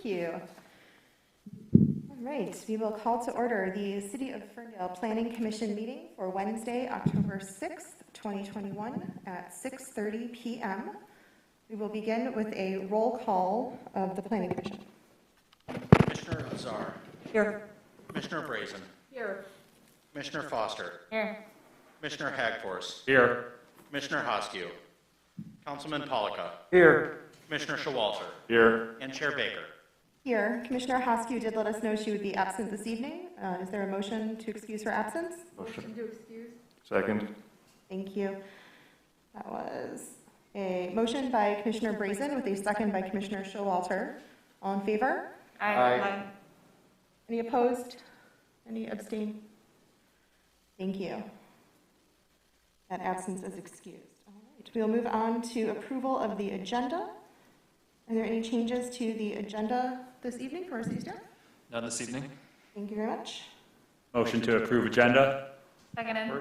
you. All right, we will call to order the City of Ferndale Planning Commission meeting for Wednesday, October 6th, 2021 at 6:30 p.m. We will begin with a roll call of the Planning Commission. Commissioner Azar. Here. Commissioner Brazen. Here. Commissioner Foster. Here. Commissioner Hagforce. Here. Commissioner Hoskew. Councilman Pollica. Here. Commissioner Showalter. Here. And Chair Baker. Here. Commissioner Hoskew did let us know she would be absent this evening. Is there a motion to excuse her absence? Motion to excuse. Second. Thank you. That was a motion by Commissioner Brazen with a second by Commissioner Showalter. All in favor? Aye. Any opposed? Any abstain? Thank you. That absence is excused. All right. We'll move on to approval of the agenda. Are there any changes to the agenda this evening for our city staff? None this evening. Thank you very much. Motion to approve agenda. Seconded.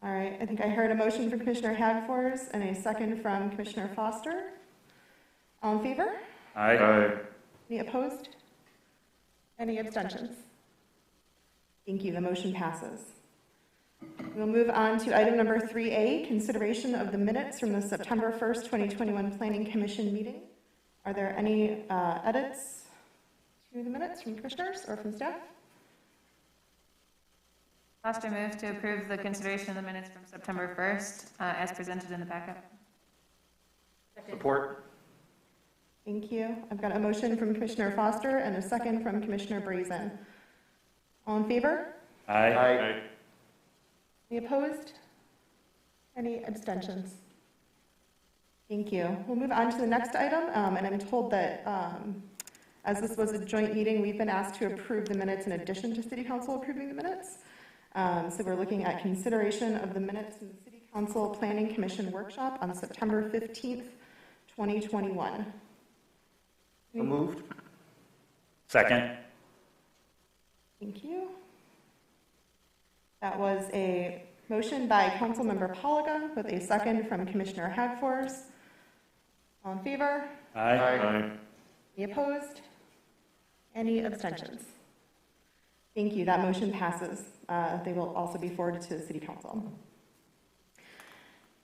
All right. I think I heard a motion from Commissioner Hagforce and a second from Commissioner Foster. All in favor? Aye. Any opposed? Any abstentions? Thank you. The motion passes. We'll move on to item number 3A, consideration of the minutes from the September 1st, 2021 Planning Commission meeting. Are there any edits to the minutes from commissioners or from staff? Foster moves to approve the consideration of the minutes from September 1st as presented in the backup. Support. Thank you. I've got a motion from Commissioner Foster and a second from Commissioner Brazen. All in favor? Aye. Any opposed? Any abstentions? Thank you. We'll move on to the next item, and I'm told that as this was a joint meeting, we've been asked to approve the minutes in addition to City Council approving the minutes. So we're looking at consideration of the minutes in the City Council Planning Commission workshop on September 15th, 2021. So moved. Second. Thank you. That was a motion by Councilmember Pollica with a second from Commissioner Hagforce. All in favor? Aye. Any opposed? Any abstentions? Thank you. That motion passes. They will also be forwarded to the City Council.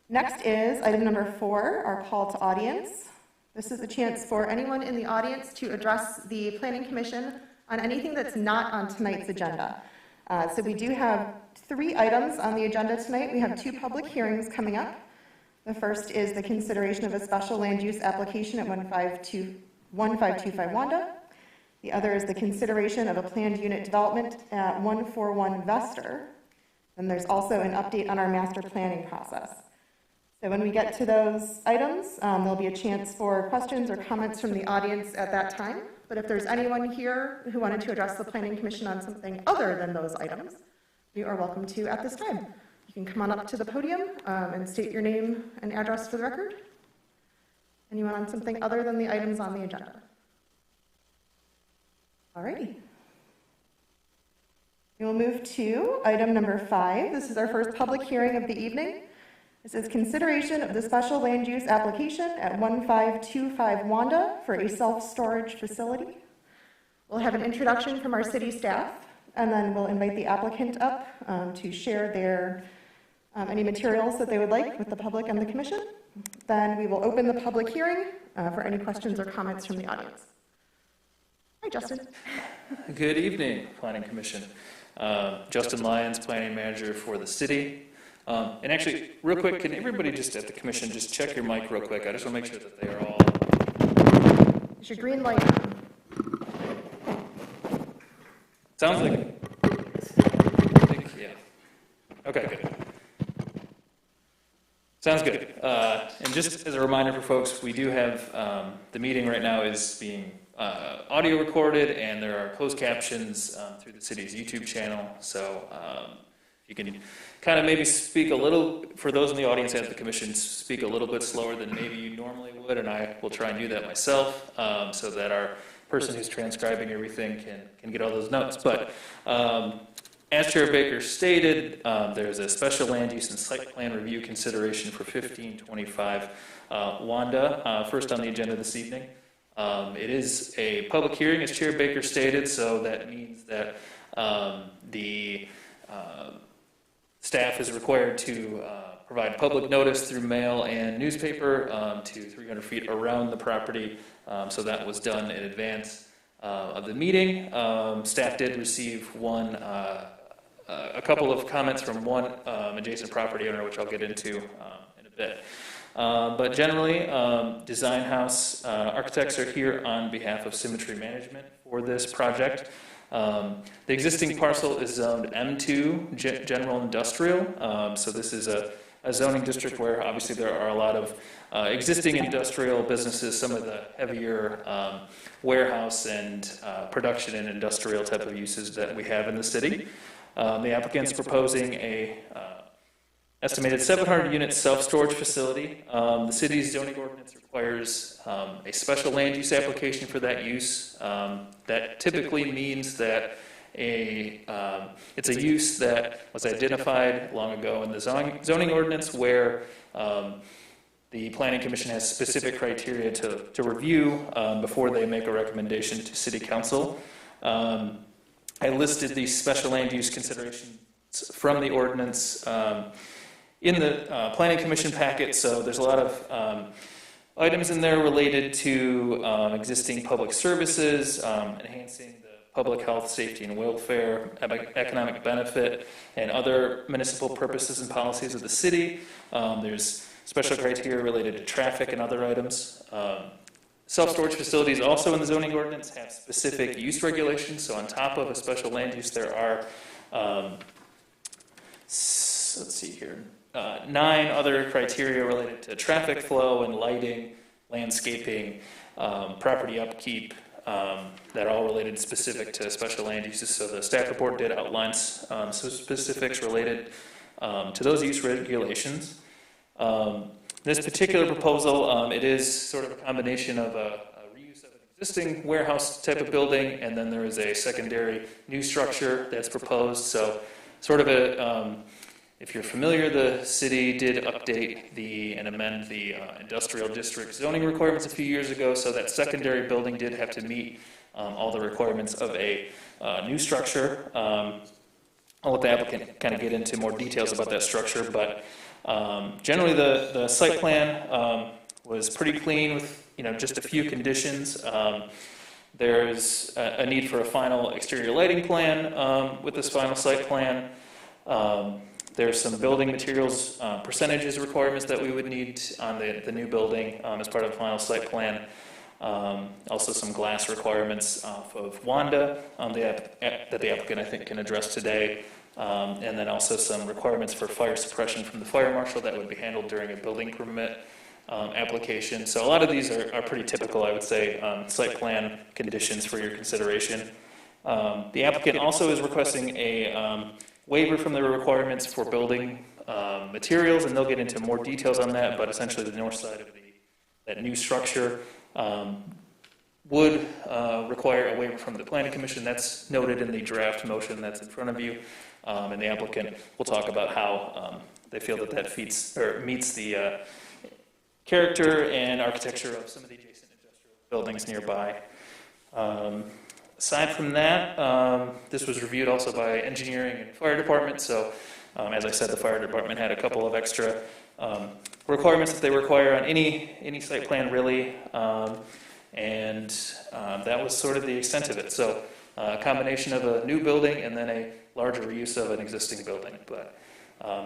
Next is item number 4, our call to audience. This is a chance for anyone in the audience to address the Planning Commission on anything that's not on tonight's agenda. So we do have 3 items on the agenda tonight. We have 2 public hearings coming up. The first is the consideration of a special land use application at 1525 Wanda. The other is the consideration of a planned unit development at 141 Vester. And there's also an update on our master planning process. So when we get to those items, there'll be a chance for questions or comments from the audience at that time. But if there's anyone here who wanted to address the Planning Commission on something other than those items, you are welcome to at this time. You can come on up to the podium and state your name and address for the record. Anyone on something other than the items on the agenda? All righty. We will move to item number 5. This is our first public hearing of the evening. This is consideration of the special land use application at 1525 Wanda for a self-storage facility. We'll have an introduction from our city staff, and then we'll invite the applicant up to share their any materials that they would like with the public and the commission. Then we will open the public hearing for any questions or comments from the audience. Hi, Justin. Good evening, Planning Commission. Justin Lyons, Planning Manager for the city. And actually, real quick, can everybody just at the commission just check your mic real quick? I just want to make sure that they are all... Is your green light on? Sounds like... I think, yeah. Okay, good. Sounds good. And just as a reminder for folks, we do have the meeting right now is being audio recorded, and there are closed captions through the city's YouTube channel. So you can kind of maybe speak a little, for those in the audience at the commission, speak a little bit slower than maybe you normally would, and I will try and do that myself so that our person who's transcribing everything can get all those notes. But as Chair Baker stated, there's a special land use and site plan review consideration for 1525 Wanda, first on the agenda this evening. It is a public hearing, as Chair Baker stated, so that means that the staff is required to provide public notice through mail and newspaper to 300 feet around the property. So that was done in advance of the meeting. Staff did receive a couple of comments from one adjacent property owner, which I'll get into in a bit. But generally, Design House architects are here on behalf of Symmetry Management for this project. The existing parcel is zoned M2, General Industrial. So this is a zoning district where obviously there are a lot of existing industrial businesses, some of the heavier warehouse and production and industrial type of uses that we have in the city. The applicant's proposing a estimated 700 unit self-storage facility. The city's zoning ordinance requires a special land use application for that use. That typically means that it's a use that was identified long ago in the zoning ordinance where the Planning Commission has specific criteria to review before they make a recommendation to City Council. I listed the special land use considerations from the ordinance in the Planning Commission packet, so there's a lot of items in there related to existing public services, enhancing the public health, safety, and welfare, economic benefit, and other municipal purposes and policies of the city. There's special criteria related to traffic and other items. Self-storage facilities also in the zoning ordinance have specific use regulations, so on top of a special land use, there are, let's see here, 9 other criteria related to traffic flow and lighting, landscaping, property upkeep, that are all related specific to special land uses. So the staff report did outline some specifics related to those use regulations. This particular proposal, it is sort of a combination of a reuse of an existing warehouse type of building, and then there is a secondary new structure that's proposed. So sort of a, if you're familiar, the city did update and amend the industrial district zoning requirements a few years ago, so that secondary building did have to meet all the requirements of a new structure. I'll let the applicant kind of get into more details about that structure, but generally the site plan was pretty clean with just a few conditions. There's a need for a final exterior lighting plan with this final site plan. There's some building materials percentages requirements that we would need on the new building as part of the final site plan. Also some glass requirements off of Wanda that the applicant I think can address today. And then also some requirements for fire suppression from the fire marshal that would be handled during a building permit application. So a lot of these are pretty typical, I would say, site plan conditions for your consideration. The applicant also is requesting a waiver from the requirements for building materials, and they'll get into more details on that, but essentially the north side of that new structure would require a waiver from the Planning Commission. That's noted in the draft motion that's in front of you, and the applicant will talk about how they feel that meets the character and architecture of some of the adjacent industrial buildings nearby. Aside from that, this was reviewed also by engineering and fire department. So, as I said, the fire department had a couple of extra requirements that they require on any site plan, really, and that was sort of the extent of it. So, a combination of a new building and then a larger reuse of an existing building. But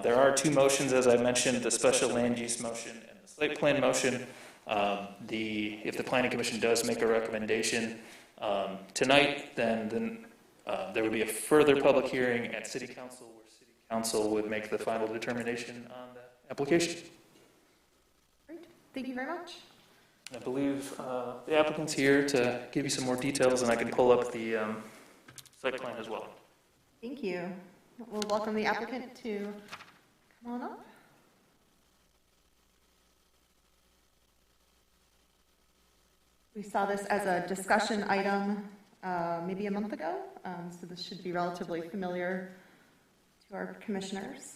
there are 2 motions, as I mentioned: the special land use motion and the site plan motion. If the Planning Commission does make a recommendation tonight, then there would be a further public hearing at City Council where City Council would make the final determination on the application. Great, thank you very much. I believe the applicant's here to give you some more details, and I can pull up the site plan as well. Thank you. We'll welcome the applicant to come on up. We saw this as a discussion item maybe a month ago, so this should be relatively familiar to our commissioners.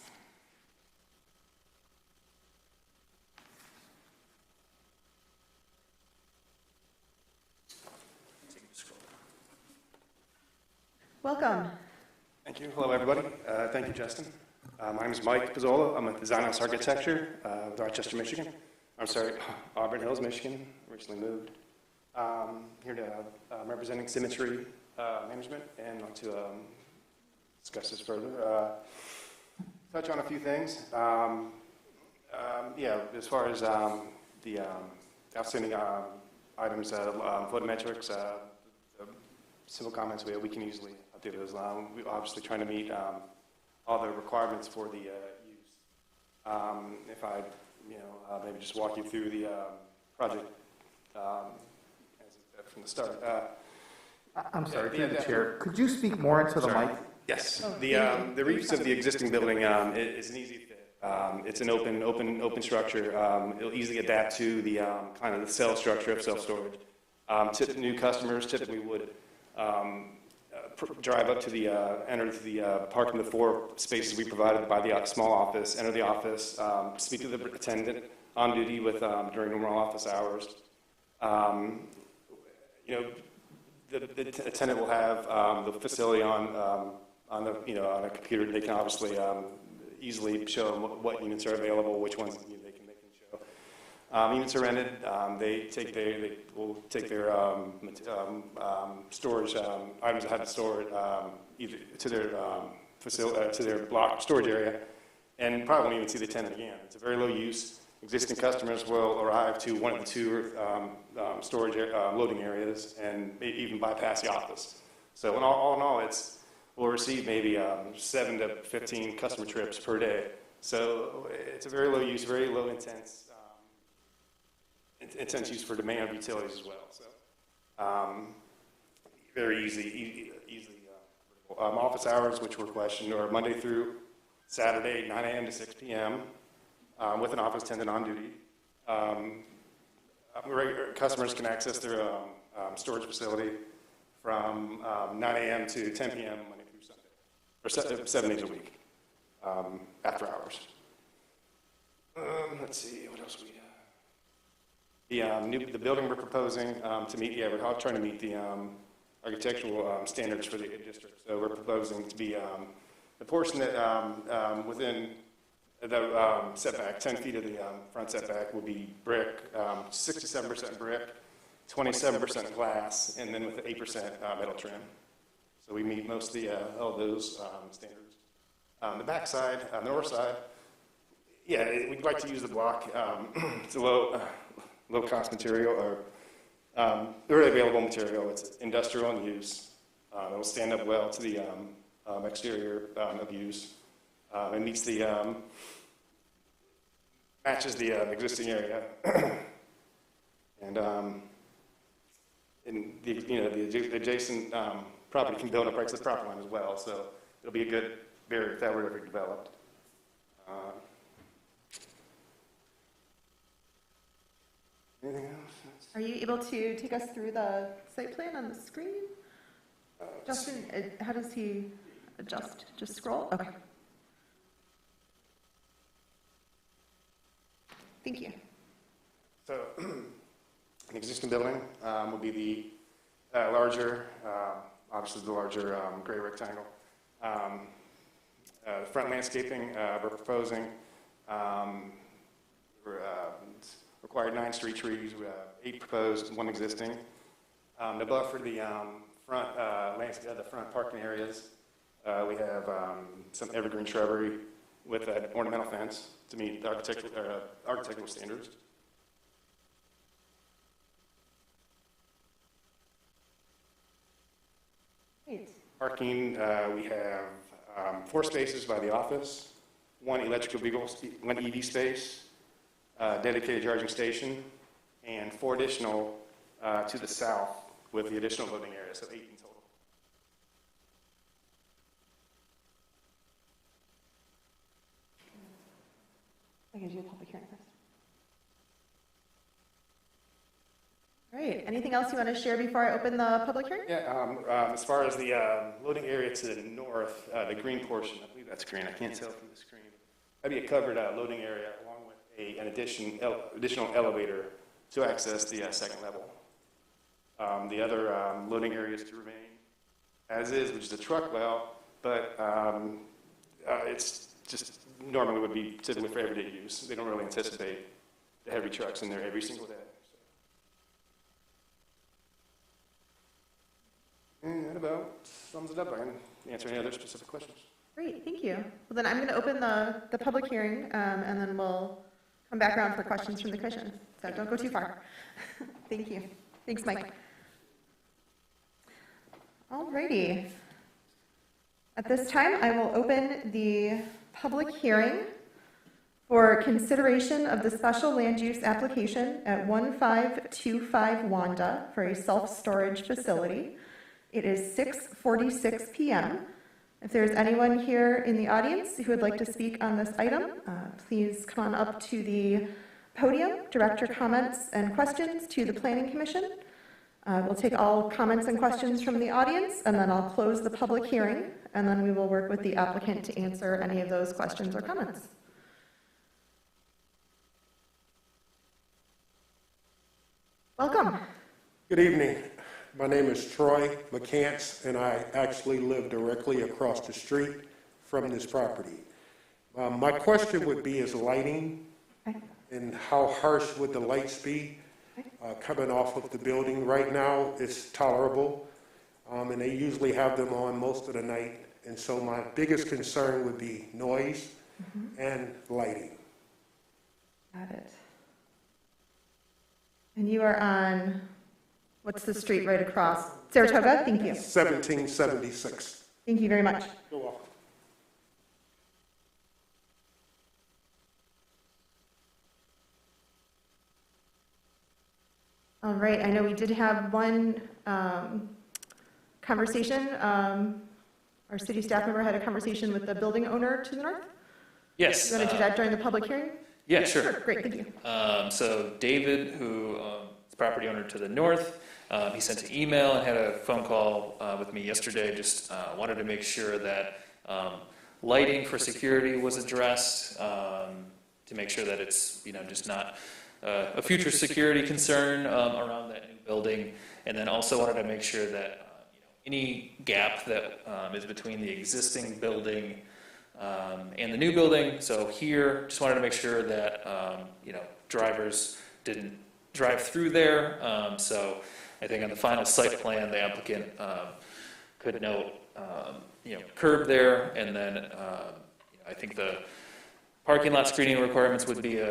welcome. Thank you. Hello, everybody. Thank you, Justin. My name is Mike Pizzola. I'm a design house architecture with Rochester, Michigan. I'm sorry, Auburn Hills, Michigan. Recently moved. Here to representing Symmetry Management and want to discuss this further. Touch on a few things. Yeah, as far as the outstanding items, photometrics, simple comments, we can easily update those. We're obviously trying to meet all the requirements for the use. If I, maybe just walk you through the project from the start. I'm sorry, through the chair. Could you speak more into the mic? Yes. The reefs of the existing building is an easy fit. It's an open structure. It'll easily adapt to the kind of the cell structure of self-storage. New customers typically would drive up to enter the park in the 4 spaces we provided by the small office, enter the office, speak to the attendant on duty during normal office hours. The attendant will have the facility on a computer. They can obviously easily show them what units are available, which ones they can show. Units are rented. They will take their storage items that have to store it either to their facility to their block storage area, and probably won't even see the tenant again. It's a very low use. Existing customers will arrive to one of the 2 storage loading areas and maybe even bypass the office. So all in all, we'll receive maybe 7 to 15 customer trips per day. So it's a very low use, very low intense use for demand of utilities as well. So very easily. Office hours, which were questioned, are Monday through Saturday, 9 a.m. to 6 p.m. With an office attendant on duty. Customers can access their storage facility from 9 a.m. to 10 p.m. Monday through Sunday, or 7 days a week after hours. Let's see, what else we have. The building we're proposing to meet, we're trying to meet the architectural standards for the district. So we're proposing to be the portion that within the setback, 10 feet of the front setback will be brick, 67% brick, 27% glass, and then with 8% metal trim. So we meet most of all those standards. The back side, the north side, we'd like to use the block. It's a low-cost material, or really available material. It's industrial in use. It will stand up well to the exterior of use. It meets matches the existing area, and the adjacent property can build up right to the property line as well. So it'll be a good barrier if that were ever developed. Anything else? Are you able to take us through the site plan on the screen? Justin, how does he adjust? Just scroll? Okay. Thank you. So, an existing building will be the larger, obviously the larger gray rectangle. The front landscaping we're proposing required 9 street trees. We have 8 proposed, 1 existing. To buffer the front the front parking areas, we have some evergreen shrubbery with an ornamental fence to meet the architectural standards. Great. Parking, we have 4 spaces by the office, 1 electrical vehicle, 1 EV space, dedicated charging station, and 4 additional to the south with the additional loading area, so 8 in total. I can do a public hearing first. Great. Anything else you want to share before I open the public hearing? Yeah, as far as the loading area to the north, the green portion, I believe that's green, I can't tell from the screen. That'd be a covered loading area along with an additional elevator to access the second level. The other loading areas to remain as is, which is a truck route, but it's just normally would be typically for everyday use. They don't really anticipate the heavy trucks in there every single day. And that about sums it up. I can answer any other specific questions. Great, thank you. Well, then I'm going to open the public hearing, and then we'll come back around for questions from the commission. So don't go too far. Thank you. Thanks, Mike. All righty. At this time, I will open the public hearing for consideration of the special land use application at 1525 Wanda for a self-storage facility. It is 6:46 p.m. If there's anyone here in the audience who would like to speak on this item, please come on up to the podium, direct your comments and questions to the Planning Commission. We'll take all comments and questions from the audience, and then I'll close the public hearing, and then we will work with the applicant to answer any of those questions or comments. Welcome. Good evening. My name is Troy McCants, and I actually live directly across the street from this property. My question would be is lighting, and how harsh would the lights be coming off of the building? Right now, it's tolerable, and they usually have them on most of the night. And so my biggest concern would be noise and lighting. Got it. And you are on, what's the street right across? Saratoga? Thank you. 1776. Thank you very much. You're welcome. All right, I know we did have one conversation. Our city staff member had a conversation with the building owner to the north. Yes. You want to do that during the public hearing? Yeah, sure. Great, thank you. So David, who is the property owner to the north, he sent an email and had a phone call with me yesterday. Just wanted to make sure that lighting for security was addressed, to make sure that it's just not a future security concern around that new building, and then also wanted to make sure that any gap that is between the existing building and the new building. So here, just wanted to make sure that drivers didn't drive through there. So I think on the final site plan, the applicant could note curb there, and then I think the parking lot screening requirements would be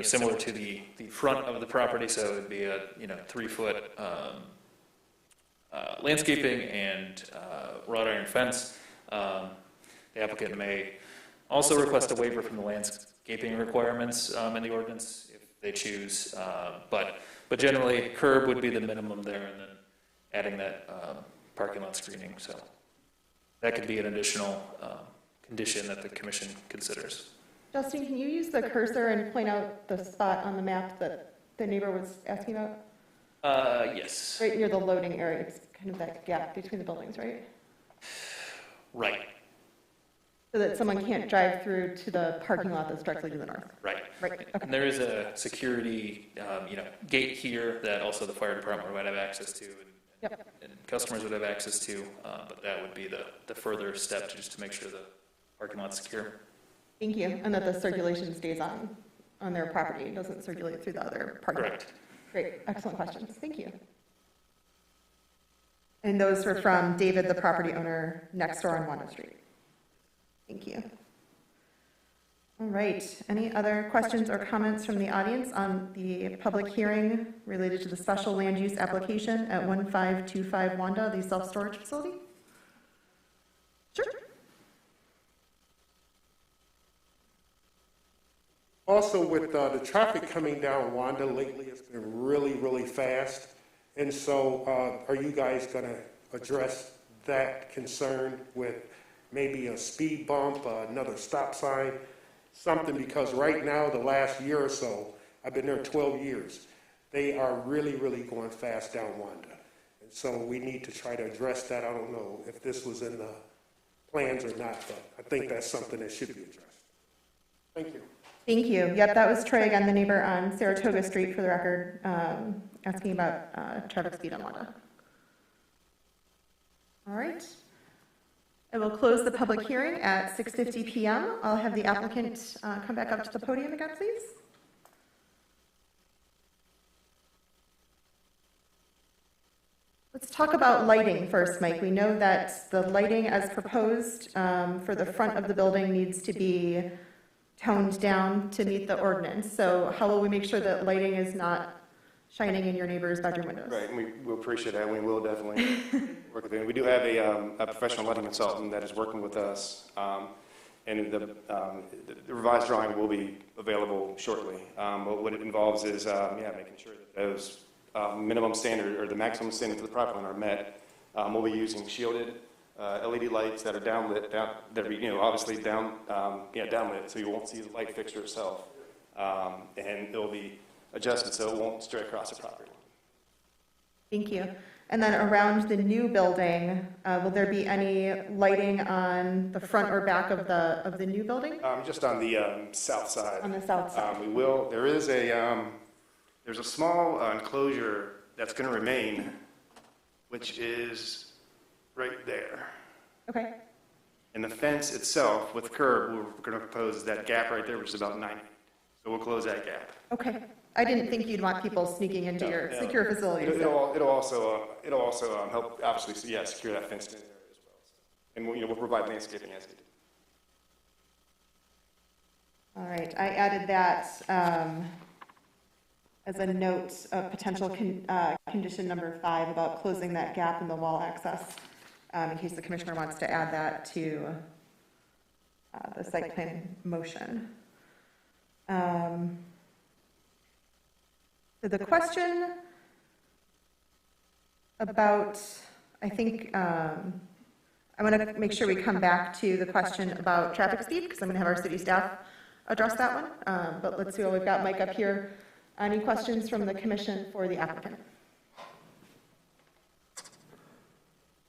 similar to the front of the property. So it would be a 3-foot landscaping and wrought iron fence. The applicant may also request a waiver from the landscaping requirements in the ordinance if they choose, but generally curb would be the minimum there, and then adding that parking lot screening. So that could be an additional condition that the commission considers. Justin, can you use the cursor and point out the spot on the map that the neighbor was asking about? Yes. Right near the loading area, it's kind of that gap between the buildings, right? Right. So that someone can't drive through to the parking lot that's directly to the north. Right. Right, okay. And there is a security, gate here that also the fire department might have access to, and customers would have access to, but that would be the further step just to make sure the parking lot's secure. Thank you, and that the circulation stays on their property, it doesn't circulate through the other parking lot. Correct. Great, excellent questions, thank you. And those were from David, the property owner next door on Wanda Street. Thank you. All right, any other questions or comments from the audience on the public hearing related to the special land use application at 1525 Wanda, the self-storage facility? Sure. Also, with the traffic coming down Wanda lately, it's been really, really fast. And so are you guys going to address that concern with maybe a speed bump, another stop sign, something? Because right now, the last year or so, I've been there 12 years, they are really, really going fast down Wanda. And so we need to try to address that. I don't know if this was in the plans or not, but I think that's something that should be addressed. Thank you. Thank you. Yep, that was Troy again, the neighbor on Saratoga Street, for the record, asking about traffic speed on Wanda. All right. I will close the public hearing at 6:50 PM. I'll have the applicant come back up to the podium again, please. Let's talk about lighting first, Mike. We know that the lighting as proposed for the front of the building needs to be toned down to meet the ordinance. So how will we make sure that lighting is not shining in your neighbor's bedroom windows? Right, and we appreciate that, and we will definitely work with it. We do have a professional lighting consultant that is working with us, and the revised drawing will be available shortly. But what it involves is, making sure that those minimum standard, or the maximum standard for the property line are met. We'll be using shielded LED lights that are downlit, that are, obviously downlit, so you won't see the light fixture itself. And it'll be adjusted so it won't stray across the property. Thank you. And then around the new building, will there be any lighting on the front or back of the new building? Just on the south side. On the south side. We will. There is there's a small enclosure that's going to remain, which is right there. Okay. And the fence itself with the curb, we're going to propose that gap right there, which is about 9 feet. So we'll close that gap. Okay. I didn't think you'd want people sneaking into your secure facilities. It'll also help, obviously, secure that fence in there as well. And we'll provide landscaping as needed. All right. I added that as a note of potential condition number 5 about closing that gap in the wall access, in case the commissioner wants to add that to the site plan motion. So the question about, I think, I'm going to make sure we come back to the question about traffic speed, because I'm going to have our city staff address that one. But let's see what we've got. Mike up here. Any questions from the commission for the applicant?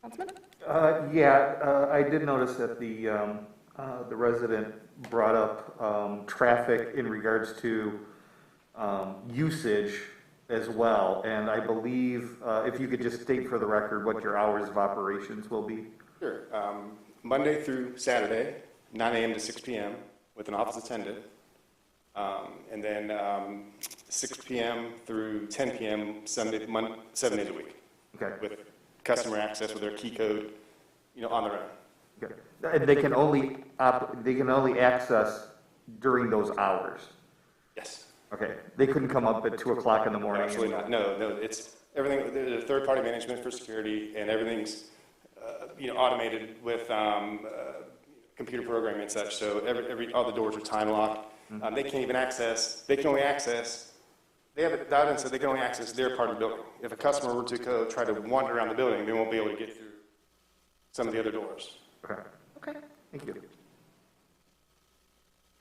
Councilman? I did notice that the resident brought up traffic in regards to usage as well, and I believe if you could just state for the record what your hours of operations will be. Sure. Monday through Saturday, 9 a.m. to 6 p.m. with an office attendant, and then 6 p.m. through 10 p.m. 7 days a week. Okay. With customer access with their key code, on their own. Okay. And they can only access during those hours. Yes. Okay. They couldn't come up at 2 o'clock in the morning. Absolutely not. No. It's everything. There's third-party management for security, and everything's automated with computer programming and such. So all the doors are time locked. They can't even access. They can only access. They have it dialed in so they can only access their part of the building. If a customer were to try to wander around the building, they won't be able to get through some of the other doors. Okay. Okay. Thank you.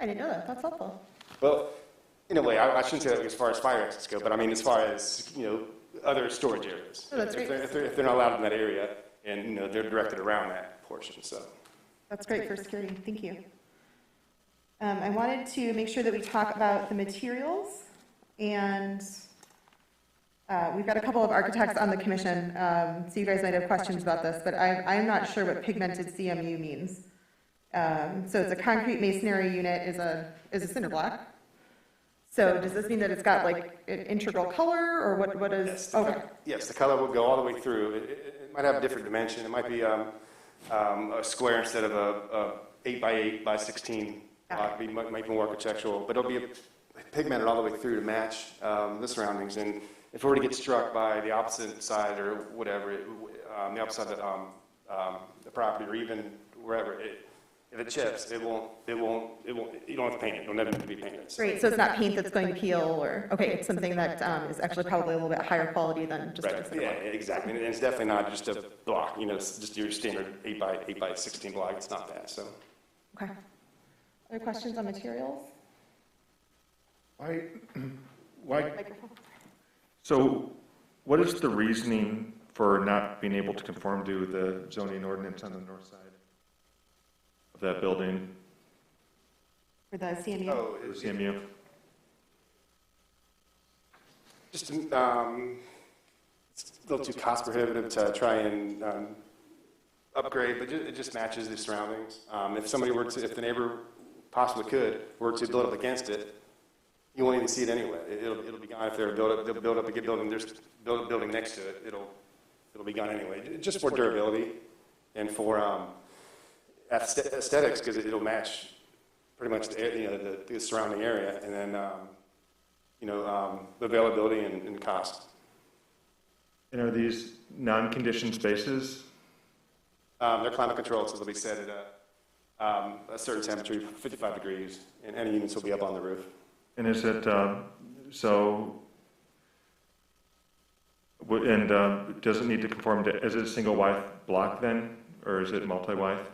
I didn't know that. That's helpful. Well, in a way, I shouldn't say that as far as fire exits go, but I mean as far as other storage areas. Oh, that's great. If they're not allowed in that area, and they're directed around that portion. So That's great for security. Thank you. I wanted to make sure that we talk about the materials, and we've got a couple of architects on the commission, so you guys might have questions about this, but I'm not sure what pigmented CMU means. So it's a concrete masonry unit is a cinder block. So does this mean that it's got like an integral color, or what is? yes, Okay. Yes, the color will go all the way through. It might have a different dimension. It might be a square instead of a 8x8 by 16 block. It might be more architectural, but it'll be pigmented all the way through to match the surroundings. And if it were to get struck by the opposite side or whatever, the opposite side of the property, or even wherever, if it chips, it won't, you don't have to paint it. It'll never be painted. Great, so it's not paint that's going to peel, or, okay, it's something that is actually probably a little bit higher quality than just a Right, cinder yeah, block. exactly. And it's definitely not just a block, it's just your standard 8 by 16 block. It's not that, so. Okay. Other questions on materials? Why, Microphone. so what is the reasoning for not being able to conform to the zoning ordinance on the north side of that building, For the CMU? Oh, or CMU? just, it's a little too cost prohibitive to try and upgrade, but it just matches the surroundings. If somebody were to, if the neighbor possibly were to build up against it, you won't even see it anyway. It'll be gone if they'll build up a good building. There's build a building next to it. It'll be gone anyway. Just for durability and for aesthetics, because it'll match pretty much the surrounding area, and then the availability and cost. And are these non-conditioned spaces? They're climate controlled, so they'll be set at a certain temperature, 55 degrees, and any units will be up on the roof. And is it, does it need to conform to, is it a single wide block then, or is it multi-wide?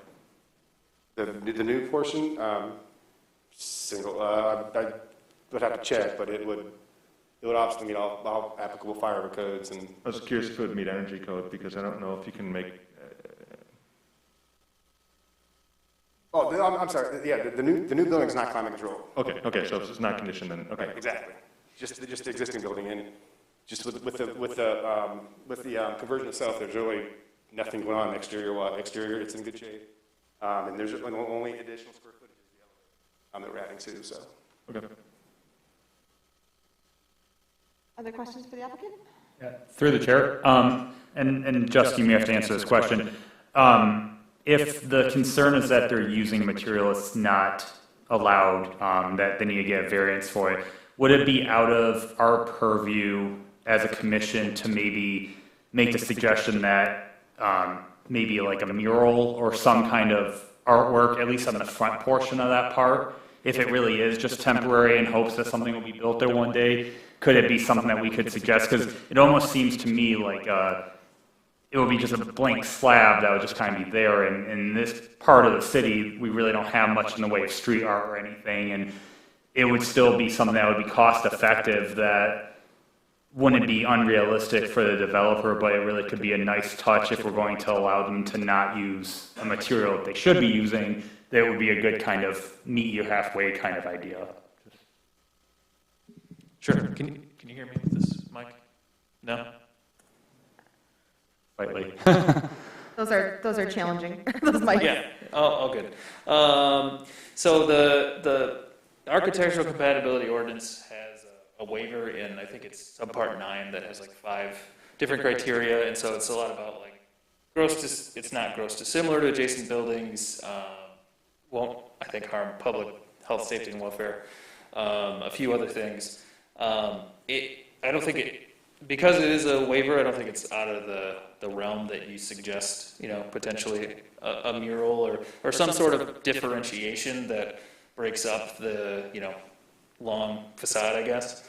The new portion, single, I would have to check, but it would obviously meet all applicable fire codes. And I was curious if it would meet energy code, because I don't know if you can make. I'm sorry. Yeah, the new building is not climate controlled. Okay, so it's not conditioned then. Okay, Exactly. Just the existing building, and just with the conversion itself, there's really nothing going on exterior. Exterior, it's in good shape, and there's only additional square footage is the elevator that we're adding to. So. Okay. Other questions for the applicant? Through the chair, and Justin, you may have to answer this question. If the concern is that they're using material that's not allowed, that they need to get a variance for it, would it be out of our purview as a commission to maybe make the suggestion that maybe like a mural or some kind of artwork, at least on the front portion of that part, if it really is just temporary in hopes that something will be built there one day? Could it be something that we could suggest? Because it almost seems to me like it would be just a blank slab that would just kind of be there. And in this part of the city, we really don't have much in the way of street art or anything. And it would still be something that would be cost effective, that wouldn't be unrealistic for the developer, but it really could be a nice touch if we're going to allow them to not use a material that they should be using. That would be a good kind of meet you halfway kind of idea. Sure. Can you hear me with this mic? No? Slightly. Those are challenging, those mics. Yeah, all good. So the architectural compatibility ordinance has a waiver in, I think it's subpart 9, that has like 5 different criteria, and so it's a lot about like it's not gross dissimilar to adjacent buildings, won't, I think, harm public health, safety, and welfare, a few other things. I don't think it, because it is a waiver, I don't think it's out of the realm that you suggest, potentially a mural or some sort of differentiation that breaks up the, long facade, I guess.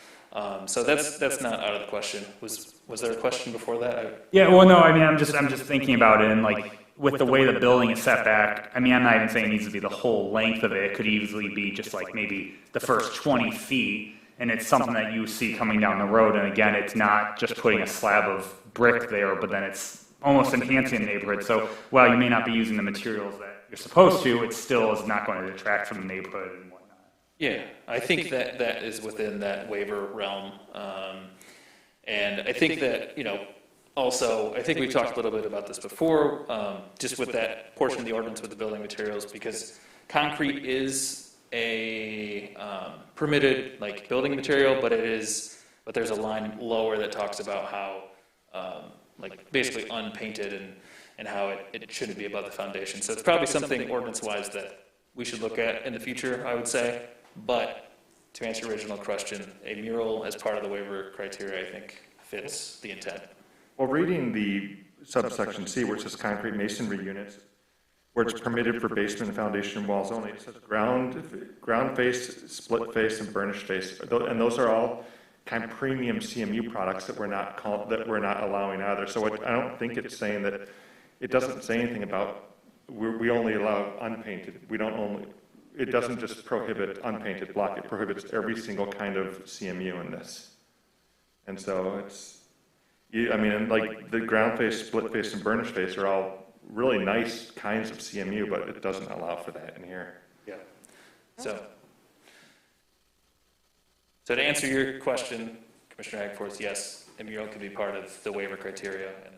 So that's not out of the question. Was there a question before that? Yeah, well, no, I mean, I'm just thinking about it, and like, with the way the building is set back, I mean, I'm not even saying it needs to be the whole length of it. It could easily be just like maybe the first 20 feet, and it's something that you see coming down the road. And again, it's not just putting a slab of brick there, but then it's almost enhancing the neighborhood. So while you may not be using the materials that you're supposed to, it still is not going to detract from the neighborhood and whatnot. Yeah, I think that is within that waiver realm. And I think that, also, I think we talked a little bit about this before, just with that portion of the ordinance with the building materials, because concrete is a permitted like building material, but there's a line lower that talks about how like basically unpainted and how it shouldn't be above the foundation. So it's probably something ordinance-wise that we should look at in the future, I would say. But to answer your original question, a mural as part of the waiver criteria, I think, fits the intent. Well, reading the subsection C, where it says concrete masonry units, where it's permitted for basement and foundation walls only, it says ground face, split face, and burnished face, and those are all kind of premium CMU products that we're not allowing either. So I don't think it's saying that, it doesn't say anything about we only allow unpainted. It doesn't just prohibit unpainted block. It prohibits every single kind of CMU in this. And so like the ground face, split face, and burnished face are all really nice kinds of CMU, but it doesn't allow for that in here. Yeah. So to answer your question, Commissioner Hagforth, yes, a mural could be part of the waiver criteria. And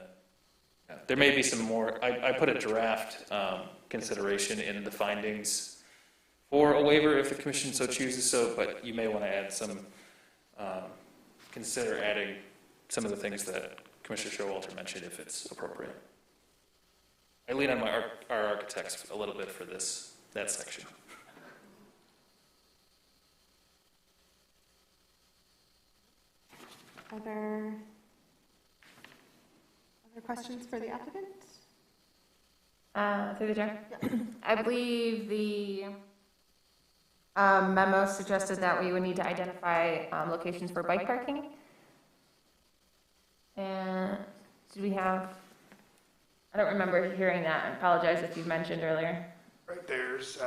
There may be some more, I put a draft consideration in the findings for a waiver if the commission so chooses so, but you may want to add some, consider adding some of the things that Commissioner Showalter mentioned if it's appropriate. I lean on our architects a little bit for that section. Other questions for the applicant? Through the chair. I believe the memo suggested that we would need to identify locations for bike parking. And do we have, I don't remember hearing that. I apologize if you mentioned earlier. Right, there's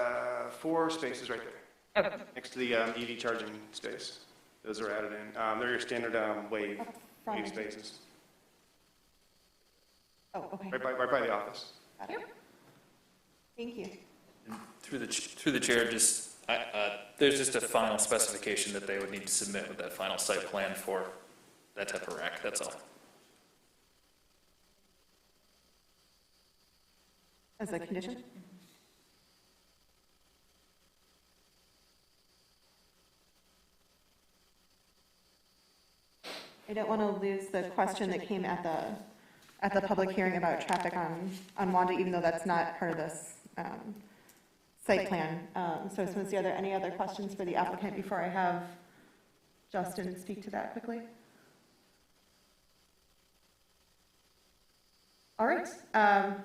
4 spaces right there, Okay. next to the EV charging space. Those are added in. They're your standard wave spaces, Oh, okay. right by the office. Got it. Thank you. Through the chair, there's just a final specification that they would need to submit with that final site plan for that type of rack, that's all. As a condition? I don't want to lose the question that came at the public hearing about traffic on Wanda, even though that's not part of this site plan. So I just want to see, are there any other questions for the applicant before I have Justin speak to that quickly? All right,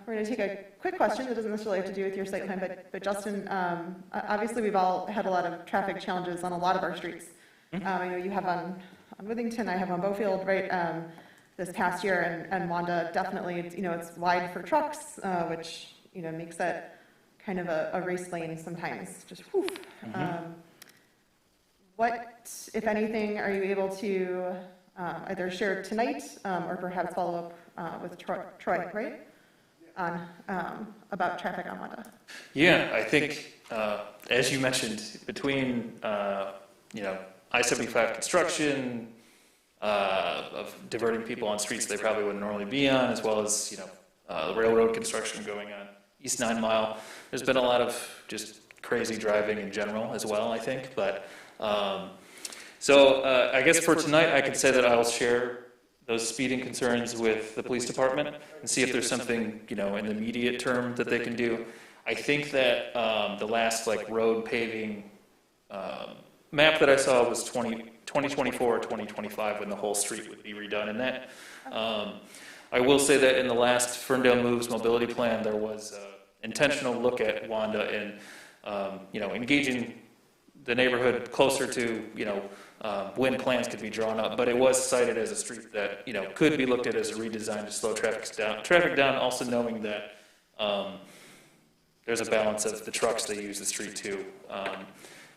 we're going to take a quick question that doesn't necessarily have to do with your site plan, but Justin, obviously we've all had a lot of traffic challenges on a lot of our streets. I know you have on Withington, I have on Bowfield, right, this past year, and Wanda definitely, it's wide for trucks, which, makes it kind of a race lane sometimes, just whew. What, if anything, are you able to either share tonight or perhaps follow up with Troy, right? On about traffic on Wanda. Yeah, I think, as you mentioned, between, I-75 construction, of diverting people on streets they probably wouldn't normally be on, as well as, the railroad construction going on East 9 Mile. There's been a lot of just crazy driving in general as well, I think. But, I guess for tonight, I could say that I'll share those speeding concerns with the police department and see if there's something, in the immediate term that they can do. I think that the last road paving map that I saw was 2024 or 2025 when the whole street would be redone. And that, I will say that in the last Ferndale Moves mobility plan, there was an intentional look at Wanda and, engaging the neighborhood closer to, when plans could be drawn up. But it was cited as a street that, could be looked at as a redesign to slow traffic down, also knowing that there's a balance of the trucks that use the street too.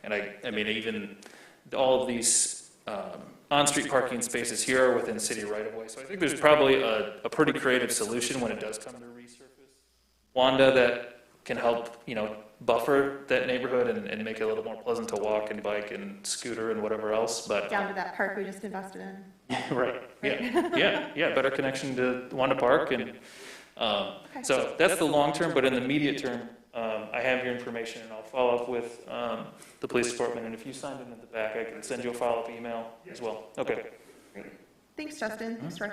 And I mean, even all of these on-street parking spaces here are within city right-of-way. So I think there's probably a pretty creative solution when it does come to resurface Wanda that can help, buffer that neighborhood and make it a little more pleasant to walk and bike and scooter and whatever else. But Down to that park we just invested in. right. Yeah. Better connection to Wanda Park, and so that's the long term. But in the immediate term, I have your information, and I'll follow up with the police department. And if you signed in at the back, I can send you a follow-up email as well. Okay. Great. Thanks, Justin. Thanks, Troy.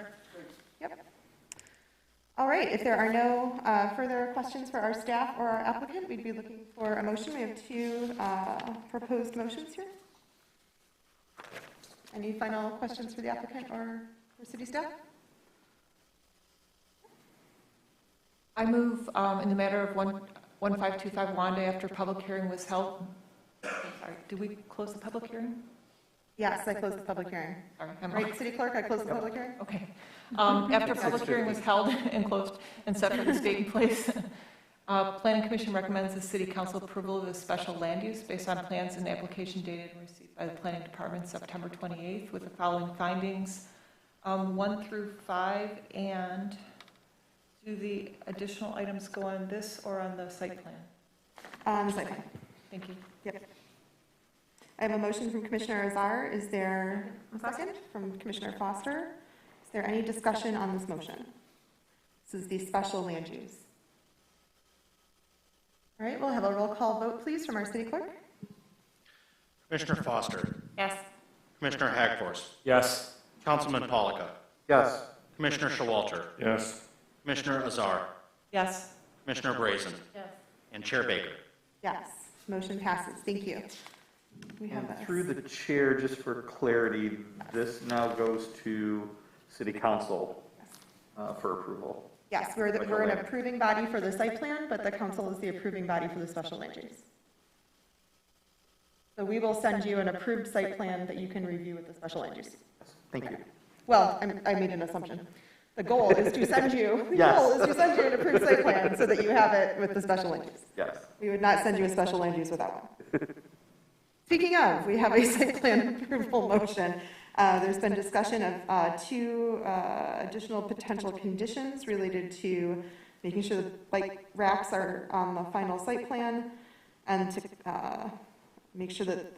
Yep. All right, if there are no further questions for our staff or our applicant, we'd be looking for a motion. We have 2 proposed motions here. Any final questions for the applicant or for city staff? I move in the matter of 1525 Wanda after public hearing was held. Sorry, did we close the public hearing? Yes, I closed the public hearing. Sorry, Right, City Clerk, I closed the public hearing? Okay. After public hearing was held and closed and set for this date and place, Planning Commission recommends the City Council approval of the special land use based on plans and application dated and received by the Planning Department September 28th with the following findings, 1 through 5, and do the additional items go on this or on the site plan? Site plan. Thank you. Yep. I have a motion from Commissioner Azar. Is there a second from Commissioner Foster? Is there any discussion on this motion? This This is the special land use. All right, we'll have a roll call vote, please, from our city clerk. Commissioner Foster, Yes. Commissioner Hagforce, Yes. Councilman Polika, Yes. Commissioner Showalter, Yes. Commissioner Azar, Yes. Commissioner Brazen, Yes. and Chair Baker. Yes, motion passes. Thank you. We have And this. through the chair, just for clarity, this now goes to city council for approval. Yes, we're an approving body for the site plan, but the council is the approving body for the special land use. So we will send you an approved site plan that you can review with the special land use. Thank you. Well, I made an assumption. The goal is to send you, Yes. an approved site plan so that you have it with the special land use. Yes. We would not send you a special land use without one. Speaking of, we have a site plan approval motion. There's been discussion of two additional potential conditions related to making sure the bike racks are on the final site plan and to make sure that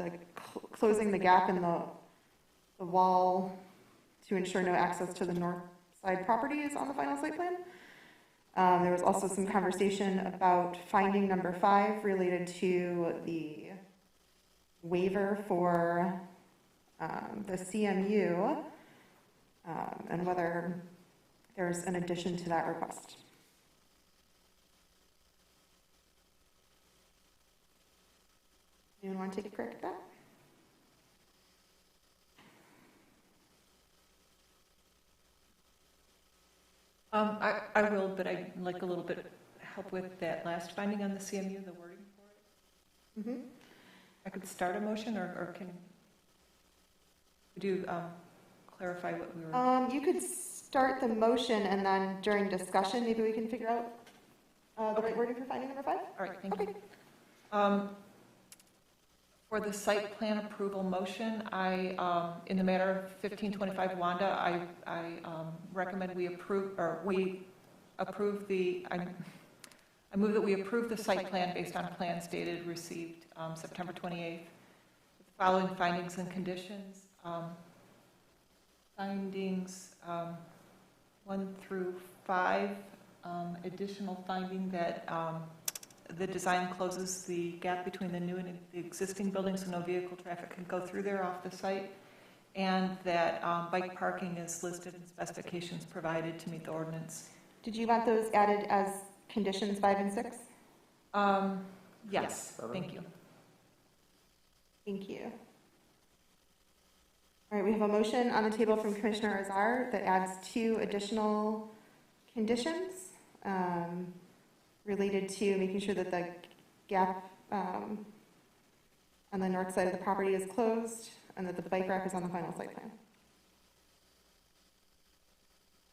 closing the gap in the wall to ensure no access to the north side property is on the final site plan. There was also some conversation about finding number 5 related to the waiver for the CMU and whether there's an addition to that request. Anyone want to take a crack at that? I will, but I'd like a little bit help with that last finding on the CMU, the wording for it. Mm-hmm. I could start a motion, or could you clarify what we were? You could start the motion and then during discussion, maybe we can figure out the right wording for finding number 5? All right, thank you. Okay. For the site plan approval motion, in the matter of 1525 Wanda, I recommend we approve, or we approve I move that we approve the site plan based on plans dated received September 28th. With the following findings and conditions. Findings 1 through 5, additional finding that the design closes the gap between the new and the existing buildings so no vehicle traffic can go through there off the site, and that bike parking is listed in specifications provided to meet the ordinance. Did you want those added as conditions 5 and 6? Yes, thank you. Thank you. All right, we have a motion on the table from Commissioner Azar that adds 2 additional conditions related to making sure that the gap on the north side of the property is closed and that the bike rack is on the final site plan.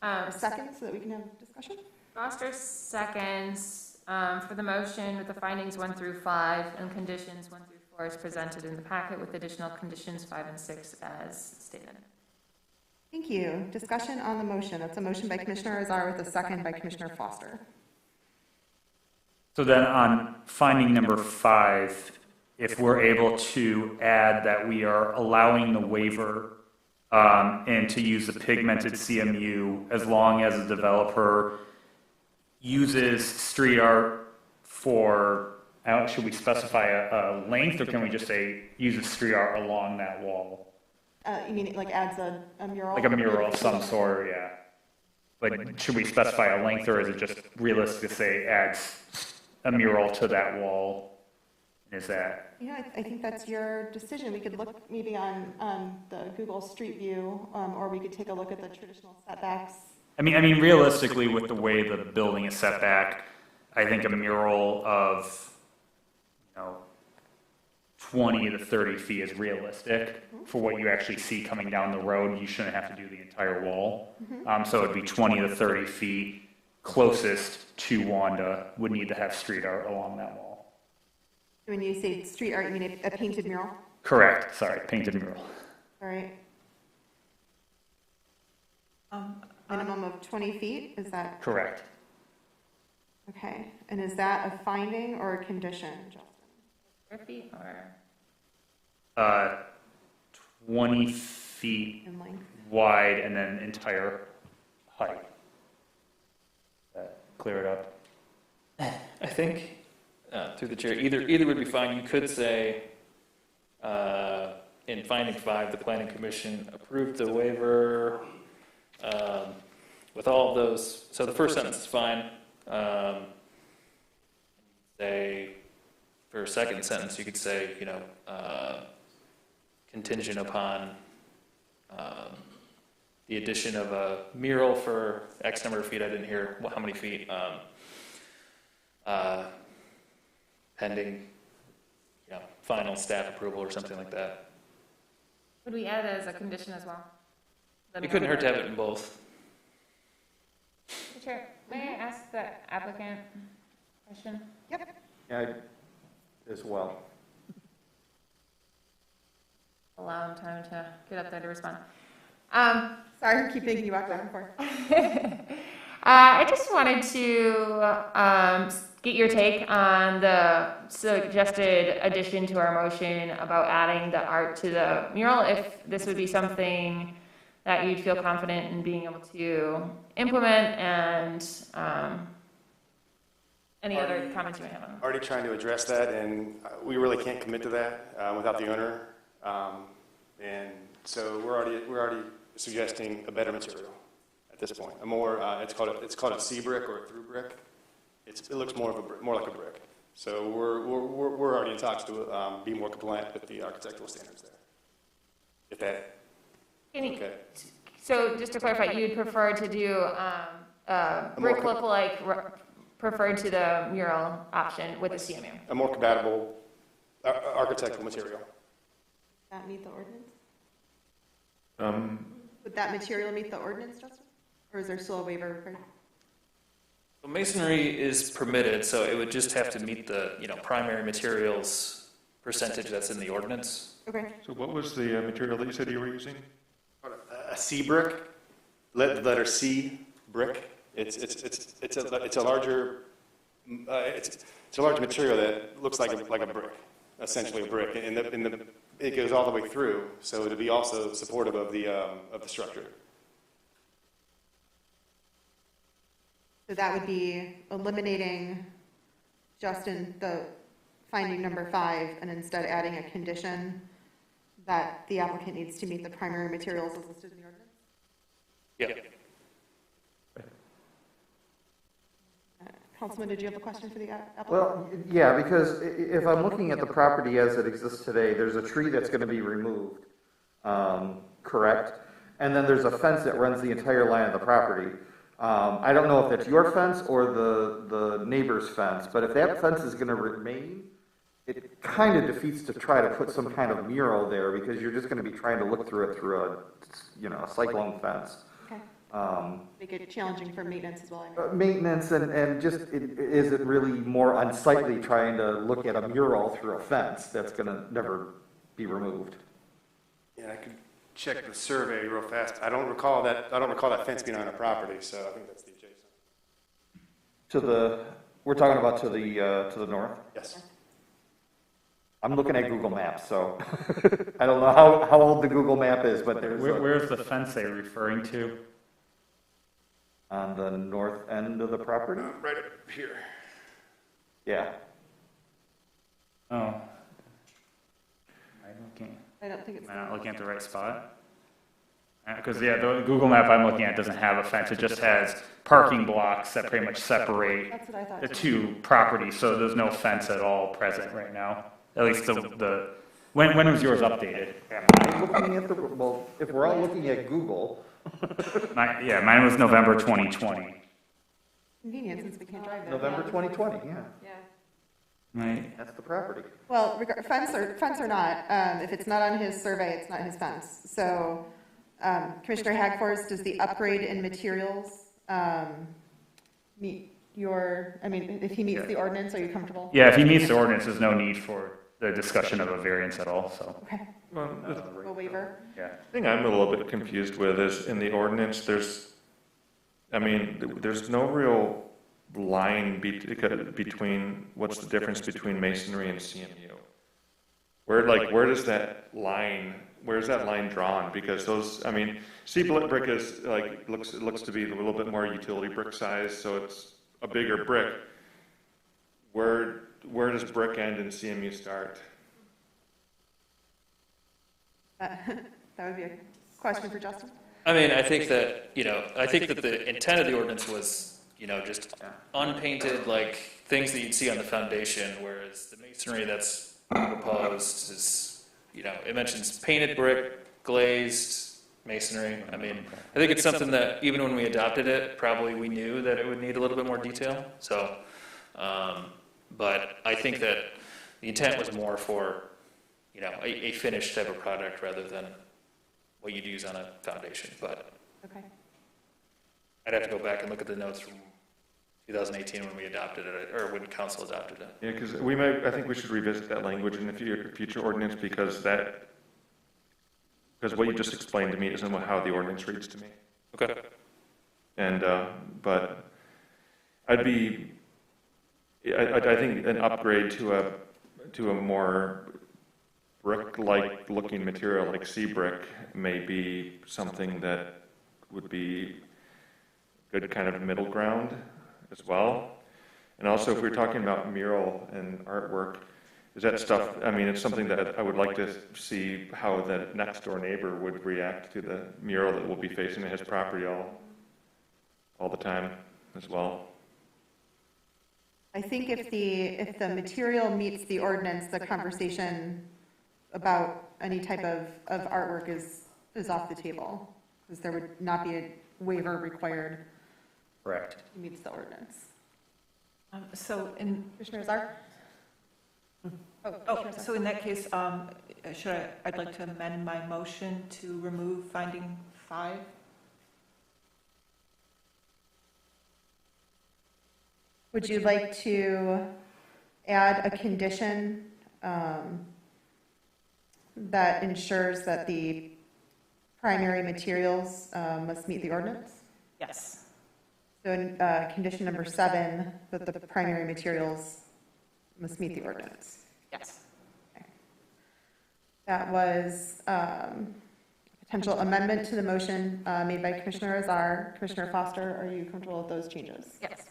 A second so that we can have discussion? Foster seconds for the motion with the findings 1 through 5 and conditions 1 through 4 is presented in the packet with additional conditions 5 and 6 as stated. Thank you. Discussion on the motion. That's a motion by Commissioner Azar with a second by Commissioner Foster. So then on finding number 5, if we're able to add that we are allowing the waiver and to use the pigmented CMU as long as the developer uses street art for, should we specify a length, or can we just say uses street art along that wall? You mean it like adds a mural? Like a mural of some sort, yeah. But should we specify a length, or is it just realistic to say adds a mural to that wall? Is that? Yeah, I think that's your decision. We could look maybe on the Google Street View, or we could take a look at the traditional setbacks. I mean, realistically, with the way the building is set back, I think a mural of, 20 to 30 feet is realistic for what you actually see coming down the road. You shouldn't have to do the entire wall. So it'd be 20 to 30 feet. Closest to Wanda would need to have street art along that wall. When you say street art, you mean a painted mural? Correct. Sorry, painted mural. All right. Minimum of 20 feet, is that? Correct. Okay, and is that a finding or a condition, Justin? Square feet or? 20 feet In length? wide and then entire height. clear it up. I think, through the chair, either would be fine. You could say, in finding 5, the planning commission approved the waiver, with all of those. So the first sentence is fine. Say, for a second sentence, you could say, contingent upon, the addition of a mural for X number of feet. I didn't hear how many feet. Pending, final staff approval or something like that. Would we add it as a condition as well? It couldn't hurt to have it in both. Chair, may I ask the applicant a question? Yep. Yeah, as well. Allow him time to get up there to respond. Sorry, I keep making you walk back and forth. I just wanted to get your take on the suggested addition to our motion about adding the art to the mural, if this would be something that you'd feel confident in being able to implement, and any other comments you might have on it. Already trying to address that, and we really can't commit to that without the owner. And so we're already suggesting a better material at this point. A more it's called a C brick or a through brick. It looks more like a brick. So we're already in talks to be more compliant with the architectural standards there. If that. Okay. So just to clarify, you'd prefer to do brick look-alike preferred to the mural option with the CMU? A more compatible architectural material. Would that meet the ordinance? Um, Would that material meet the ordinance, Justin? Or is there still a waiver required? So masonry is permitted, so it would just have to meet the, primary materials percentage that's in the ordinance. Okay. So what was the material that you said you were using? A C brick, letter C brick. It's a larger material that looks like a brick, essentially a brick, and it goes all the way through, so it'll be also supportive of the structure. So that would be eliminating, Justin, the finding number 5, and instead adding a condition that the applicant needs to meet the primary materials as listed in the ordinance? Yeah. Councilman, did you have a question for the applicant? Well, yeah, because if I'm looking at the property as it exists today, there's a tree that's going to be removed, correct? And then there's a fence that runs the entire line of the property. I don't know if that's your fence or the neighbor's fence, but if that fence is going to remain, it kind of defeats to try to put some kind of mural there, because you're just going to be trying to look through it through a cyclone fence. Okay. Make it challenging for maintenance as well. Maintenance and just, is it really more unsightly trying to look at a mural through a fence that's going to never be removed? Yeah, I could check the survey real fast. I don't recall that fence being on a property, so I think that's the adjacent. We're talking about to the north? Yes. I'm looking at Google Maps, so I don't know how old the Google map is, but there's Where's the fence they're referring to? on the north end of the property? Right up here. Yeah. Oh. Am I don't think it's. I not looking at the right spot? Because, the Google map I'm looking at doesn't have a fence. It just has parking blocks that pretty much separate That's what I thought. the too. two properties, so there's no fence at all present right now. At least when was yours updated? I'm looking at well, if we're all looking at Google, Mine was November 2020. Convenient, since we can't drive there. November 2020, yeah, Yeah. Right. that's the property. Well, fence or not, if it's not on his survey, it's not his fence. So, Commissioner Hagforce, does the upgrade in materials meet if he meets the ordinance, are you comfortable? Yeah, if he meets the ordinance, there's no need for the discussion of a variance at all, so, Okay, well, a waiver. yeah. the thing I'm a little bit confused with is in the ordinance, there's no real line between, what's the difference between masonry and CMU? Where does that line, where's that line drawn? Because those, C-split brick is looks to be a little bit more utility brick size, so it's a bigger brick, where does brick end and CMU start? That would be a question for Justin. I mean, I think that the intent of the ordinance was, just unpainted, like, things that you'd see on the foundation, whereas the masonry that's proposed is, it mentions painted brick, glazed masonry. I mean, I think it's something that even when we adopted it, probably we knew that it would need a little bit more detail. So, but I think that the intent was more for, a finished type of product rather than what you'd use on a foundation. But Okay. I'd have to go back and look at the notes from 2018 when we adopted it, or when council adopted it. Yeah, because I think we should revisit that language in the future ordinance, because what you just explained to me isn't how the ordinance reads to me. Okay. And, but I think an upgrade to a more brick-like looking material like sea brick may be something that would be good kind of middle ground as well. And also, if we're talking about mural and artwork, is that stuff, I mean, it's something that I would like to see how the next door neighbor would react to the mural that will be facing his property all the time as well. I think if the material meets the ordinance, the conversation about any type of artwork is off the table, because there would not be a waiver required. Correct. Meets the ordinance. Commissioner Azar? So in that case, I'd like to amend my motion to remove finding 5. Would you like to add a condition that ensures that the primary materials must meet the ordinance? Yes. So in condition number 7, that the primary materials must meet the ordinance. Yes. Okay. That was a potential amendment to the motion made by Commissioner Azar. Commissioner Foster, are you comfortable with those changes? Yes.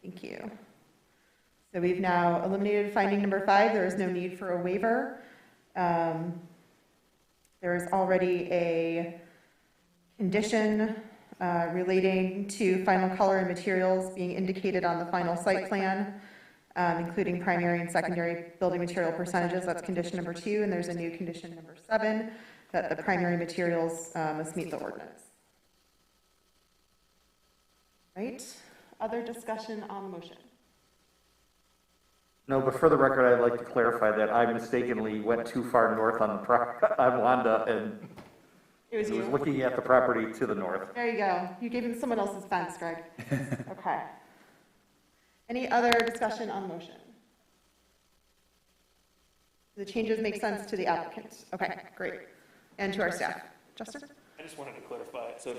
Thank you. So we've now eliminated finding number 5. There is no need for a waiver. There is already a condition relating to final color and materials being indicated on the final site plan, including primary and secondary building material percentages. That's condition number 2. And there's a new condition number 7, that the primary materials must meet the ordinance. Right? Other discussion on the motion? No, but for the record, I'd like to clarify that I mistakenly went too far north on Wanda and It was was you. looking at the property to the north. There you go. You gave him someone else's fence, Greg. Okay. Any other discussion on the motion? The changes make sense to the applicant. Okay, great. And to our staff. Justin? I just wanted to clarify. So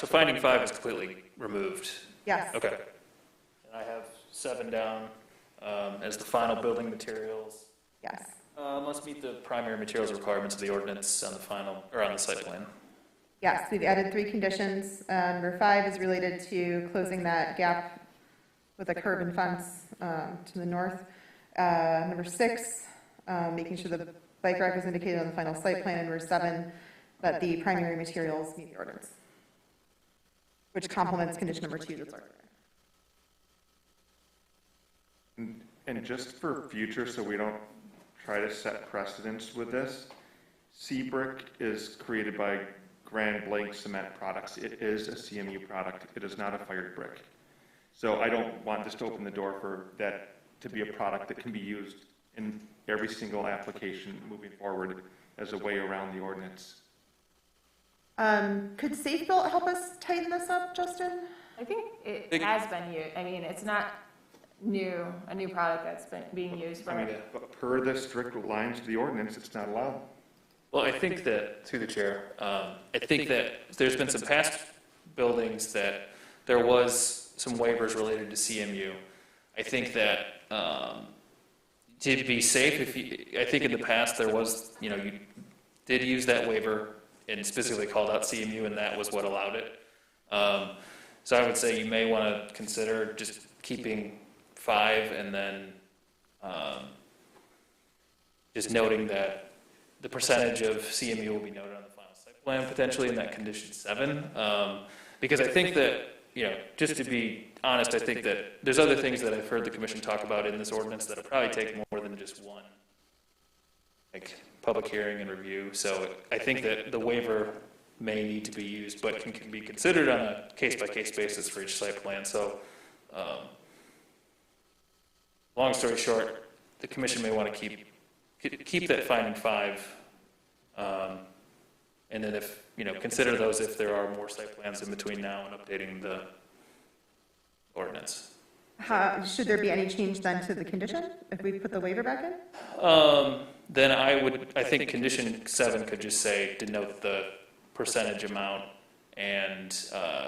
finding 5 is completely removed. Yes. Okay. And I have 7 down as the final building materials. Yes. Must meet the primary materials requirements of the ordinance on the final, or on the site plan. Yes, we've added 3 conditions. Number 5 is related to closing that gap with a curb and fence to the north. Number 6, making sure the bike rack is indicated on the final site plan. And number 7, that the primary materials meet the ordinance, which complements condition number 2 that's already there. And just for future, so we don't try to set precedents with this, Seabrick is created by Grand Blanc Cement Products. It is a CMU product. It is not a fired brick. So I don't want this to open the door for that to be a product that can be used in every single application moving forward as a way around the ordinance. Could Safe Built help us tighten this up, Justin? I think it has been used. I mean, it's not a new product that's been being used. I mean, but per the strict lines of the ordinance, it's not allowed. Well, I think that, through the chair, I think that there's been some past buildings that there was some waivers related to CMU. I think that to be safe, I think in the past there was, you did use that waiver and specifically called out CMU, and that was what allowed it. So I would say you may want to consider just keeping 5 and then just noting that the percentage of CMU will be noted on the final site plan potentially in that condition 7. Because I think that, just to be honest, I think that there's other things that I've heard the commission talk about in this ordinance that'll probably take more than just one, like public hearing and review. So I think that the waiver may need to be used, but can be considered on a case-by-case basis for each site plan. So long story short, the commission may want to keep that finding 5, and then if, consider those if there are more site plans in between now and updating the ordinance. Should there be any change then to the condition if we put the waiver back in? Then I think condition 7 could just say denote the percentage amount and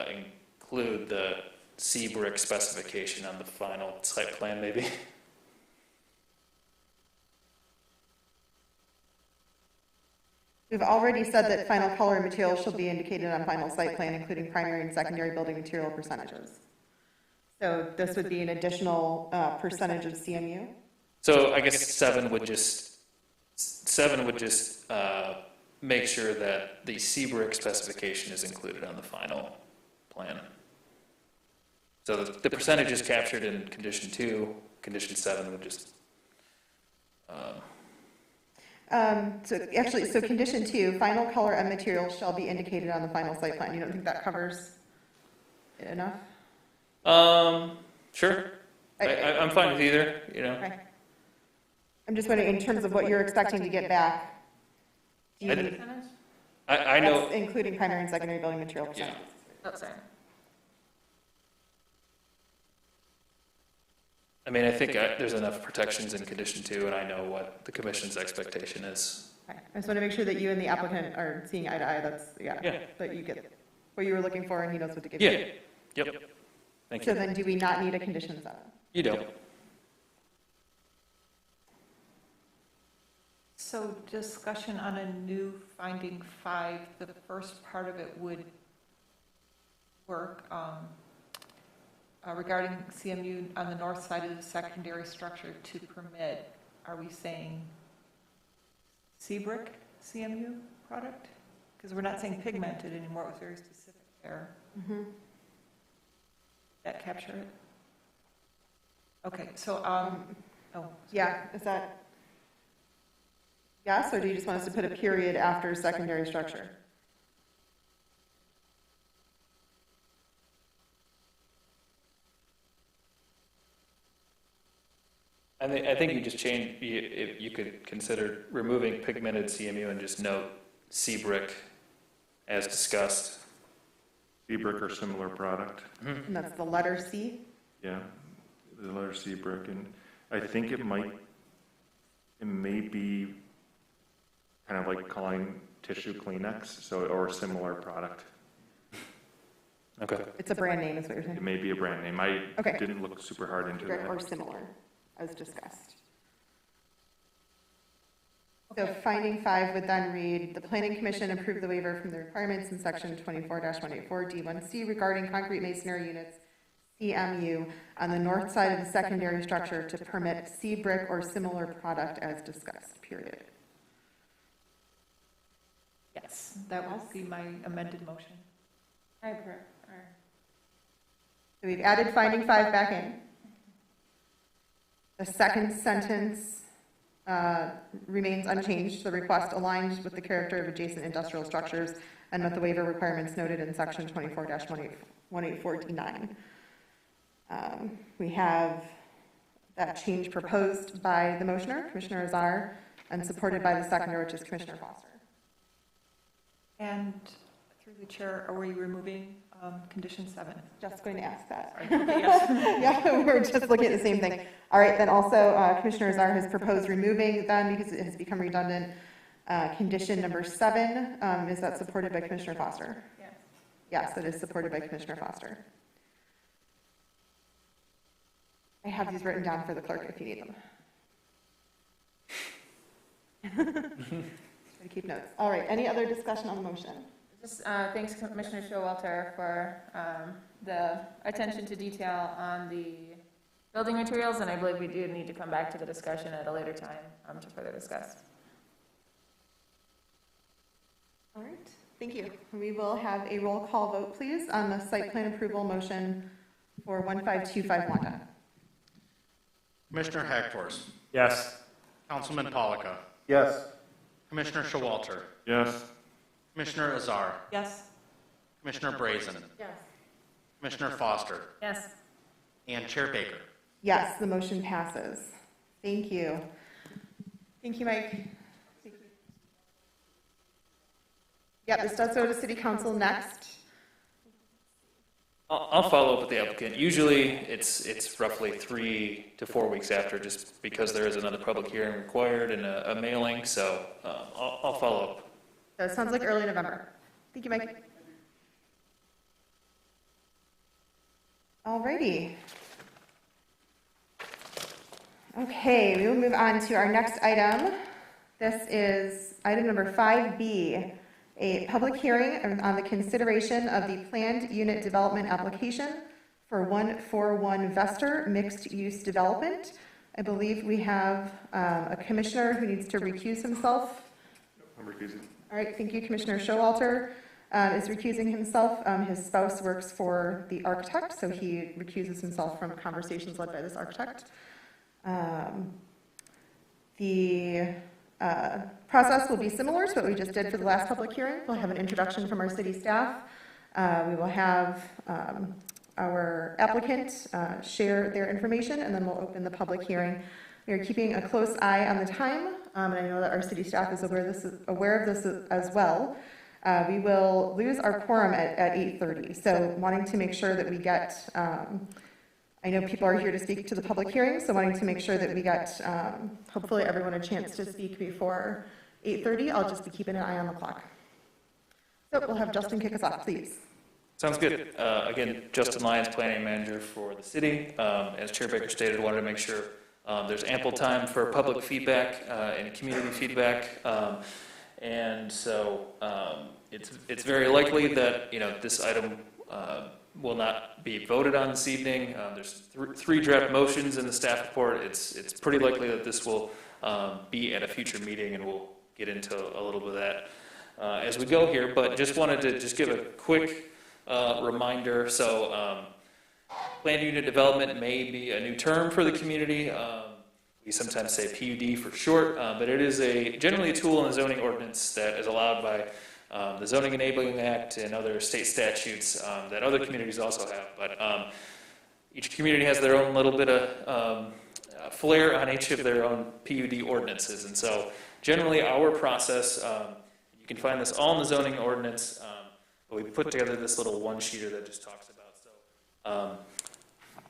include the C brick specification on the final site plan maybe. We've already said that final color and material shall be indicated on final site plan, including primary and secondary building material percentages. So this would be an additional percentage of CMU? So I guess 7 would just make sure that the C brick specification is included on the final plan. So the percentage is captured in condition 2, condition 7 would just So condition 2, final color and material shall be indicated on the final site plan. You don't think that covers it enough? Sure. I'm fine with either, Okay. I'm just wondering, in terms of what you're expecting to get back, do you need, I know. that's including primary and secondary building material percentages? Oh, sorry. I mean, I think there's enough protections in condition 2, and I know what the commission's expectation is. Okay. I just want to make sure that you and the applicant are seeing eye to eye. That's, that you get what you were looking for and he knows what to give you. Yep. Thank So you. then do we not need a condition 7? You don't. So discussion on a new finding 5, the first part of it would work regarding CMU on the north side of the secondary structure to permit. Are we saying C-brick CMU product? Because we're not saying pigmented anymore, it was very specific there. Mm-hmm. That capture it? Okay, so, Yeah, is that yes, or do you just want us to put a period after secondary structure? I think you just change, you could consider removing pigmented CMU and just note C brick as discussed. C brick or similar product. And that's the letter C? Yeah, the letter C brick, and I think it may be kind of like calling tissue Kleenex, or a similar product. Okay. It's a brand name, is what you're It saying? may be a brand name. I Okay. didn't look super hard into that. Or similar, as discussed. So finding 5 would then read, the planning commission approved the waiver from the requirements in section 24-184 D1C regarding concrete masonry units, CMU, on the north side of the secondary structure to permit C brick or similar product as discussed, period. yes, that would be my amended motion. So we've added finding 5 back in. The second sentence remains unchanged. The request aligns with the character of adjacent industrial structures and with the waiver requirements noted in section 24-184 D9. We have that change proposed by the motioner, Commissioner Azar, and supported by the seconder, which is Commissioner Foster. And through the chair, are we removing condition 7? Just going to ask that. Okay, yes. Yeah, we're just looking at the same thing. All right, then also Commissioner Azar has proposed removing then, because it has become redundant, condition number 7. Is that supported by Commissioner Foster? Yes. Yes, it is supported by Commissioner Foster. I have these written down for the clerk if you need them. Try to keep notes. All right, any other discussion on the motion? Is Just thanks Commissioner Showalter for the attention to detail on the building materials, and I believe we do need to come back to the discussion at a later time to further discuss. All right, thank you. We will have a roll call vote, please, on the site plan approval motion for 15251 Wanda. Commissioner Hagthors. Yes. Councilman Polika. Yes. Commissioner Showalter. Yes. Commissioner Azar. Yes. Commissioner Brazen. Yes. Commissioner Foster. Yes. And Chair Baker. Yes, the motion passes. Thank you. Thank you, Mike. Yeah, this does go to City Council next. I'll follow up with the applicant. Usually, it's roughly 3 to 4 weeks after, just because there is another public hearing required and a mailing, so I'll follow up. So it sounds like early November. Thank you, Mike. All righty. Okay, we will move on to our next item. This is item number 5B, a public hearing on the consideration of the planned unit development application for 141 Vester mixed-use development. I believe we have a commissioner who needs to recuse himself. I'm recusing. All right, thank you. Commissioner Showalter is recusing himself. His spouse works for the architect, so he recuses himself from conversations led by this architect. The process will be similar to what we just did for the last public hearing. We'll have an introduction from our city staff. We will have our applicant share their information, and then we'll open the public hearing. We are keeping a close eye on the time, and I know that our city staff is aware of this as well. We will lose our quorum at 8:30, so wanting to make sure that we get, I know people are here to speak to the public hearing, so wanting to make sure that we get, hopefully everyone a chance to speak before 8:30. I'll just be keeping an eye on the clock. So we'll have Justin kick us off, please. Sounds good. Again, Justin Lyons, planning manager for the city. As Chair Baker stated, wanted to make sure there's ample time for public feedback and community feedback. And so it's very likely that, this item will not be voted on this evening. There's three draft motions in the staff report. It's pretty likely that this will be at a future meeting, and we'll get into a little bit of that as we go here. But just wanted to give a quick reminder. So planned unit development may be a new term for the community. We sometimes say PUD for short, but it is generally a tool in the zoning ordinance that is allowed by the Zoning Enabling Act and other state statutes that other communities also have. But each community has their own little bit of flair on each of their own PUD ordinances. And so generally our process, you can find this all in the zoning ordinance, but we put together this little one-sheeter that just talks about. So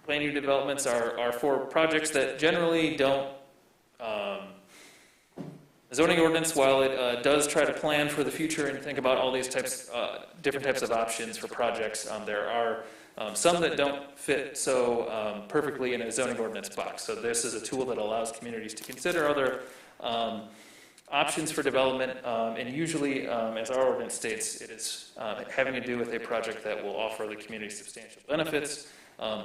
planned unit developments are for projects that generally don't, the zoning ordinance, while it does try to plan for the future and think about all these different types of options for projects, there are some that don't fit so perfectly in a zoning ordinance box. So this is a tool that allows communities to consider other options for development, and usually, as our ordinance states, it is having to do with a project that will offer the community substantial benefits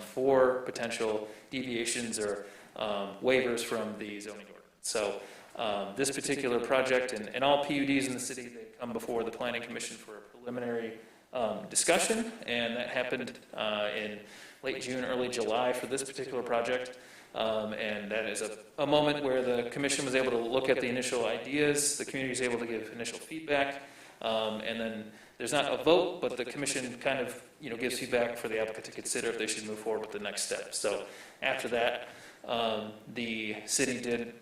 for potential deviations or waivers from the zoning ordinance. So this particular project and all PUDs in the city, they come before the Planning Commission for a preliminary discussion, and that happened in late June, early July for this particular project. And that is a moment where the commission was able to look at the initial ideas, the community was able to give initial feedback, and then there's not a vote, but the commission kind of gives feedback for the applicant to consider if they should move forward with the next step. So after that, the city did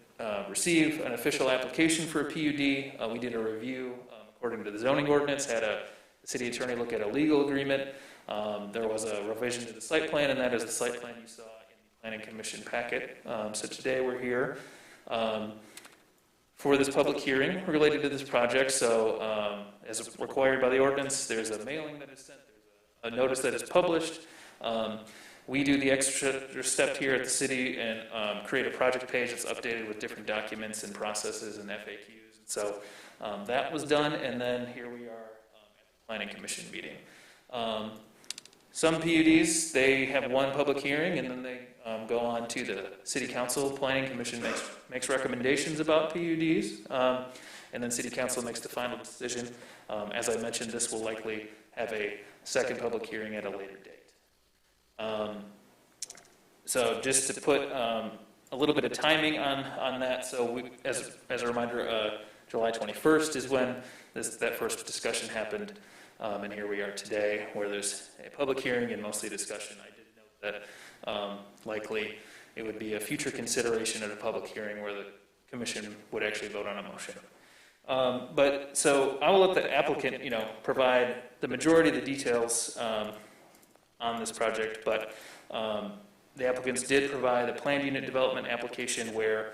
receive an official application for a PUD. We did a review according to the zoning ordinance, had the city attorney look at a legal agreement. There was a revision to the site plan, and that is the site plan you saw Planning Commission packet. So today we're here for this public hearing related to this project. So as required by the ordinance, there's a mailing that is sent, there's a notice that is published. We do the extra step here at the city and create a project page that's updated with different documents and processes and FAQs. And so that was done, and then here we are at the Planning Commission meeting. Some PUDs, they have one public hearing and then they go on to the City Council. Planning Commission makes recommendations about PUDs, and then City Council makes the final decision. As I mentioned, this will likely have a second public hearing at a later date. So just to put a little bit of timing on that, so as a reminder, July 21st is when that first discussion happened, and here we are today where there's a public hearing and mostly discussion. I did note that likely it would be a future consideration at a public hearing where the commission would actually vote on a motion. But so I will let the applicant, provide the majority of the details on this project, but the applicants did provide a planned unit development application where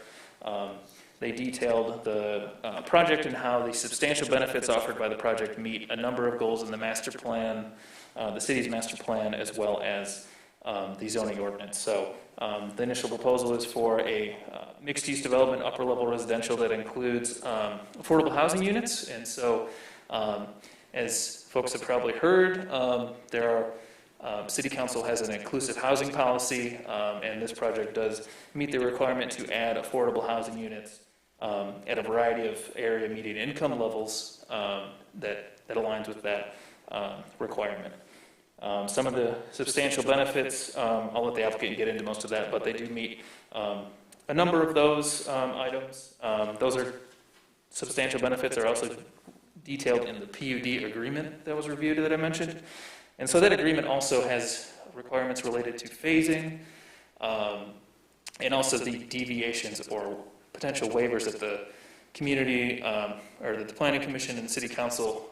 they detailed the project and how the substantial benefits offered by the project meet a number of goals in the master plan, the city's master plan, as well as the zoning ordinance. So the initial proposal is for a mixed-use development, upper-level residential that includes affordable housing units. And so, as folks have probably heard, City Council has an inclusive housing policy, and this project does meet the requirement to add affordable housing units at a variety of area median income levels that aligns with that requirement. Some of the substantial benefits, I'll let the applicant get into most of that, but they do meet a number of those items. Those are substantial benefits are also detailed in the PUD agreement that was reviewed that I mentioned. And so that agreement also has requirements related to phasing and also the deviations or potential waivers that the community or that the Planning Commission and City Council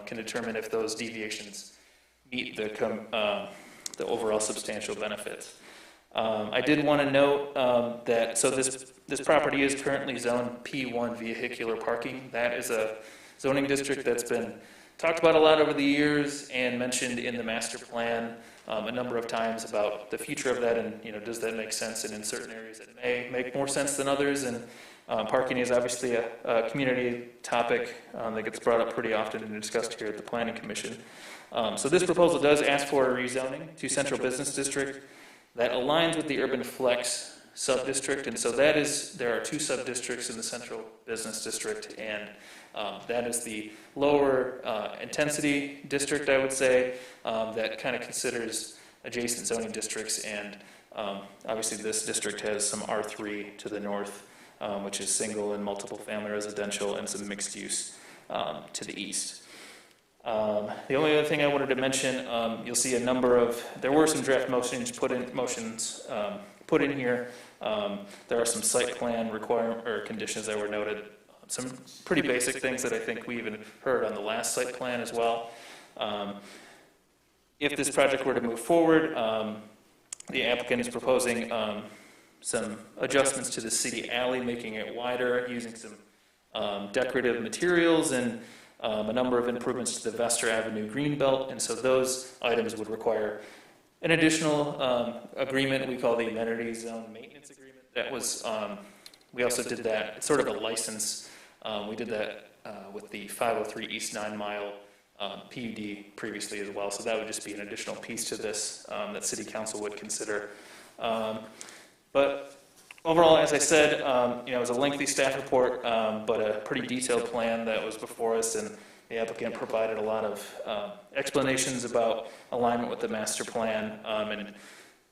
can determine if those deviations meet the overall substantial benefits. I did want to note that this property is currently zoned P1 vehicular parking. That is a zoning district that's been talked about a lot over the years and mentioned in the master plan a number of times about the future of that and does that make sense, and in certain areas it may make more sense than others, and parking is obviously a community topic that gets brought up pretty often and discussed here at the Planning Commission. So this proposal does ask for a rezoning to Central Business District that aligns with the Urban Flex sub-district, and so there are two sub-districts in the Central Business District, and that is the lower intensity district, I would say, that kind of considers adjacent zoning districts, and obviously this district has some R3 to the north, which is single and multiple family residential, and some mixed use to the east. The only other thing I wanted to mention, you'll see there were some draft motions put in here. There are some site plan conditions that were noted. Some pretty basic things that I think we even heard on the last site plan as well. If this project were to move forward, the applicant is proposing some adjustments to the city alley, making it wider, using some decorative materials, and a number of improvements to the Vester Avenue Greenbelt, and so those items would require an additional agreement we call the Amenity Zone Maintenance Agreement. That was, we also did that, it's sort of a license. We did that with the 503 East 9 Mile PUD previously as well, so that would just be an additional piece to this that City Council would consider. But overall, as I said, it was a lengthy staff report, but a pretty detailed plan that was before us, and the applicant provided a lot of explanations about alignment with the master plan and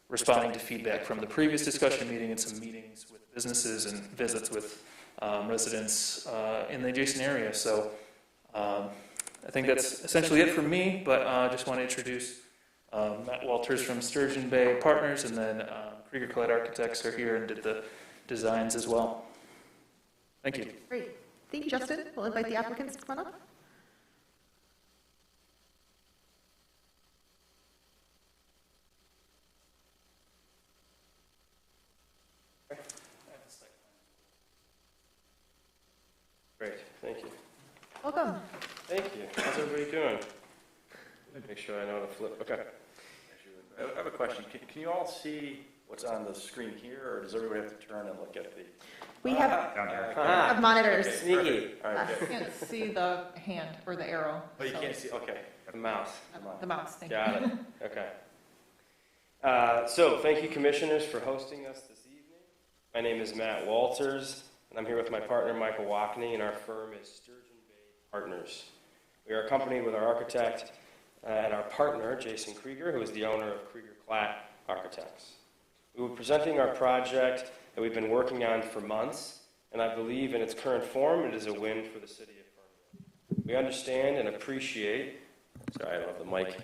responding to feedback from the previous discussion meeting and some meetings with businesses and visits with residents in the adjacent area. So I think that's essentially it from me, but I just want to introduce Matt Walters from Sturgeon Bay Partners, and then Krieger Collette Architects are here and did the designs as well. Thank you. Great. Thank you, Justin. We'll invite the applicants to come on up. Great, thank you. Welcome. Thank you. How's everybody doing? Make sure I know how to flip. Okay. I have a question. Can you all see what's on the screen here, or does everybody have to turn and look at the? We have Down here. have monitors. Okay, Sneaky. perfect. All right, I good. can't see the hand or the arrow. Oh, you so- can't see, okay. The mouse. The mouse, thank you. Got it. Okay. So thank you, commissioners, for hosting us this evening. My name is Matt Walters, and I'm here with my partner, Michael Wackney, and our firm is Sturgeon Bay Partners. We are accompanied with our architect and our partner, Jason Krieger, who is the owner of Krieger Klatt Architects. We will be presenting our project that we've been working on for months, and I believe in its current form, it is a win for the city of Ferndale. We understand and appreciate, sorry, I don't have the mic.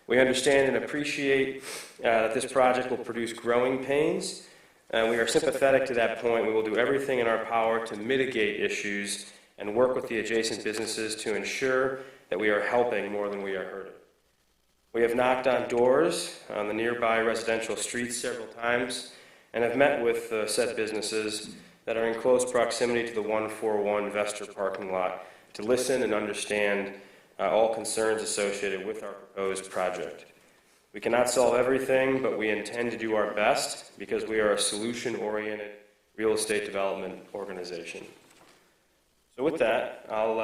We understand and appreciate that this project will produce growing pains. We are sympathetic to that point. We will do everything in our power to mitigate issues and work with the adjacent businesses to ensure that we are helping more than we are hurting. We have knocked on doors on the nearby residential streets several times and have met with said businesses that are in close proximity to the 141 Vester parking lot to listen and understand all concerns associated with our proposed project. We cannot solve everything, but we intend to do our best because we are a solution-oriented real estate development organization. So with that, I'll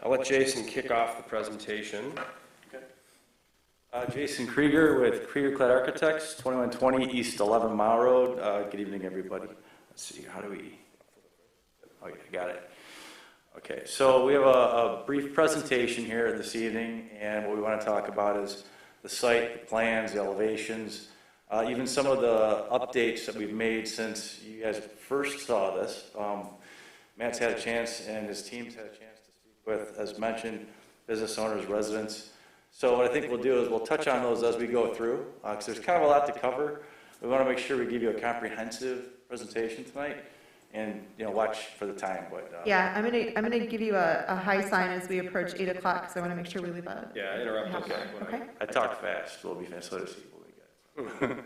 let Jason kick off the presentation. Jason Krieger with Krieger Klatt Architects, 2120 East 11 Mile Road. Good evening, everybody. Let's see, how do we, oh yeah, got it. Okay, so we have a brief presentation here this evening, and what we want to talk about is the site, the plans, the elevations, even some of the updates that we've made since you guys first saw this. Matt's had a chance, and his team's had a chance to speak with, as mentioned, business owners, residents. So what I think we'll do is we'll touch on those as we go through, because there's kind of a lot to cover. We want to make sure we give you a comprehensive presentation tonight, and watch for the time. But Yeah, I'm gonna give you a high sign as we approach 8 o'clock, because I want to make sure we leave a. Yeah, interrupt us. Okay. I talk fast. We'll be fast. So does he. We'll be good.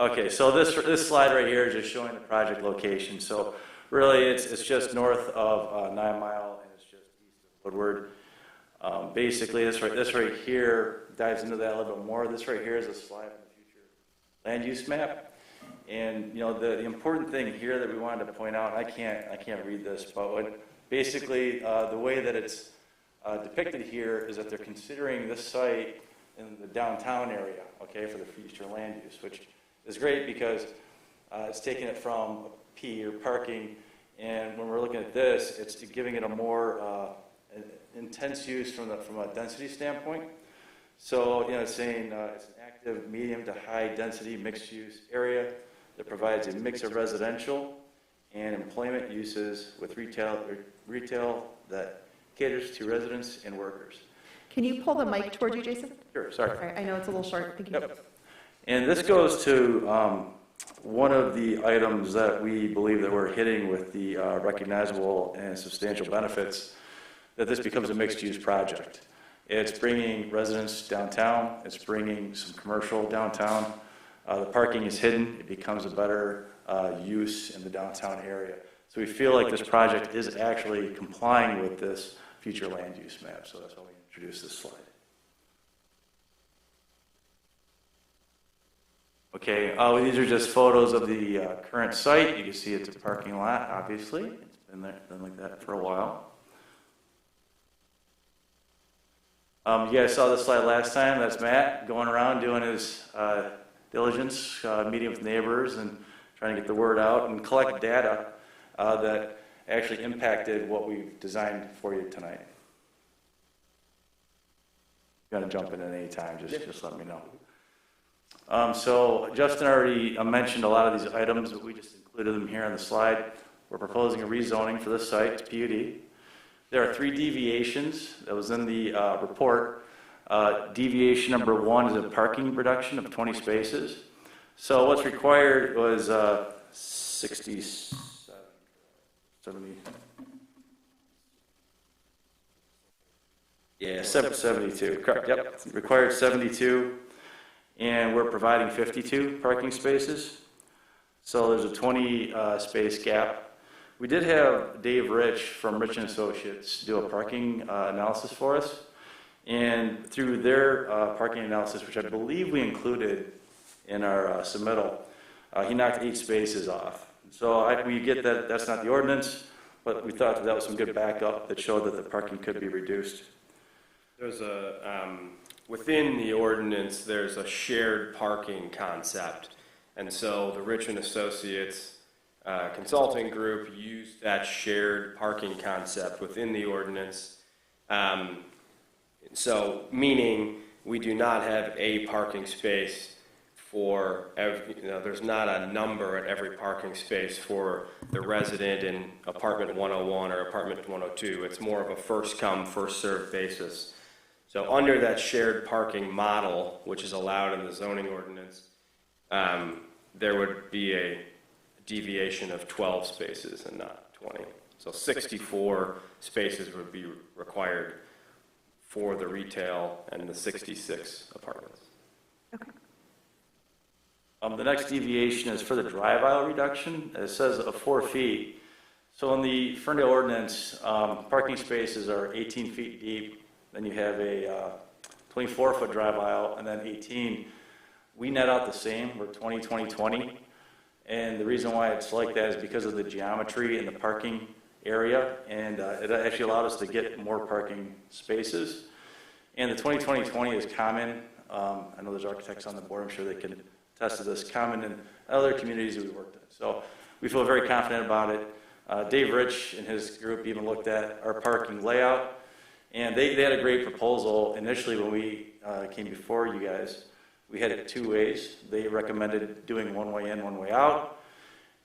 Okay, so this slide right here is just showing the project location. So really, it's just north of 9 Mile, and it's just east of Woodward. Basically, this right here dives into that a little bit more. This right here is a slide from the future land use map. And the important thing here that we wanted to point out, I can't read this, but basically the way that it's depicted here is that they're considering this site in the downtown area, okay, for the future land use, which is great because it's taking it from P or parking, and when we're looking at this, it's giving it a more intense use from a density standpoint. So it's saying it's an active, medium to high density mixed use area that provides a mix of residential and employment uses with retail that caters to residents and workers. Can you pull the mic towards you, Jason? Sure, sorry. All right, I know it's a little short. Thank you. Yep. And this goes to one of the items that we believe that we're hitting with the recognizable and substantial benefits, that this becomes a mixed-use project. It's bringing residents downtown. It's bringing some commercial downtown. The parking is hidden. It becomes a better use in the downtown area. So we feel like this project is actually complying with this future land use map. So that's why we introduced this slide. Okay, these are just photos of the current site. You can see it's a parking lot, obviously. It's been like that for a while. You guys saw this slide last time. That's Matt going around doing his diligence, meeting with neighbors and trying to get the word out and collect data that actually impacted what we've designed for you tonight. If you want to jump in at any time, just let me know. So Justin already mentioned a lot of these items, but we just included them here on the slide. We're proposing a rezoning for this site to PUD. There are 3 deviations that was in the report. Deviation number 1 is a parking reduction of 20 spaces. So what's required was 72. Correct. Yep. Required 72, and we're providing 52 parking spaces. So there's a 20 space gap. We did have Dave Rich from Rich & Associates do a parking analysis for us. And through their parking analysis, which I believe we included in our submittal, He knocked 8 spaces off. So we get that that's not the ordinance, but we thought that was some good backup that showed that the parking could be reduced. There's within the ordinance, there's a shared parking concept. And so the Richmond Associates consulting group used that shared parking concept within the ordinance. So meaning we do not have a parking space for every, there's not a number at every parking space for the resident in apartment 101 or apartment 102. It's more of a first come, first served basis. So under that shared parking model, which is allowed in the zoning ordinance, there would be a deviation of 12 spaces and not 20. So 64 spaces would be required for the retail and the 66 apartments. Okay. The next deviation is for the drive aisle reduction. It says 4 feet. So in the Ferndale ordinance, parking spaces are 18 feet deep. Then you have a 24-foot drive aisle, and then 18. We net out the same. We're 20, 20, 20. And the reason why it's like that is because of the geometry in the parking area, and it actually allowed us to get more parking spaces. And the 20, 20, 20 is common. I know there's architects on the board. I'm sure they can attest to this. Common in other communities that we worked in. So we feel very confident about it. Dave Rich and his group even looked at our parking layout. And they had a great proposal. Initially, when we came before you guys, we had it 2 ways. They recommended doing one way in, one way out.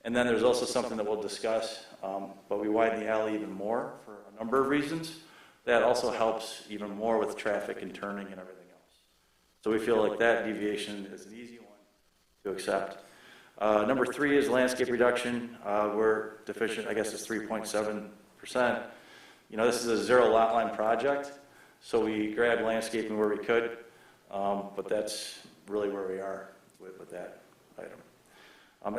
And then there's also something that we'll discuss, but we widen the alley even more for a number of reasons. That also helps even more with traffic and turning and everything else. So we feel like that deviation is an easy one to accept. Number 3 is landscape reduction. We're deficient, I guess it's 3.7%. This is a 0 lot line project, so we grabbed landscaping where we could, but that's really where we are with that item.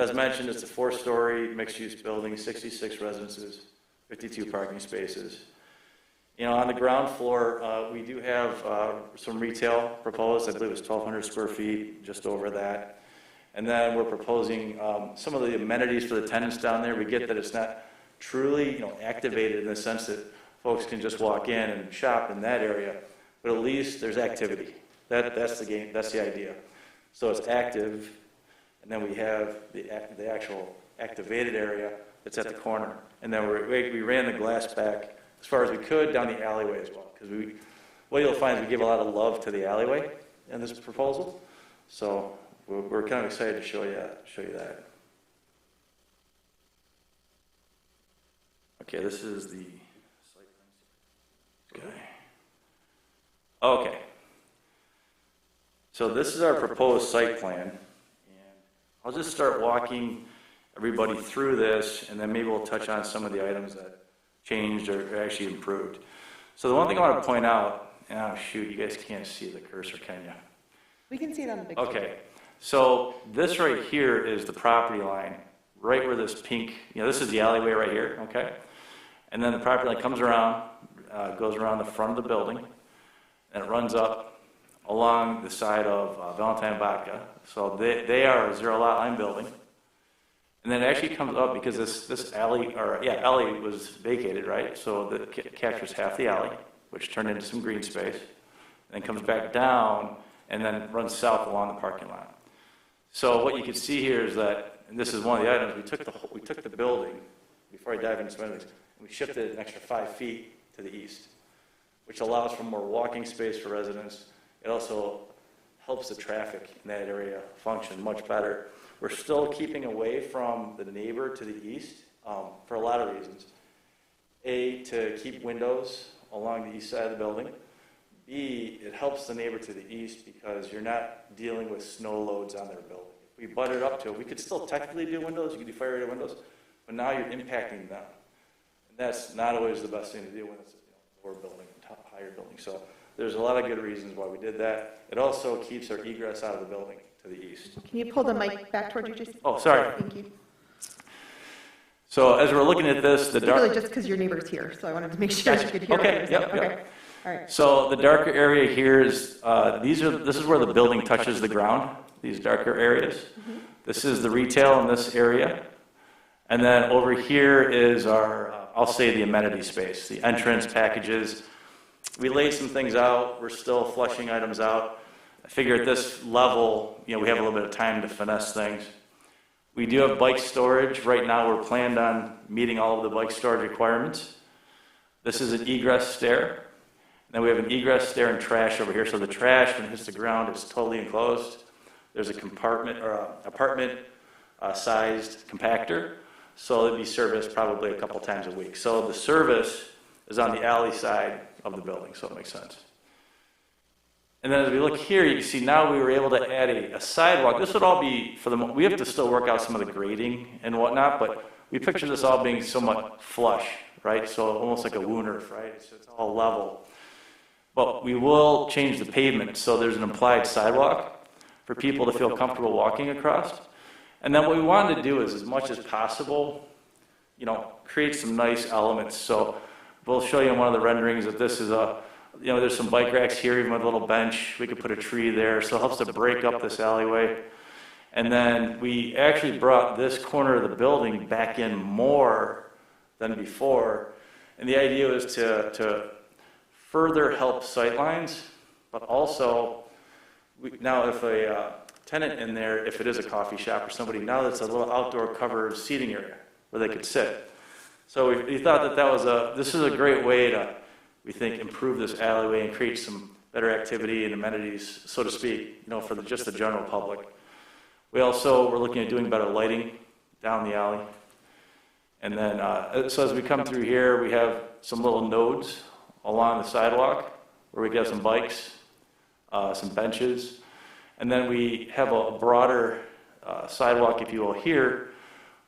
As mentioned, it's a 4-story mixed-use building, 66 residences, 52 parking spaces. On the ground floor, we do have some retail proposed. I believe it's 1,200 square feet, just over that. And then we're proposing some of the amenities for the tenants down there. We get that it's not truly activated in the sense that folks can just walk in and shop in that area, but at least there's activity. That's the game. That's the idea. So it's active, and then we have the actual activated area that's at the corner, and then we ran the glass back as far as we could down the alleyway as well, because what you'll find is we give a lot of love to the alleyway in this proposal. So we're kind of excited to show you that. Okay, this is the site plan. Okay. So this is our proposed site plan, and I'll just start walking everybody through this, and then maybe we'll touch on some of the items that changed or actually improved. So the one thing I want to point out, oh shoot, you guys can't see the cursor, can you? We can see it on the big Okay, so this right here is the property line, right where this pink, this is the alleyway right here, okay? And then the property line comes around, goes around the front of the building, and it runs up along the side of Valentine Vodka. So they are a 0 lot line building. And then it actually comes up because this alley was vacated, right? So that captures half the alley, which turned into some green space, and then comes back down and then runs south along the parking lot. So what you can see here is that, and this is one of the items, we took the building, before I dive into some of these, and we shifted it an extra 5 feet to the east, which allows for more walking space for residents. It also helps the traffic in that area function much better. We're still keeping away from the neighbor to the east for a lot of reasons. A, to keep windows along the east side of the building. B, it helps the neighbor to the east because you're not dealing with snow loads on their building. If we butted up to it, we could still technically do windows, you could do fire rated windows, but now you're impacting them. And that's not always the best thing to do when it's a lower building, higher building. So there's a lot of good reasons why we did that. It also keeps our egress out of the building to the east. Can you pull the mic back toward you, Jason? Oh, sorry. Thank you. So as we're looking at this, the dark... Really just because your neighbor's here, so I wanted to make sure you could hear. Okay, what you're saying. yep. All right. So the darker area here is, this is where the building touches the ground, these darker areas. This is the retail in this area. And then over here is our, I'll say the amenity space, the entrance packages. We laid some things out. We're still flushing items out. I figure at this level, we have a little bit of time to finesse things. We do have bike storage. Right now, we're planned on meeting all of the bike storage requirements. This is an egress stair. Then we have an egress stair and trash over here. So the trash, when it hits the ground, is totally enclosed. There's a compartment or apartment-sized compactor. So it'd be serviced probably a couple times a week. So the service is on the alley side of the building, so it makes sense. And then as we look here, you can see now we were able to add a sidewalk. This would all be for we have to still work out some of the grading and whatnot, but we picture this all being somewhat flush, right? So almost like a Wooner, right? So it's all level. But we will change the pavement, so there's an implied sidewalk for people to feel comfortable walking across. And then what we wanted to do is, as much as possible, create some nice elements. So we'll show you in one of the renderings that this is there's some bike racks here, even with a little bench. We could put a tree there, so it helps to break up this alleyway. And then we actually brought this corner of the building back in more than before. And the idea was to further help sightlines, but also, now if a tenant in there, if it is a coffee shop or somebody, now that's a little outdoor covered seating area where they could sit. So we thought that this is a great way to, we think, improve this alleyway and create some better activity and amenities, so to speak, for just the general public. We also were looking at doing better lighting down the alley. And then, so as we come through here, we have some little nodes along the sidewalk where we get some bikes, some benches. And then we have a broader sidewalk, if you will, here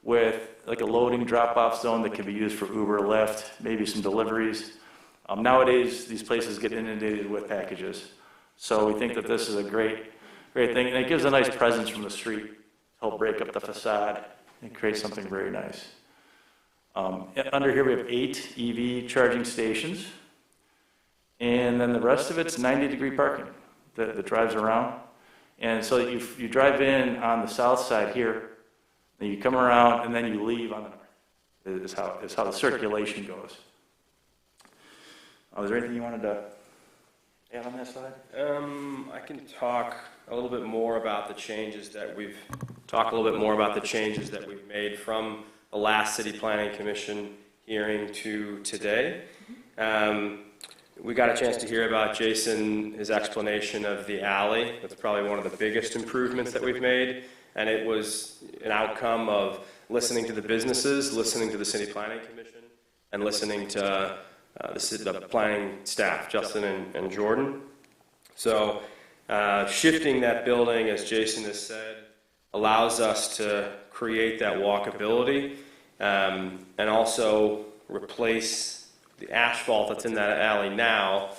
with like a loading drop-off zone that can be used for Uber, Lyft, maybe some deliveries. Nowadays, these places get inundated with packages. So we think that this is a great thing. And it gives a nice presence from the street to help break up the facade and create something very nice. Under here, we have 8 EV charging stations. And then the rest of it's 90-degree parking that drives around. And so you drive in on the south side here, then you come around, and then you leave on the north, is how the circulation goes. Is there anything you wanted to add on that slide? I can talk a little bit more about the changes that we've made from the last City Planning Commission hearing to today. We got a chance to hear about his explanation of the alley. That's probably one of the biggest improvements that we've made, and it was an outcome of listening to the businesses, listening to the City Planning Commission, and listening to the planning staff, Justin and Jordan. So shifting that building, as Jason has said, allows us to create that walkability and also replace the asphalt that's in that alley now,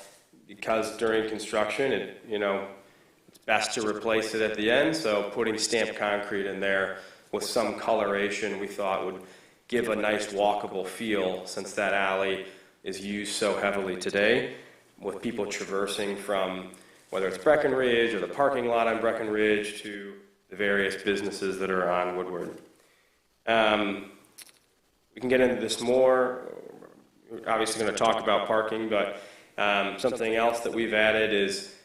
because during construction, it's best to replace it at the end. So putting stamped concrete in there with some coloration, we thought would give a nice walkable feel, since that alley is used so heavily today, with people traversing from whether it's Breckenridge or the parking lot on Breckenridge to the various businesses that are on Woodward. We can get into this more. We're obviously going to talk about parking, but something else that we've added is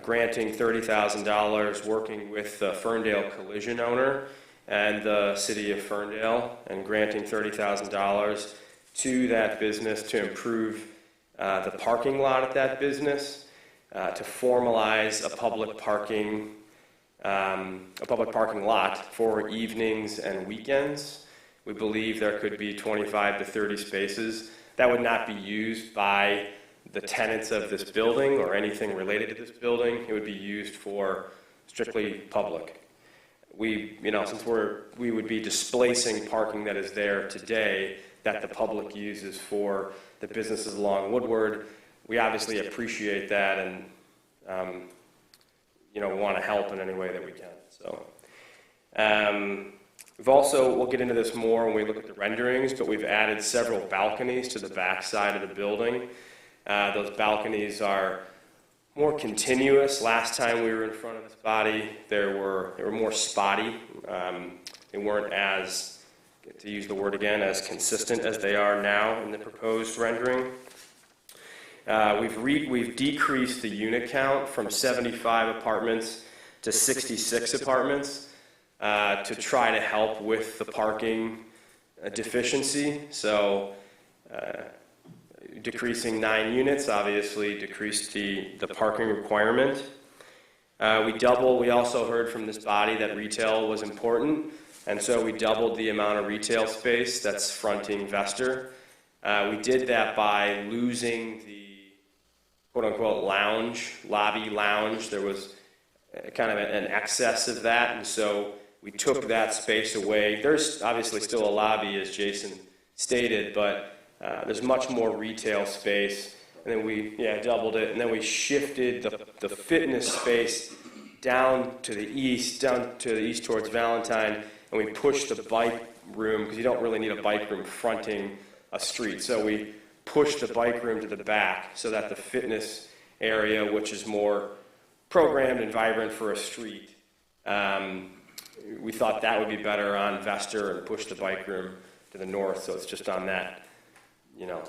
granting $30,000, working with the Ferndale collision owner and the city of Ferndale, and granting $30,000 to that business to improve the parking lot at that business, to formalize a public parking lot for evenings and weekends. We believe there could be 25 to 30 spaces that would not be used by the tenants of this building or anything related to this building. It would be used for strictly public. Since we would be displacing parking that is there today that the public uses for the businesses along Woodward, we obviously appreciate that and want to help in any way that we can. So we'll get into this more when we look at the renderings, but we've added several balconies to the back side of the building. Those balconies are more continuous. Last time we were in front of this body, they were more spotty. They weren't as, to use the word again, as consistent as they are now in the proposed rendering. We've decreased the unit count from 75 apartments to 66 apartments to try to help with the parking deficiency. So decreasing 9 units obviously decreased the parking requirement. We also heard from this body that retail was important, and so we doubled the amount of retail space that's fronting Vester. We did that by losing the quote-unquote lobby lounge. There was kind of an excess of that, and so we took that space away. There's obviously still a lobby, as Jason stated, but there's much more retail space. And then we doubled it, and then we shifted the fitness space down to the east towards Valentine, and we pushed the bike room, because you don't really need a bike room fronting a street. So we pushed the bike room to the back so that the fitness area, which is more programmed and vibrant for a street, we thought that would be better on Vester, and push the bike room to the north, so it's just on that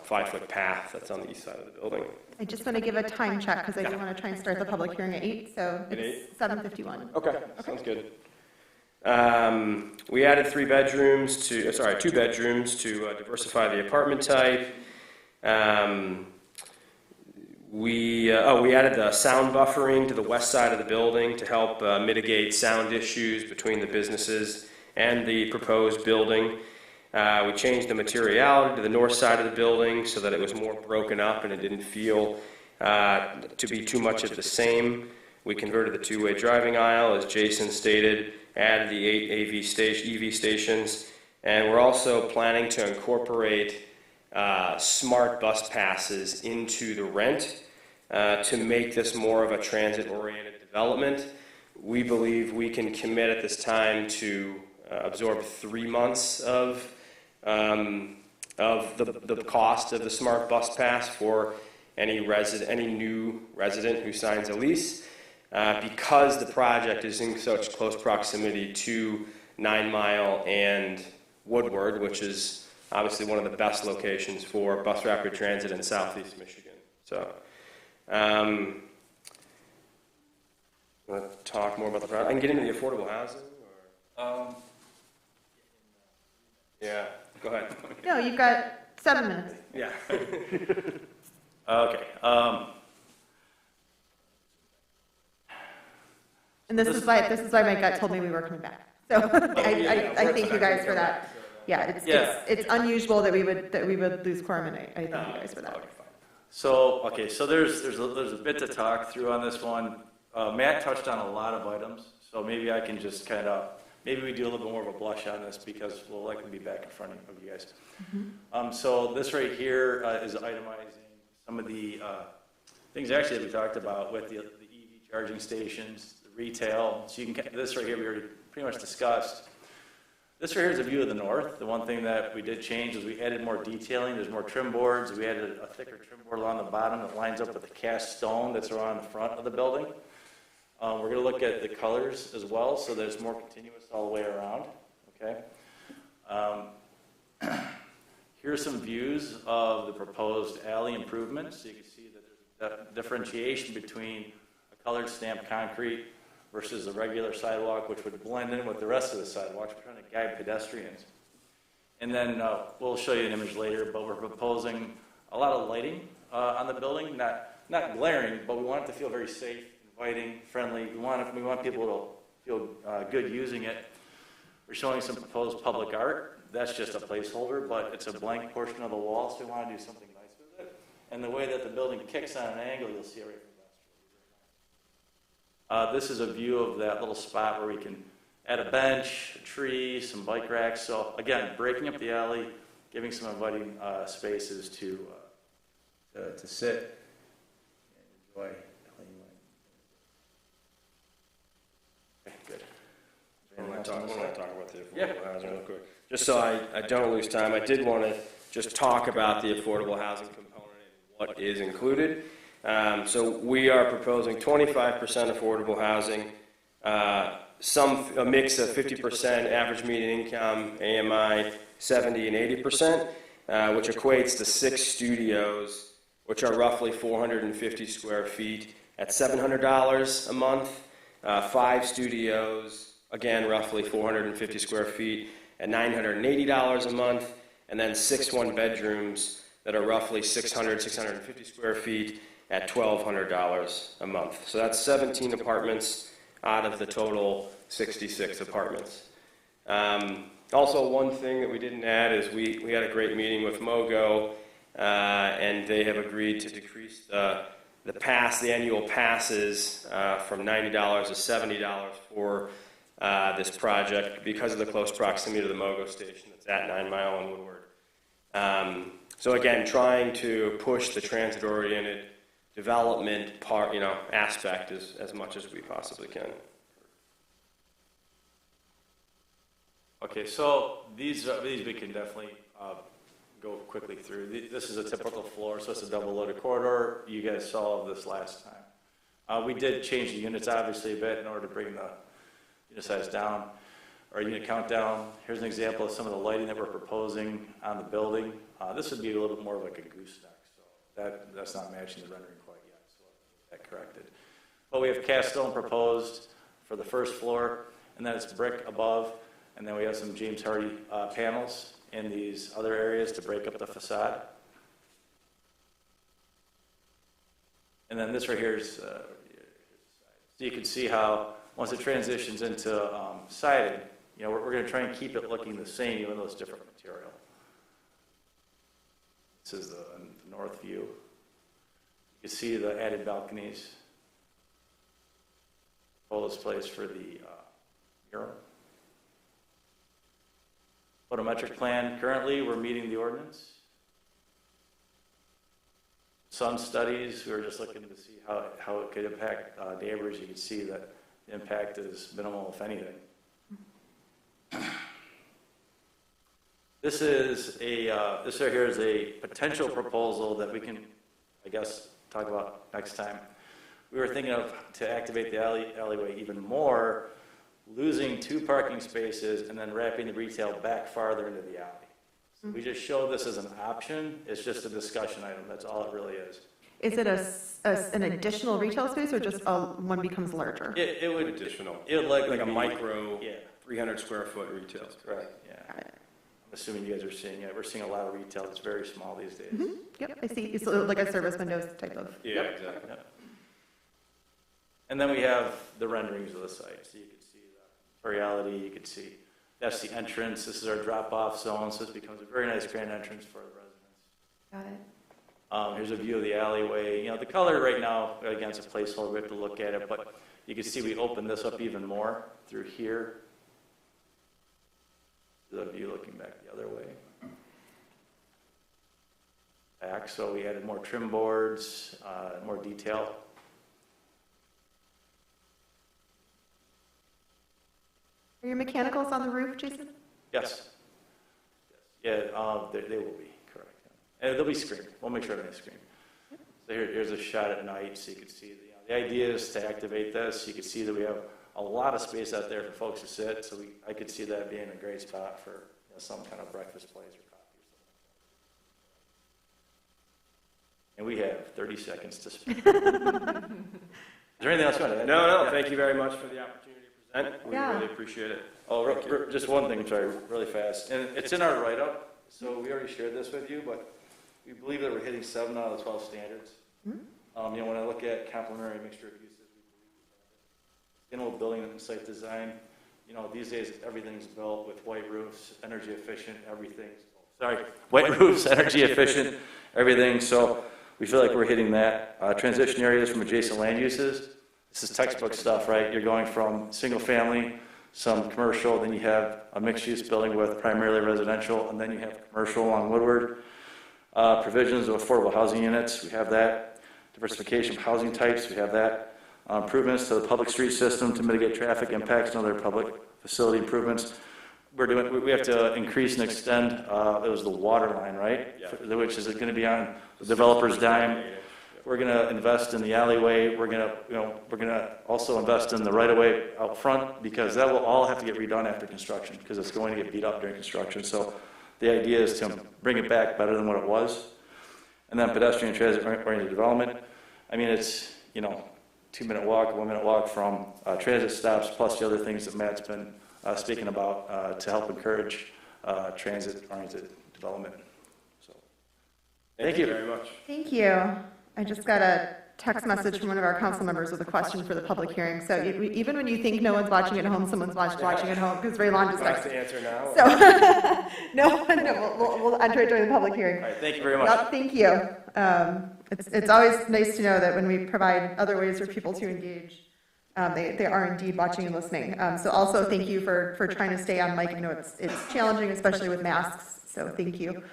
5-foot path that's on the east side of the building. I just want to give a time check because I do want to try and start the public hearing at 8, so At it's 7:51. Okay, sounds good. We added 2 bedrooms to diversify the apartment type. We added the sound buffering to the west side of the building to help mitigate sound issues between the businesses and the proposed building. We changed the materiality to the north side of the building so that it was more broken up and it didn't feel to be too much of the same. We converted the 2-way driving aisle, as Jason stated, added the 8 EV stations, and we're also planning to incorporate smart bus passes into the rent to make this more of a transit-oriented development. We believe we can commit at this time to absorb 3 months of the cost of the smart bus pass for any new resident who signs a lease, because the project is in such close proximity to 9 Mile and Woodward, which is obviously one of the best locations for bus rapid transit in Southeast Michigan. So, want to talk more about the project? I can get into the affordable housing, or yeah. Go ahead. No, you've got 7 minutes. Yeah. Okay. And this is why my gut told me we were coming back. So I thank you guys for that. Yeah, it's unusual that we would lose quorum, and I thank you guys for that. So there's a bit to talk through on this one. Matt touched on a lot of items, so maybe I can just maybe we do a little bit more of a blush on this, because we'll likely be back in front of you guys. Mm-hmm. So this right here is itemizing some of the things actually that we talked about with the EV charging stations, the retail. So this right here we already pretty much discussed. This right here is a view of the north. The one thing that we did change is we added more detailing. There's more trim boards. We added a thicker trim board along the bottom that lines up with the cast stone that's around the front of the building. We're going to look at the colors as well, so there's more continuous all the way around. Okay. Here's some views of the proposed alley improvements. So you can see that there's a differentiation between a colored stamped concrete versus a regular sidewalk, which would blend in with the rest of the sidewalks. We're trying to guide pedestrians. And then we'll show you an image later, but we're proposing a lot of lighting on the building, not glaring, but we want it to feel very safe, inviting, friendly. We want people to feel good using it. We're showing some proposed public art. That's just a placeholder, but it's a blank portion of the wall, so we want to do something nice with it. And the way that the building kicks on an angle, you'll see it right from Vester. This is a view of that little spot where we can add a bench, a tree, some bike racks. So again, breaking up the alley, giving some inviting spaces to sit and enjoy. Okay, good. I want to talk about the affordable housing real quick. Just so I don't lose time, I did want to just talk about the affordable housing component and what is included. So we are proposing 25% affordable housing, a mix of 50% average median income, AMI 70 and 80%, which equates to 6 studios, which are roughly 450 square feet at $700 a month, 5 studios, again roughly 450 square feet at $980 a month, and then 6 one-bedrooms that are roughly 650 square feet at $1,200 a month. So that's 17 apartments out of the total 66 apartments. Also, one thing that we didn't add is we had a great meeting with MoGo, and they have agreed to decrease the annual passes from $90 to $70 for this project because of the close proximity to the MoGo station that's at 9 Mile and Woodward. So again, trying to push the transit-oriented development aspect as much as we possibly can. Okay, so these we can definitely go quickly through. This is a typical floor, so it's a double-loaded corridor. You guys saw this last time. We did change the units obviously a bit in order to bring the unit size down, or unit count down. Here's an example of some of the lighting that we're proposing on the building. This would be a little bit more of like a gooseneck, so that's not matching the rendering quite yet, so I'll get that corrected. But we have cast stone proposed for the first floor, and then it's brick above, and then we have some James Hardy panels in these other areas to break up the facade. And then this right here is, so you can see how once it transitions into siding, we're going to try and keep it looking the same even though it's different material. This is the north view. You can see the added balconies. All this place for the mural. Photometric plan, currently we're meeting the ordinance. Sun studies, we were just looking to see how it could impact neighbors. You can see that the impact is minimal, if anything. This right here is a potential proposal that we can, I guess, talk about next time. We were thinking of to activate the alleyway even more, losing 2 parking spaces and then wrapping the retail back farther into the alley. So we just show this as an option. It's just a discussion item. That's all it really is. Is it an additional retail space or just one becomes larger? It would additional. It would like a micro 300 square foot retail. Right. Yeah. Got it. I'm assuming you guys are seeing it. We're seeing a lot of retail that's very small these days. Mm-hmm. Yep, I see. It's like a service windows type of. Yeah, exactly. Yep. And then we have the renderings of the site. So you can see the reality. You can see that's the entrance. This is our drop-off zone. So this becomes a very nice grand entrance for the residents. Got it. Here's a view of the alleyway. The color right now, again, it's a placeholder. We have to look at it, but you can see we opened this up even more through here. The view looking back the other way. Back, so we added more trim boards, more detail. Are your mechanicals on the roof, Jason? Yes. Yeah, they will be, correct. And they'll be screened. We'll make sure they're screened. So here's a shot at night, so you can see the idea is to activate this. You can see that we have a lot of space out there for folks to sit, so I could see that being a great spot for some kind of breakfast place or coffee or something. And we have 30 seconds to speak. Is there anything else you want to add? No, thank you very much for the opportunity to present. We really appreciate it. Oh, just one thing, sorry, really fast. And it's in our write-up, so we already shared this with you, but we believe that we're hitting 7 out of the 12 standards. Mm-hmm. When I look at complementary mixture of uses, we believe we building and site design. These days everything's built with white roofs, energy efficient, white roofs, energy efficient, everything. So we feel like we're hitting that. Transition areas from adjacent land uses. This is textbook stuff, right? You're going from single family, some commercial, then you have a mixed use building with primarily residential, and then you have commercial along Woodward. Provisions of affordable housing units, we have that. Diversification of housing types, we have that. Improvements to the public street system to mitigate traffic impacts and other public facility improvements. We have to increase and extend, it was the water line, right? Yeah. Which is going to be on the developer's dime. we're gonna invest in the alleyway, we're gonna also invest in the right-of-way out front, because that will all have to get redone after construction, because it's going to get beat up during construction. So the idea is to bring it back better than what it was. And then pedestrian transit-oriented development. I mean, it's, 2-minute walk, 1-minute walk from transit stops, plus the other things that Matt's been speaking about to help encourage transit-oriented development. So, thank you very much. Thank you. I just got a text message from one of our council members with a question for the public hearing. So even when you think no one's watching at home, someone's watching at home, because Raylon just Wants texted. to answer now? So, no, we'll enter it during the public hearing. all right, thank you very much. Yep, thank you. It's always nice to know that when we provide other ways for people to engage, they are indeed watching and listening. So also thank you for trying to stay on mic. I know it's challenging, especially with masks, so thank you.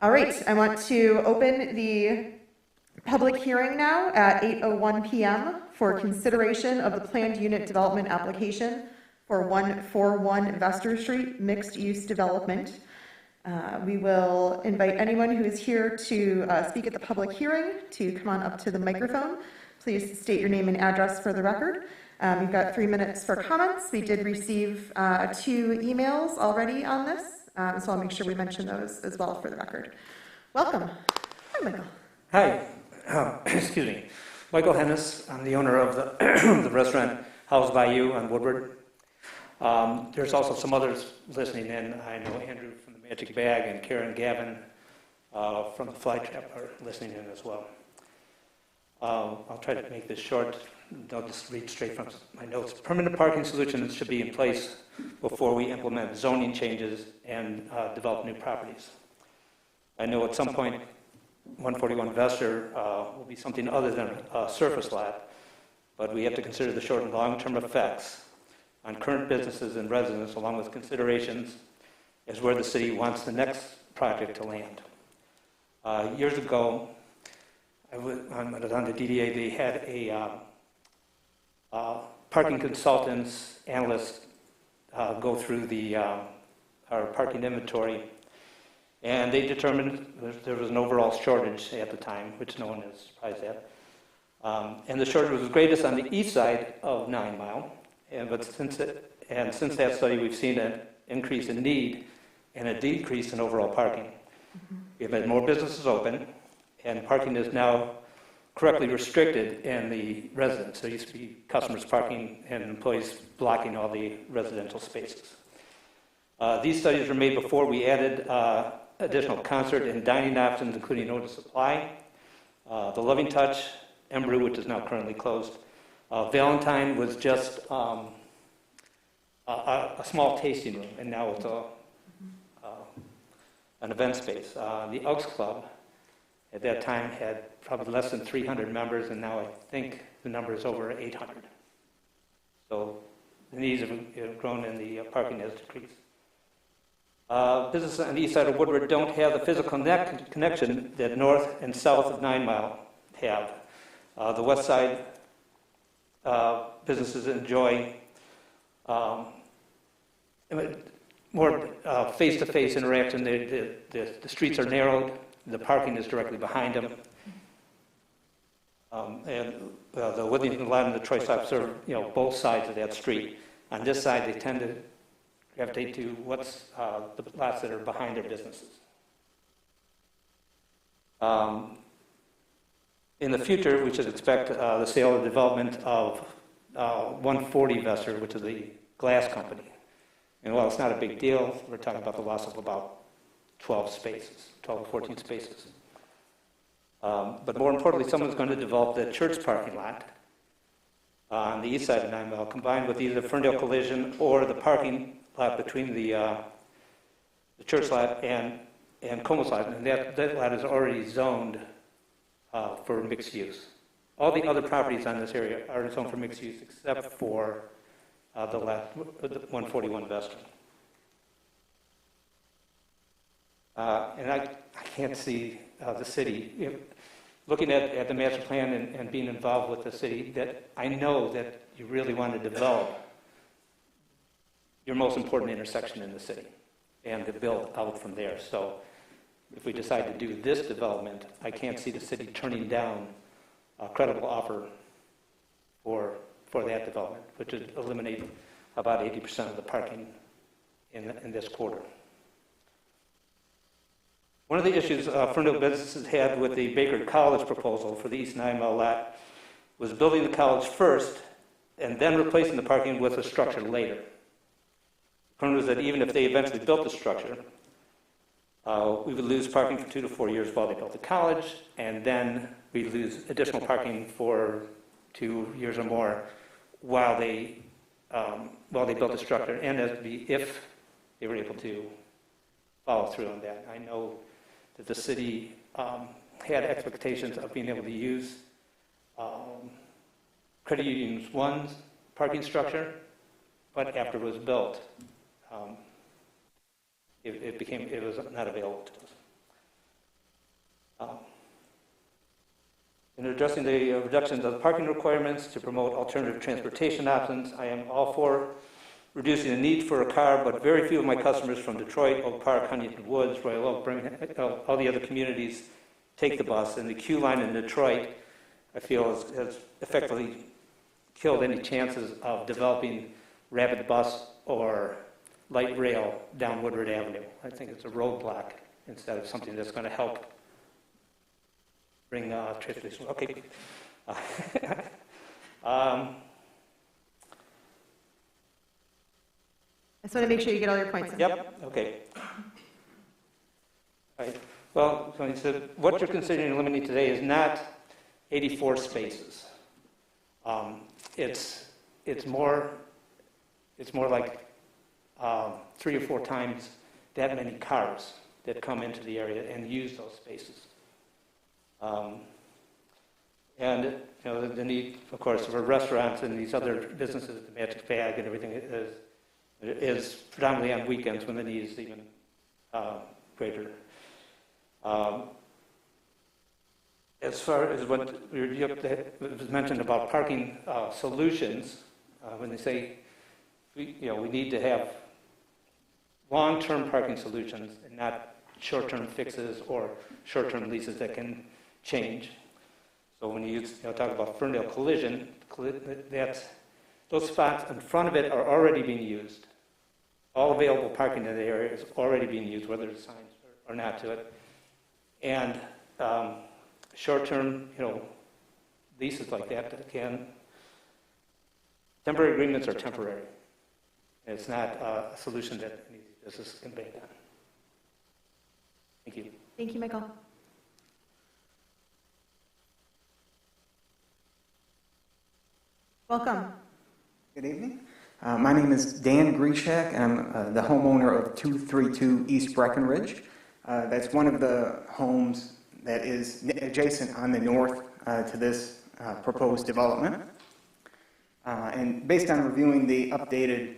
All right, I want to open the public hearing now at 8:01 p.m. for consideration of the planned unit development application for 141 Investor Street mixed-use development. We will invite anyone who is here to speak at the public hearing to come on up to the microphone. Please state your name and address for the record. We've got 3 minutes for comments. We did receive 2 emails already on this, so I'll make sure we mention those as well for the record. Welcome. Hi, Michael. Hi. Excuse me. Michael Hennis. I'm the owner of the, the restaurant House by You on Woodward. There's also some others listening in. I know Andrew from the Magic Bag and Karen Gavin from the Fly Trap are listening in as well. I'll try to make this short. I'll just read straight from my notes. Permanent parking solutions should be in place before we implement zoning changes and develop new properties. I know at some point 141 Vestor will be something other than a surface lot, but we have to consider the short and long-term effects on current businesses and residents, along with considerations as where the city wants the next project to land. Years ago, I was on the DDA, they had a parking consultants, analysts go through our parking inventory, and they determined there was an overall shortage at the time, which no one is surprised at. And the shortage was greatest on the east side of 9 Mile. But since that study, we've seen an increase in need and a decrease in overall parking. We've had more businesses open, and parking is now correctly restricted in the residents. There used to be customers parking and employees blocking all the residential spaces. These studies were made before we added additional concert and dining options, including Otis Supply, the Loving Touch, Embrew, which is now currently closed. Valentine was just a small tasting room, and now it's an event space. The Elks Club at that time had probably less than 300 members, and now I think the number is over 800. So the needs have grown and the parking has decreased. Businesses on the east side of Woodward don't have the physical connection that north and south of 9 Mile have. The west side businesses enjoy more face-to-face interaction. The streets are narrowed. The parking is directly behind them. And the Withington lot and the Troy Stop serve both sides of that street. On this side, they tend to gravitate to what's the lots that are behind their businesses. In the future, we should expect the sale or development of 140 Vestor, which is the glass company. And while it's not a big deal, we're talking about the loss of about 12 or 14 spaces. But more importantly, someone's going to develop the church parking lot on the east side of 9 Mile, combined with either Ferndale Collision or the parking lot between the church lot and Como's lot. And that lot is already zoned for mixed use. All the other properties on this area are zoned for mixed use except for the 141 Vestor. And I can't see the city, looking at the master plan and being involved with the city, that I know that you really want to develop your most important intersection in the city and to build out from there. So if we decide to do this development, I can't see the city turning down a credible offer for that development, which would eliminate about 80% of the parking in this quarter. One of the issues Ferndale businesses had with the Baker College proposal for the East 9 Mile lot was building the college first and then replacing the parking with a structure later. The point was that even if they eventually built the structure, we would lose parking for 2 to 4 years while they built the college, and then we'd lose additional parking for 2 years or more while they built the structure, and if they were able to follow through on that. I know that the city had expectations of being able to use Credit Union 1's parking structure, but after it was built, it was not available to us. In addressing the reductions of the parking requirements to promote alternative transportation options, I am all for reducing the need for a car, but very few of my customers from Detroit, Oak Park, Huntington Woods, Royal Oak, all the other communities take the bus, and the queue line in Detroit, I feel, has effectively killed any chances of developing rapid bus or light rail down Woodward Avenue. I think it's a roadblock instead of something that's going to help bring transportation. Okay. I just want to make sure you get all your points in. Yep, okay. All right. Well, so what you're considering eliminating today is not 84 spaces. It's more like 3 or 4 times that many cars that come into the area and use those spaces. And you know, the need, of course, for restaurants and these other businesses, the Magic Bag and everything is predominantly on weekends when the need is even greater. As far as what was mentioned about parking solutions, when they say we need to have long-term parking solutions and not short-term fixes or short-term leases that can change. So when you talk about Ferndale Collision, those spots in front of it are already being used. All available parking in the area is already being used, whether there's signs or not to it. And short-term, leases like that temporary agreements are temporary. It's not a solution that any business can bank on. Thank you. Thank you, Michael. Welcome. Good evening. My name is Dan Grishak, and I'm the homeowner of 232 East Breckenridge. That's one of the homes that is adjacent on the north to this proposed development. And based on reviewing the updated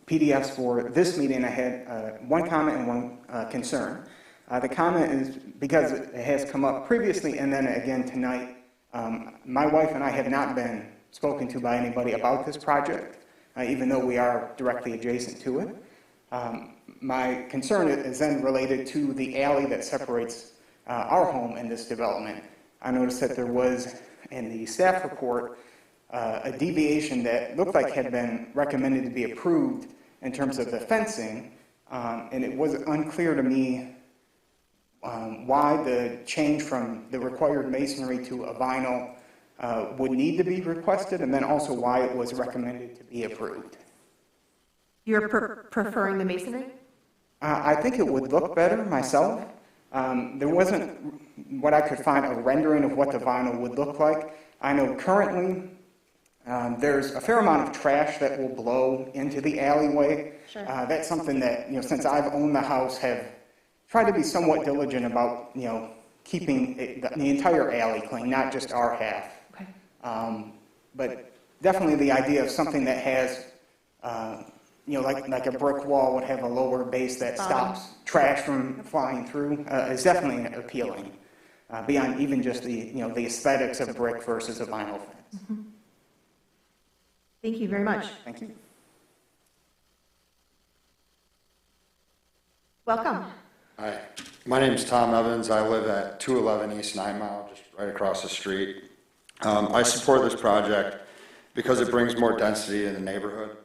PDFs for this meeting, I had one comment and one concern. The comment is because it has come up previously and then again tonight. My wife and I have not been spoken to by anybody about this project, even though we are directly adjacent to it. My concern is then related to the alley that separates our home and this development. I noticed that there was, in the staff report, a deviation that looked like had been recommended to be approved in terms of the fencing, and it was unclear to me why the change from the required masonry to a vinyl would need to be requested, and then also why it was recommended to be approved. You're preferring the masonry? I think it would look better myself. There wasn't, what I could find, a rendering of what the vinyl would look like. I know currently there's a fair amount of trash that will blow into the alleyway. Sure. That's something that, since I've owned the house, have tried to be somewhat diligent about, keeping the entire alley clean, not just our half. Okay. But definitely the idea of something that has, like a brick wall would have a lower base that stops trash from flying through is definitely appealing, beyond even just the, the aesthetics of brick versus a vinyl fence. Mm-hmm. Thank you very much. Thank you. Welcome. Hi, my name is Tom Evans. I live at 211 East 9 Mile, just right across the street. I support this project because it brings more density in the neighborhood.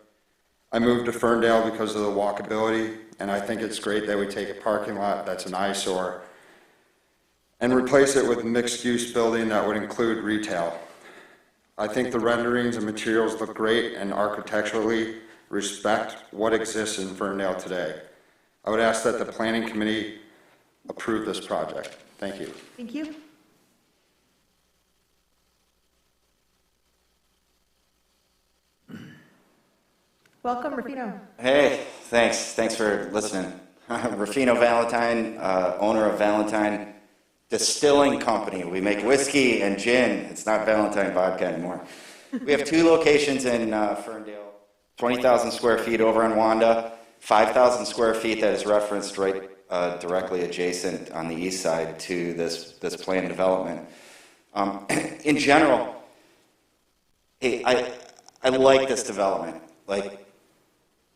I moved to Ferndale because of the walkability, and I think it's great that we take a parking lot that's an eyesore and replace it with a mixed-use building that would include retail. I think the renderings and materials look great and architecturally respect what exists in Ferndale today. I would ask that the Planning Committee approve this project. Thank you. Thank you. Welcome, Rufino. Hey, thanks for listening. Rufino Valentine, owner of Valentine Distilling Company. We make whiskey and gin. It's not Valentine vodka anymore. We have 2 locations in Ferndale, 20,000 square feet over on Wanda, 5,000 square feet that is referenced right directly adjacent on the east side to this planned development. In general, hey, I like this development. Like,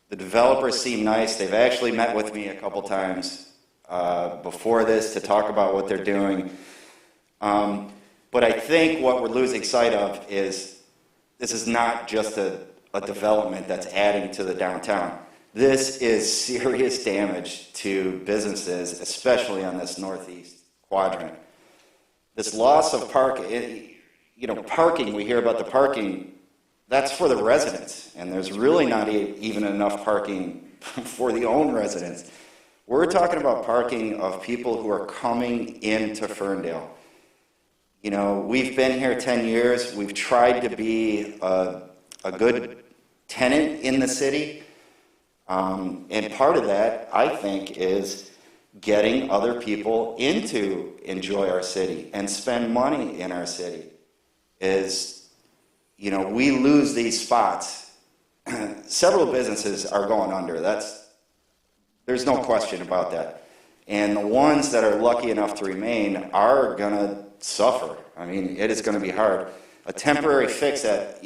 the developers seem nice. They've actually met with me a couple times before this to talk about what they're doing. But I think what we're losing sight of is this is not just a development that's adding to the downtown. This is serious damage to businesses, especially on this northeast quadrant. This loss of parking, parking, we hear about the parking, that's for the residents, and there's really not even enough parking for the own residents. We're talking about parking of people who are coming into Ferndale. We've been here 10 years. We've tried to be a good tenant in the city. And part of that, I think, is getting other people in to enjoy our city and spend money in our city. We lose these spots. Several businesses are going under. There's no question about that. And the ones that are lucky enough to remain are going to suffer. I mean, it is going to be hard. A temporary fix that,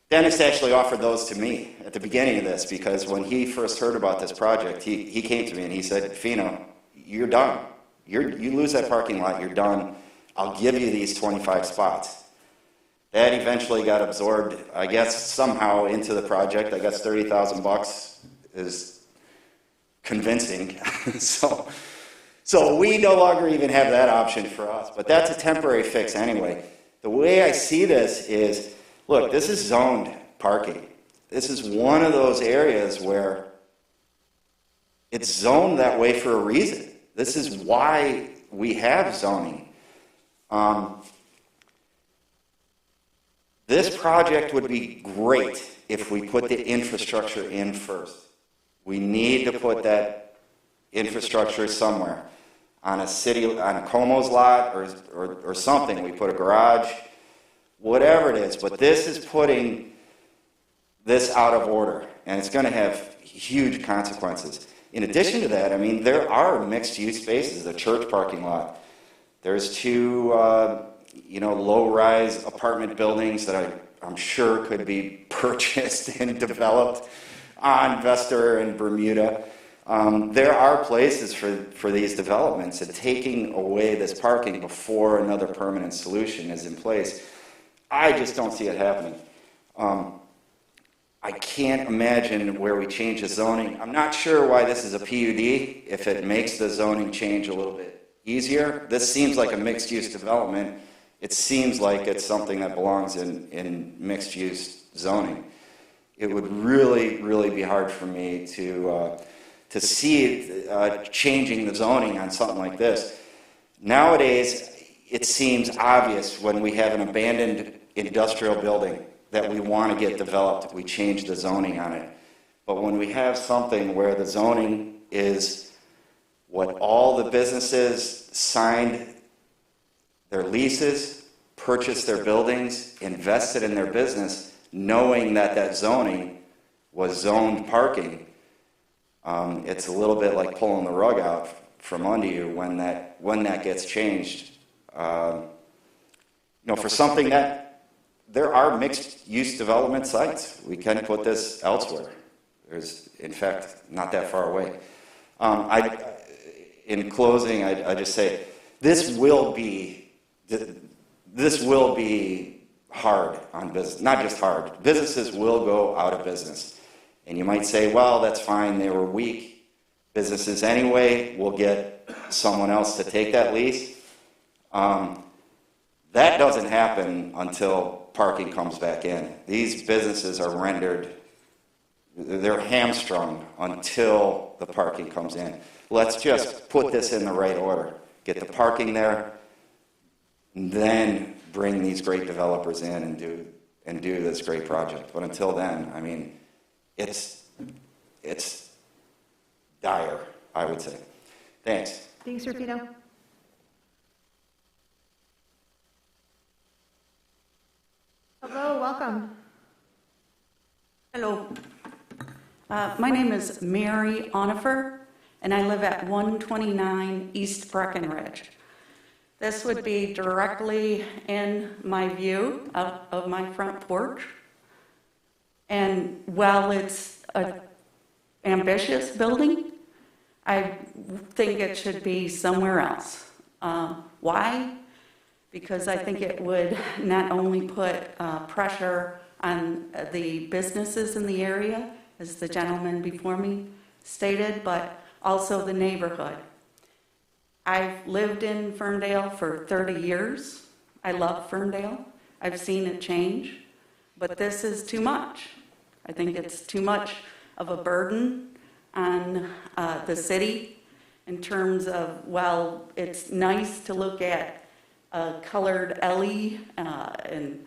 Dennis actually offered those to me at the beginning of this, because when he first heard about this project, he came to me and he said, Fino, you're done. You lose that parking lot, you're done. I'll give you these 25 spots. That eventually got absorbed, I guess, somehow into the project. I guess $30,000 is convincing. So we no longer even have that option for us. But that's a temporary fix anyway. The way I see this is, look, this is zoned parking. This is one of those areas where it's zoned that way for a reason. This is why we have zoning. This project would be great if we put the infrastructure in first. We need to put that infrastructure somewhere. On a Como's lot or something. We put a garage, whatever it is. But this is putting this out of order, and it's going to have huge consequences. In addition to that, I mean, there are mixed-use spaces, the church parking lot. There's 2, low-rise apartment buildings that I'm sure could be purchased and developed on Vester and Bermuda. There are places for these developments, and taking away this parking before another permanent solution is in place, I just don't see it happening. I can't imagine where we change the zoning. I'm not sure why this is a PUD, if it makes the zoning change a little bit easier. This seems like a mixed-use development. It seems like it's something that belongs in mixed-use zoning. It would really, really be hard for me to see changing the zoning on something like this. Nowadays, it seems obvious when we have an abandoned industrial building that we want to get developed, we change the zoning on it. But when we have something where the zoning is what all the businesses signed their leases, purchased their buildings, invested in their business, knowing that zoning was zoned parking, it's a little bit like pulling the rug out from under you when that gets changed. For something that there are mixed-use development sites. We can put this elsewhere. There's, in fact, not that far away. In closing, I just say this will be hard on business. Not just hard. Businesses will go out of business, and you might say, well, that's fine. They were weak businesses anyway. We'll get someone else to take that lease. That doesn't happen until parking comes back in. These businesses are they're hamstrung until the parking comes in. Let's just put this in the right order. Get the parking there, and then bring these great developers in and do this great project. But until then, I mean, it's dire, I would say. Thanks. Thanks, Rufino. Hello, welcome. Hello. My name is Mary Onifer, and I live at 129 East Breckenridge. This would be directly in my view of my front porch. And while it's an ambitious building, I think it should be somewhere else. Why? Because I think it would not only put pressure on the businesses in the area, as the gentleman before me stated, but also the neighborhood. I've lived in Ferndale for 30 years. I love Ferndale. I've seen it change, but this is too much. I think it's too much of a burden on the city in terms of, well, it's nice to look at a colored LE and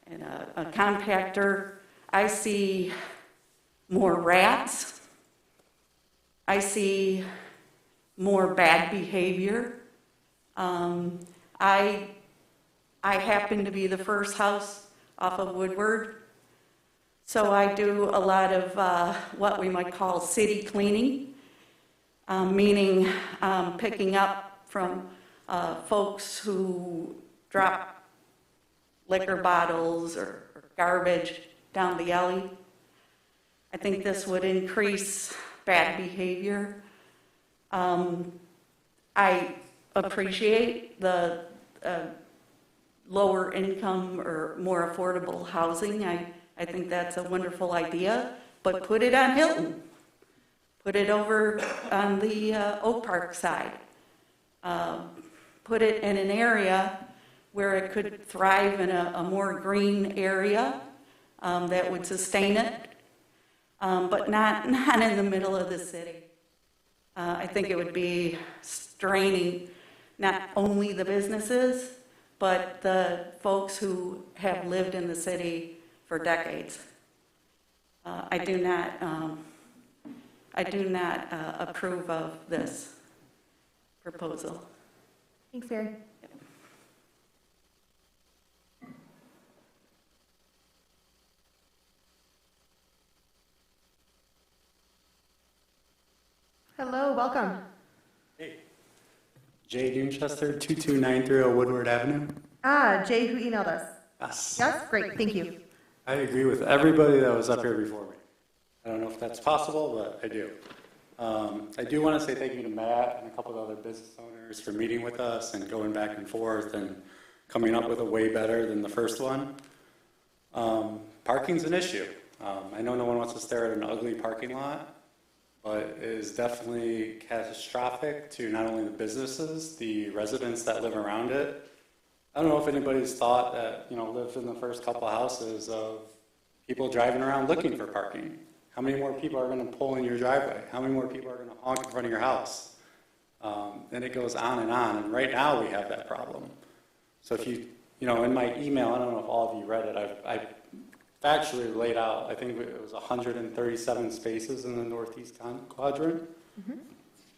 a compactor. I see more rats. I see more bad behavior. I happen to be the first house off of Woodward, so I do a lot of what we might call city cleaning, meaning picking up from folks who drop liquor bottles or garbage down the alley. I think this would increase bad behavior. I appreciate the lower income or more affordable housing. I think that's a wonderful idea, but put it on Hilton. Put it over on the Oak Park side. Put it in an area where it could thrive in a more green area that would sustain it, but not in the middle of the city. I think it would be straining not only the businesses, but the folks who have lived in the city for decades. I do not approve of this proposal. Thanks, Mary. Hello, welcome. Hey, Jay Dunchester, 22930 Woodward Avenue. Jay, who emailed us? Yes. Yes, great, thank you. I agree with everybody that was up here before me. I don't know if that's possible, but I do. I do want to say thank you to Matt and a couple of other business owners for meeting with us and going back and forth and coming up with a way better than the first one. Parking's an issue. I know no one wants to stare at an ugly parking lot, but it is definitely catastrophic to not only the businesses, the residents that live around it. I don't know if anybody's thought that, lived in the first couple of houses of people driving around looking for parking. How many more people are going to pull in your driveway? How many more people are going to honk in front of your house? And it goes on. And right now we have that problem. So if you in my email, I don't know if all of you read it, I factually laid out, I think it was 137 spaces in the northeast quadrant,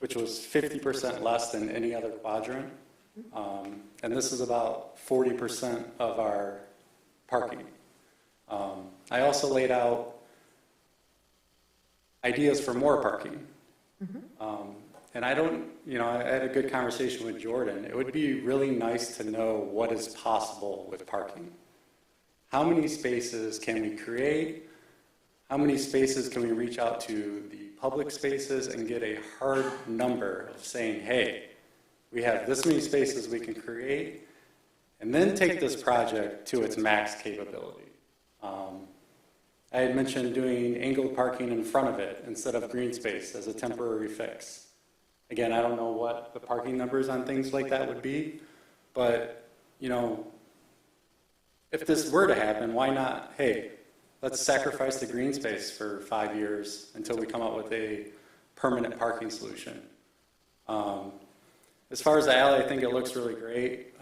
which was 50% less than any other quadrant. And this is about 40% of our parking. I also laid out ideas for more parking. And I had a good conversation with Jordan. It would be really nice to know what is possible with parking. How many spaces can we create? how many spaces can we reach out to the public spaces and get a hard number of saying, hey, we have this many spaces we can create, and then take this project to its max capability. I had mentioned doing angled parking in front of it instead of green space as a temporary fix. Again, I don't know what the parking numbers on things like that would be, but, you know, if this were to happen, why not, hey, let's sacrifice the green space for 5 years until we come up with a permanent parking solution. As far as the alley, I think it looks really great.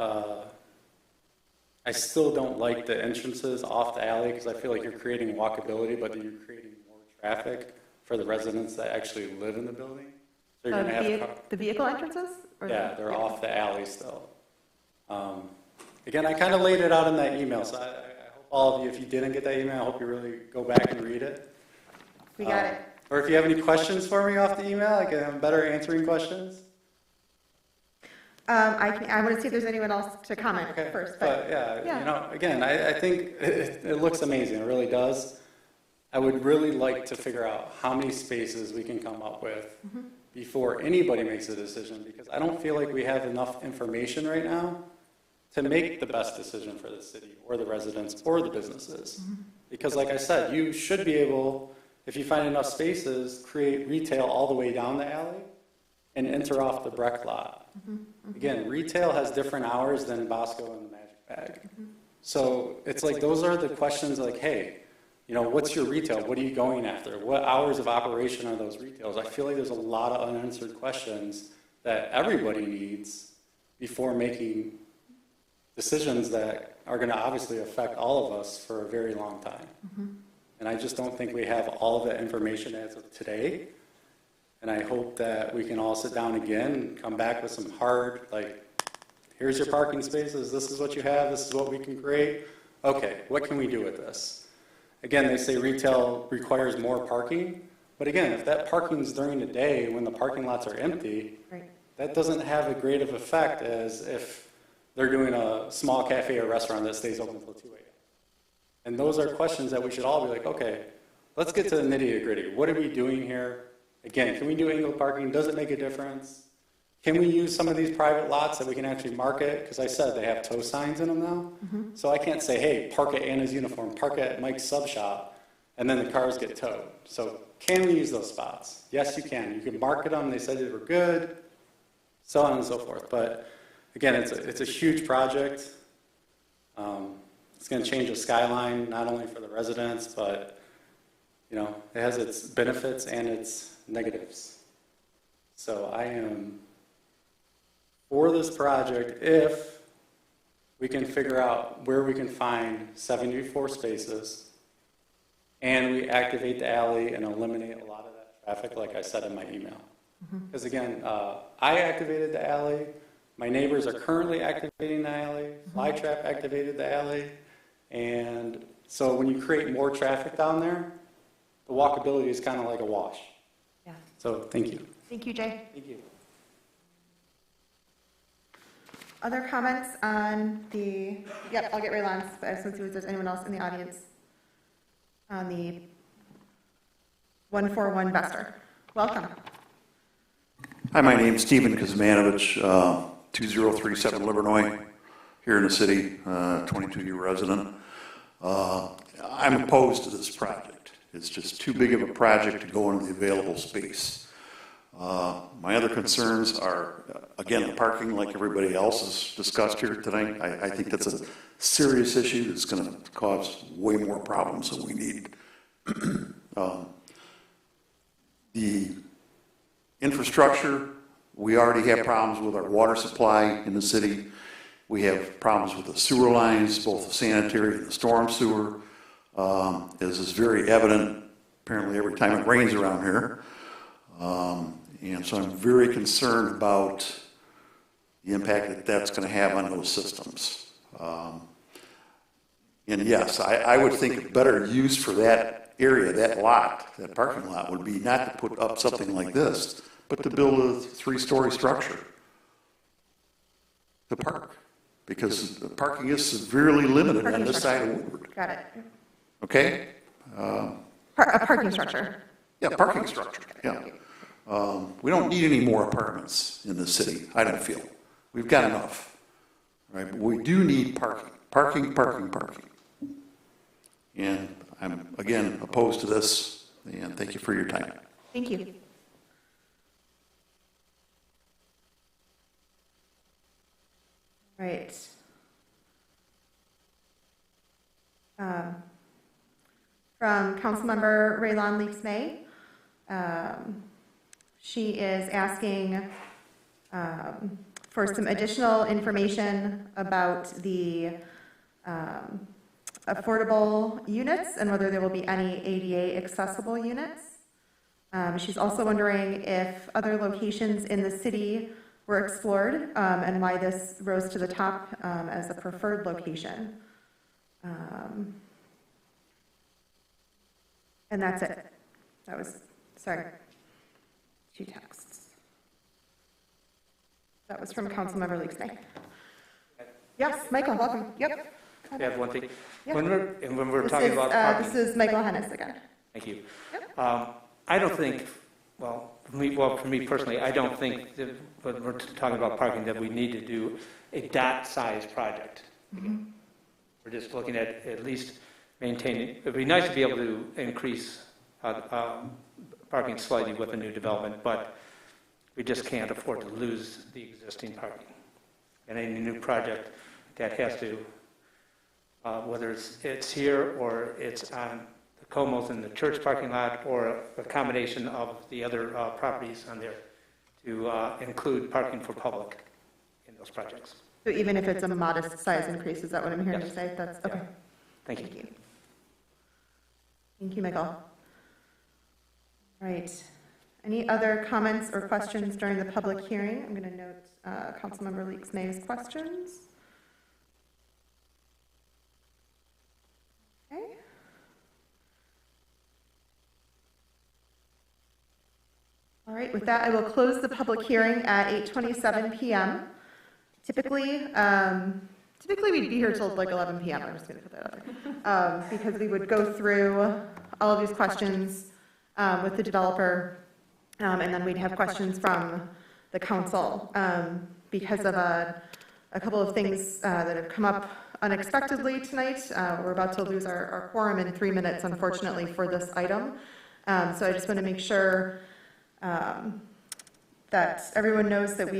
I still don't like the entrances off the alley because I feel like you're creating walkability, but then you're creating more traffic for the residents that actually live in the building. So you're going to have the vehicle entrances? Or yeah, they're off the alley still. Again, I kind of laid it out in that email, so I hope all of you, if you didn't get that email, I hope you really go back and read it. We got it. Or if you have any questions for me off the email, I can better answering questions. I want to see if there's anyone else to comment first. But yeah, you know, again, I think it looks amazing. It really does. I would really like to figure out how many spaces we can come up with before anybody makes a decision, because I don't feel like we have enough information right now to make the best decision for the city or the residents or the businesses. Because like I said, you should be able, if you find enough spaces, create retail all the way down the alley and enter off the Breck lot. Again, retail has different hours than Bosco and the Magic Bag. So it's like, those are the questions like, hey, you know, what's your retail? What are you going after? What hours of operation are those retails? I feel like there's a lot of unanswered questions that everybody needs before making decisions that are going to obviously affect all of us for a very long time. And I just don't think we have all of that information as of today. And I hope that we can all sit down again and come back with some hard, like, here's your parking spaces, this is what you have, this is what we can create. Okay, what can we do with this? Again, they say retail requires more parking, but again, if that parking's during the day when the parking lots are empty, that doesn't have a great of effect as if they're doing a small cafe or restaurant that stays open until 2 a.m. And those are questions that we should all be like, okay, let's get to the nitty-gritty. What are we doing here? Again, can we do angled parking? Does it make a difference? Can we use some of these private lots that we can actually market? Because I said they have tow signs in them now. So I can't say, hey, park at Anna's Uniform, park at Mike's Sub Shop, and then the cars get towed. So can we use those spots? Yes, you can. You can market them. They said they were good, so on and so forth. But again, it's a huge project. It's going to change the skyline, not only for the residents, but you know, it has its benefits and its negatives. So I am for this project if we can figure out where we can find 74 spaces and we activate the alley and eliminate a lot of that traffic, like I said in my email. Because again, I activated the alley. My neighbors are currently activating the alley. Flytrap activated the alley. And so when you create more traffic down there, the walkability is kind of like a wash. Yeah. So thank you. Thank you, Jay. Thank you. Other comments on the, yep, I'll get right on, but I just want to see if there's anyone else in the audience on the 141 Vester. Welcome. Hi, my name's Stephen Kuzmanovich, 2037 Livernois, here in the city, 22-year resident. I'm opposed to this project. It's just too big of a project to go into the available space. My other concerns are, again, the parking, like everybody else has discussed here tonight. I think that's a serious issue that's going to cause way more problems than we need. The infrastructure, we already have problems with our water supply in the city. We have problems with the sewer lines, both the sanitary and the storm sewer. This is very evident, apparently, every time it rains around here. And so I'm very concerned about the impact that that's going to have on those systems. And yes, I would think a better use for that area, that lot, that parking lot, would be not to put up something like this, but to build a 3-story structure to park. Because the parking is severely limited on this side of Woodward. Got it. Okay? A parking structure. Yeah, parking structure, yeah. We don't need any more apartments in the city, I don't feel. We've got enough, right? But we do need parking. And I'm, again, opposed to this, and thank you for your time. Thank you. Right. From Councilmember Raylon Leaks-May, she is asking for some additional information about the affordable units and whether there will be any ADA accessible units. She's also wondering if other locations in the city were explored and why this rose to the top as a preferred location. And that's it. That was, sorry, 2 texts. That was from Councilmember Leaks-May. Yes, Michael, welcome. Yep. I have one thing. Yeah. When we're talking about parking. This is Michael Hennis again. Thank you. Yep. I don't think, for me personally, I don't think that when we're talking about parking that we need to do a dot-sized project. Mm-hmm. We're just looking at least maintaining, it'd be nice to be able to increase parking slightly with a new development, but we just can't afford to lose the existing parking. And any new project that has to, whether it's here or it's on the Comos in the church parking lot, or a combination of the other properties on there, to include parking for public in those projects. So even if it's a modest size increase, is that what I'm hearing you Yes. say? That's, okay. Thank you. Thank you. Thank you, Michael. All right. Any other comments or questions during the public hearing? I'm going to note Councilmember Leaks-May's questions. Okay. All right, with that, I will close the public hearing at 8:27 p.m. Typically we'd be here till like 11 p.m. I'm just going to put that out there. Because we would go through all of these questions with the developer, and then we'd have questions from the council. Because of a couple of things that have come up unexpectedly tonight, we're about to lose our quorum in 3 minutes, unfortunately, for this item. So I just want to make sure that everyone knows that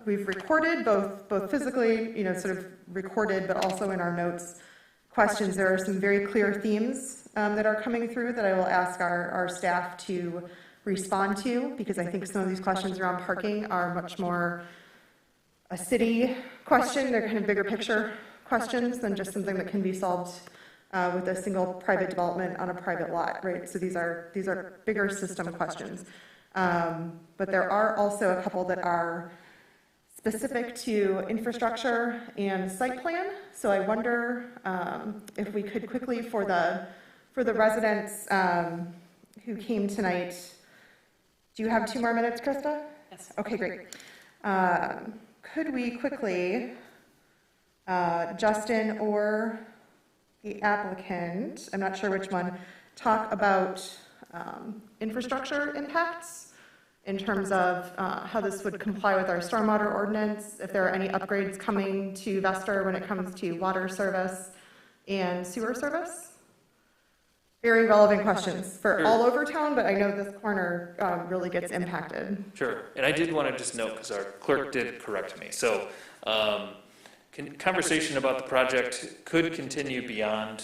we've recorded both physically, sort of recorded, but also in our notes questions. There are some very clear themes that are coming through that I will ask our staff to respond to, because I think some of these questions around parking are much more a city question. They're kind of bigger picture questions than just something that can be solved with a single private development on a private lot, right? So these are bigger system questions. But there are also a couple that are specific to infrastructure and site plan. So I wonder if we could quickly, for the residents who came tonight, do you have 2 more minutes, Krista? Yes. Okay, great. Could we quickly, Justin or the applicant, I'm not sure which one, talk about infrastructure impacts in terms of how this would comply with our stormwater ordinance, if there are any upgrades coming to Vester when it comes to water service and sewer service? Very relevant questions for all over town, but I know this corner really gets impacted. Sure, and I did want to just note, because our clerk did correct me, so conversation about the project could continue beyond,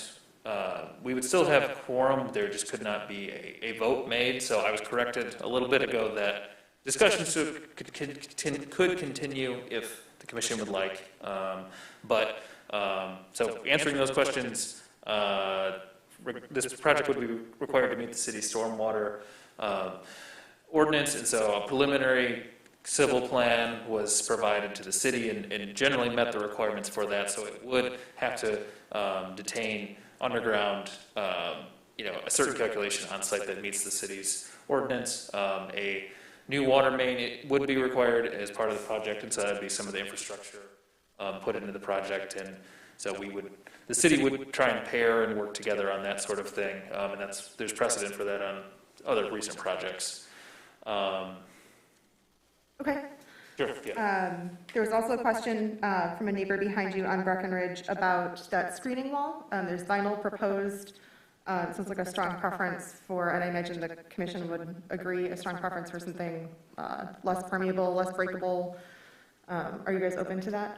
we would still have quorum, there just could not be a vote made, so I was corrected a little bit ago that discussions could continue if the commission would like, so answering those questions, this project would be required to meet the city's stormwater ordinance, and so a preliminary civil plan was provided to the city and generally met the requirements for that, so it would have to detain underground, a certain calculation on site that meets the city's ordinance. A new water main would be required as part of the project, and so that would be some of the infrastructure put into the project, and So the city would try and pair and work together on that sort of thing, and there's precedent for that on other recent projects. Okay. Sure, yeah. There was also a question from a neighbor behind you on Breckenridge about that screening wall. There's vinyl proposed. Sounds like a strong preference for, and I imagine the commission would agree, a strong preference for something less permeable, less breakable. Are you guys open to that?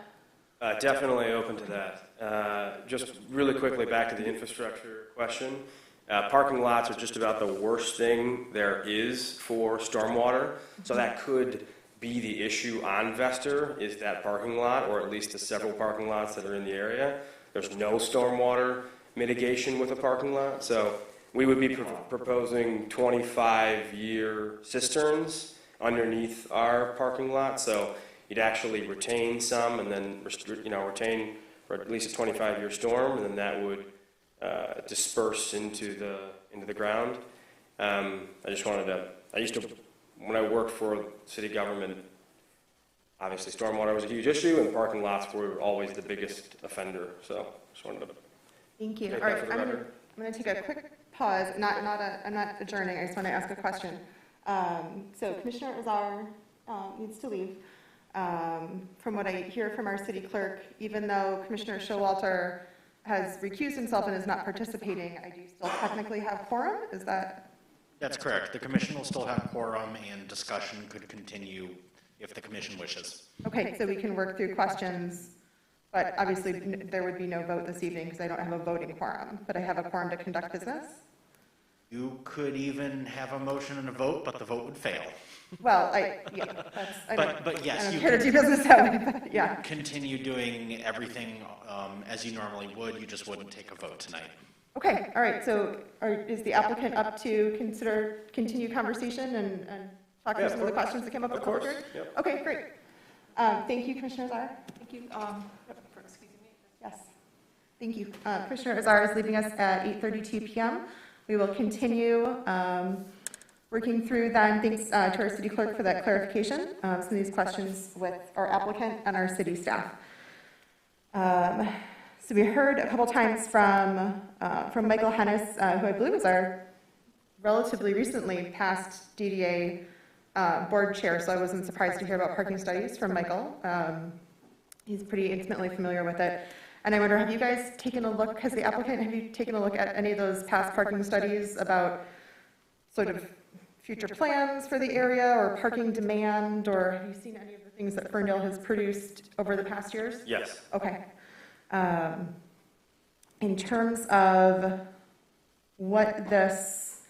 Definitely open to that. Just really quickly back to the infrastructure question. Parking lots are just about the worst thing there is for stormwater, so that could be the issue on Vester, is that parking lot, or at least the several parking lots that are in the area. There's no stormwater mitigation with a parking lot, so we would be proposing 25-year cisterns underneath our parking lot, so you'd actually retain some and then retain for at least a 25-year storm, and then that would disperse into the ground. When I worked for city government, obviously stormwater was a huge issue, and parking lots were always the biggest offender. So just wanted to. Thank you. All right, I'm going to take a quick pause. I'm not adjourning. I just want to ask a question. So Commissioner Azar needs to leave. From what I hear from our city clerk, even though Commissioner Showalter has recused himself and is not participating, I do still technically have quorum. Is that? That's correct. The commission will still have quorum, and discussion could continue if the commission wishes. Okay, so we can work through questions, but obviously there would be no vote this evening because I don't have a voting quorum, but I have a quorum to conduct business. You could even have a motion and a vote, but the vote would fail. Well, I yes, don't care to do business that way, but yeah. Continue doing everything as you normally would. You just wouldn't take a vote tonight. Okay, all right, so is the applicant up to continue conversation and talk through some of the questions that came up at the public hearing? Yep. Okay, great. Thank you, Commissioner Azar. Thank you for excusing me. Yes, thank you. Commissioner Azar is leaving us at 8:32 p.m. We will continue working through then, thanks to our city clerk for that clarification, some of these questions with our applicant and our city staff. So we heard a couple times from Michael Hennis, who I believe was our relatively recently passed DDA board chair, so I wasn't surprised to hear about parking studies from Michael. He's pretty intimately familiar with it. And I wonder, have you guys taken a look, have you taken a look at any of those past parking studies about sort of future plans for the area or parking demand, or have you seen any of the things that Ferndale has produced over the past years? Yes. Okay. In terms of what this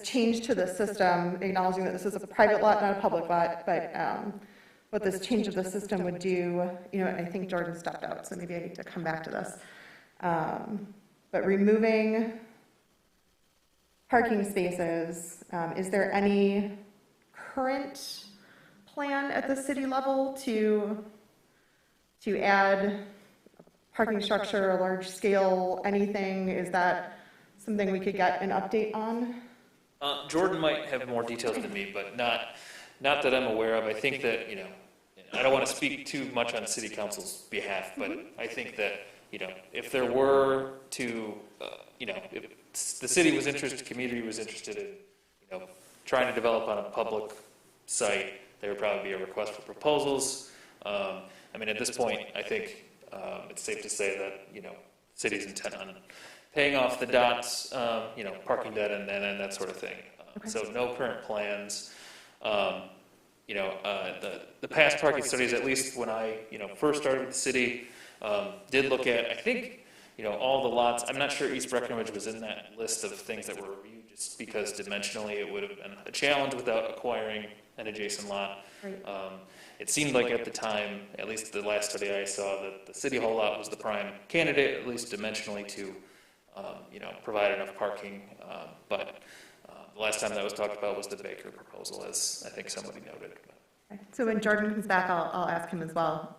change to the system, acknowledging that this is a private lot, not a public lot, but what this change of the system would do, I think Jordan stepped out, so maybe I need to come back to this. But removing parking spaces, is there any current plan at the city level to add parking structure, a large scale, anything? Is that something we could get an update on? Jordan might have more details than me, but not that I'm aware of. I think that, I don't want to speak too much on city council's behalf, but I think that, if there were to, if the city was interested, community was interested in, trying to develop on a public site, there would probably be a request for proposals. At this point, I think it's safe to say that, city's intent on paying off the dots, parking debt and that sort of thing. So no current plans. The past parking studies, at least when I, first started with the city, did look at, I think, all the lots. I'm not sure East Breckenridge was in that list of things that were reviewed, just because dimensionally it would have been a challenge without acquiring an adjacent lot. Right. It seemed like at the time, at least the last study I saw, that the City Hall lot was the prime candidate, at least dimensionally, to provide enough parking. But the last time that was talked about was the Baker proposal, as I think somebody noted. Okay. So when Jordan comes back, I'll ask him as well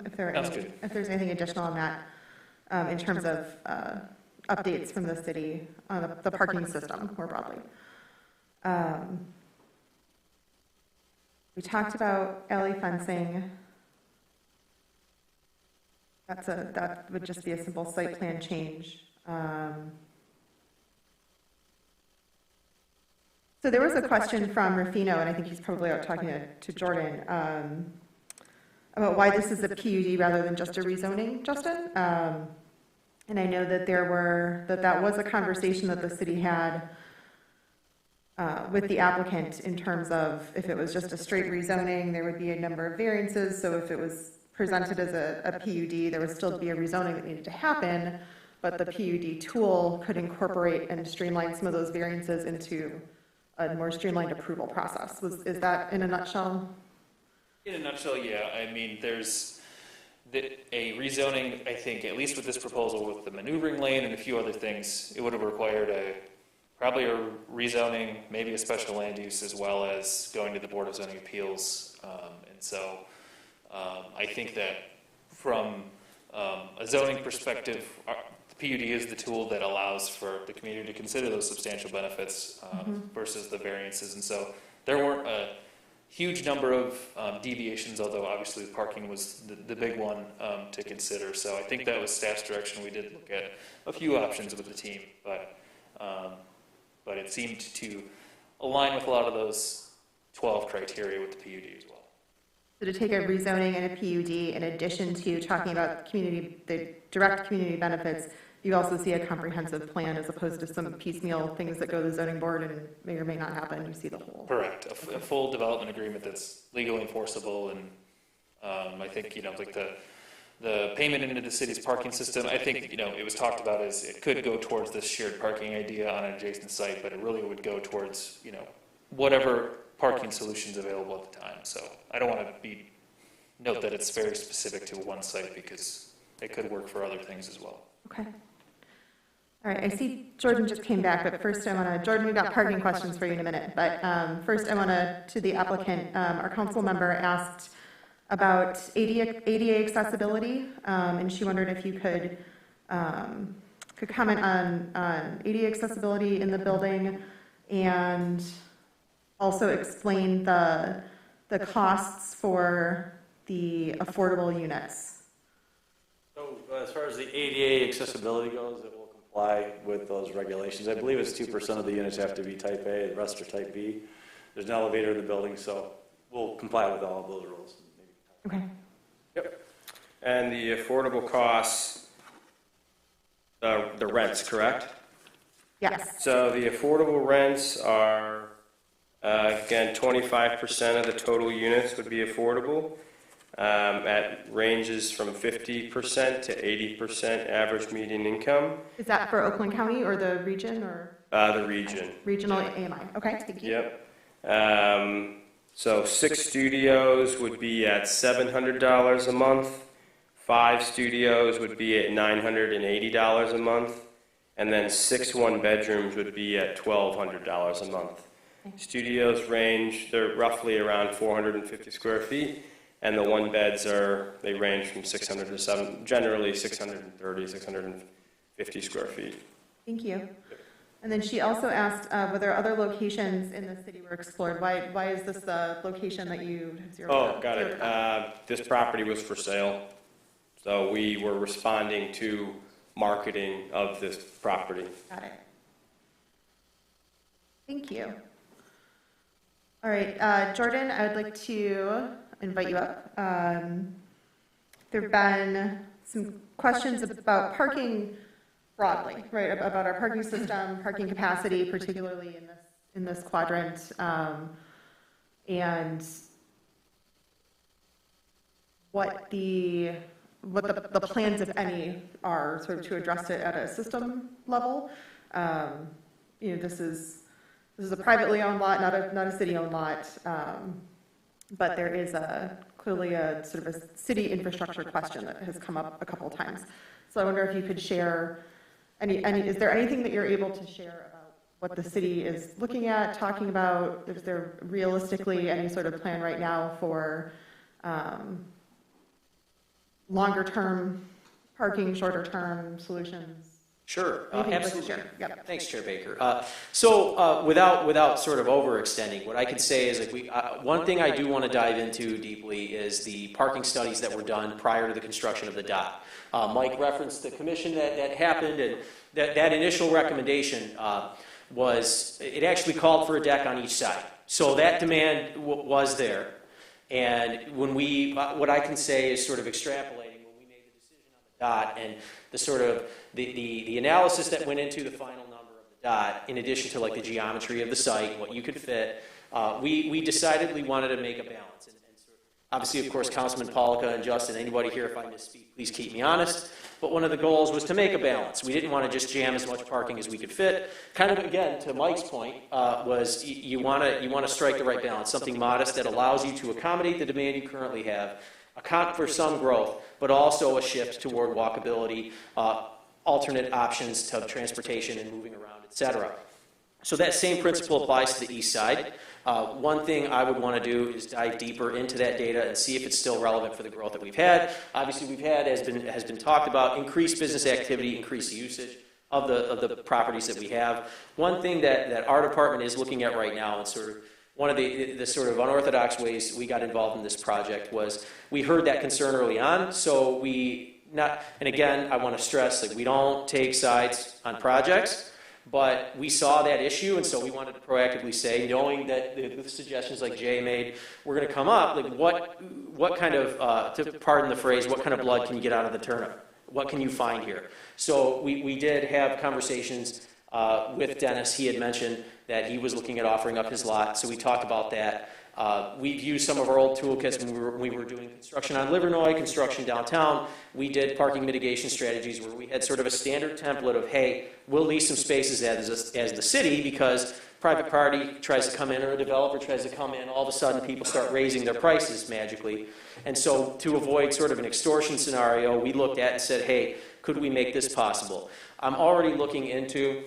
if there's anything additional on that in terms of updates from the city on the parking system more broadly. We talked about alley fencing. that would just be a simple site plan change. So there was a question from Rufino, and I think he's probably out talking to Jordan, about why this is a PUD rather than just a rezoning, Justin. And I know that that was a conversation that the city had with the applicant in terms of if it was just a straight rezoning, there would be a number of variances. So if it was presented as a PUD, there would still be a rezoning that needed to happen, but the PUD tool could incorporate and streamline some of those variances into a more streamlined approval process. Is that in a nutshell? In a nutshell, yeah. I mean, there's a rezoning, I think, at least with this proposal with the maneuvering lane and a few other things, it would have required probably a rezoning, maybe a special land use, as well as going to the Board of Zoning Appeals. And so I think that from a zoning perspective, the PUD is the tool that allows for the community to consider those substantial benefits versus the variances. And so there weren't a huge number of deviations, although obviously parking was the big one to consider. So I think that was staff's direction. We did look at a few options with the team, but it seemed to align with a lot of those 12 criteria with the PUD as well. So to take a rezoning and a PUD in addition to talking about the direct community benefits, you also see a comprehensive plan as opposed to some piecemeal things that go to the zoning board and may or may not happen. You see the whole. Correct. A full development agreement that's legally enforceable, and I think like the payment into the city's parking system. I think it was talked about as it could go towards this shared parking idea on an adjacent site, but it really would go towards whatever parking solutions available at the time. So I don't want to note that it's very specific to one site because it could work for other things as well. Okay. All right, I see Jordan just came back, but first I want to, Jordan, we've got parking questions for you in a minute, but first I want to the applicant, our council member asked about ADA accessibility, and she wondered if you could comment on ADA accessibility in the building and also explain the costs for the affordable units. So as far as the ADA accessibility goes, it will comply with those regulations. I believe it's 2% of the units have to be type A, the rest are type B. There's an elevator in the building, so we'll comply with all of those rules. Okay. Yep. And the affordable costs, the rents, correct? Yes. So the affordable rents are, again, 25% of the total units would be affordable. At ranges from 50% to 80% average median income. Is that for Oakland County or the region or? The region. Regional AMI. Okay, thank you. Yep. So 6 studios would be at $700 a month. 5 studios would be at $980 a month. And then 6 one-bedrooms would be at $1,200 a month. Studios range, they're roughly around 450 square feet. And the one-beds they range from 600 to generally 630, 650 square feet. Thank you. And then she also asked whether other locations in the city were explored. Why is this the location that you zeroed out? Oh, got it. This property was for sale. So we were responding to marketing of this property. Got it. Thank you. All right, Jordan, I would like to invite you up. There have been some questions about parking broadly, right? About our parking system, parking capacity, particularly in this quadrant, and what the plans, if any, are sort of to address it at a system level. This is a privately owned lot, not a city-owned lot. But there is clearly a sort of a city infrastructure question that has come up a couple of times. So I wonder if you could share is there anything that you're able to share about what the city is looking at, talking about? Is there realistically any sort of plan right now for longer term parking, shorter term solutions? Sure, Anything you'd like to absolutely. share? Yep. Thanks, Chair Baker. Without sort of overextending, what I could say is one thing I do want to dive into deeply is the parking studies that were done prior to the construction of the dot. Mike referenced the commission that happened, and that initial recommendation it actually called for a deck on each side. So that demand was there. And when what I can say is sort of extrapolating when we made the decision on the dot and the sort of the analysis that went into the final number of the dot, in addition to like the geometry of the site, what you could fit, we decidedly wanted to make a balance. And obviously, of course, Councilman Pollica and Justin, anybody here, if I misspeak, please keep me honest. But one of the goals was to make a balance. We didn't want to just jam as much parking as we could fit. Kind of, again, to Mike's point, was you want to strike the right balance, something modest that allows you to accommodate the demand you currently have, account for some growth, but also a shift toward walkability, alternate options to transportation and moving around, et cetera. So that same principle applies to the east side. One thing I would want to do is dive deeper into that data and see if it's still relevant for the growth that we've had. Obviously, we've had, has been talked about, increased business activity, increased usage of the properties that we have. One thing that our department is looking at right now, and sort of one of the sort of unorthodox ways we got involved in this project was we heard that concern early on, so and again, I want to stress that we don't take sides on projects, but we saw that issue, and so we wanted to proactively say, knowing that the suggestions like Jay made were going to come up, like what kind of, to pardon the phrase, what kind of blood can you get out of the turnip? What can you find here? So we did have conversations with Dennis. He had mentioned that he was looking at offering up his lot, so we talked about that. We've used some of our old toolkits when we were doing construction on Livernois, construction downtown. We did parking mitigation strategies where we had sort of a standard template of, hey, we'll lease some spaces as the city because private party tries to come in or a developer tries to come in, all of a sudden people start raising their prices magically. And so to avoid sort of an extortion scenario, we looked at and said, hey, could we make this possible? I'm already looking into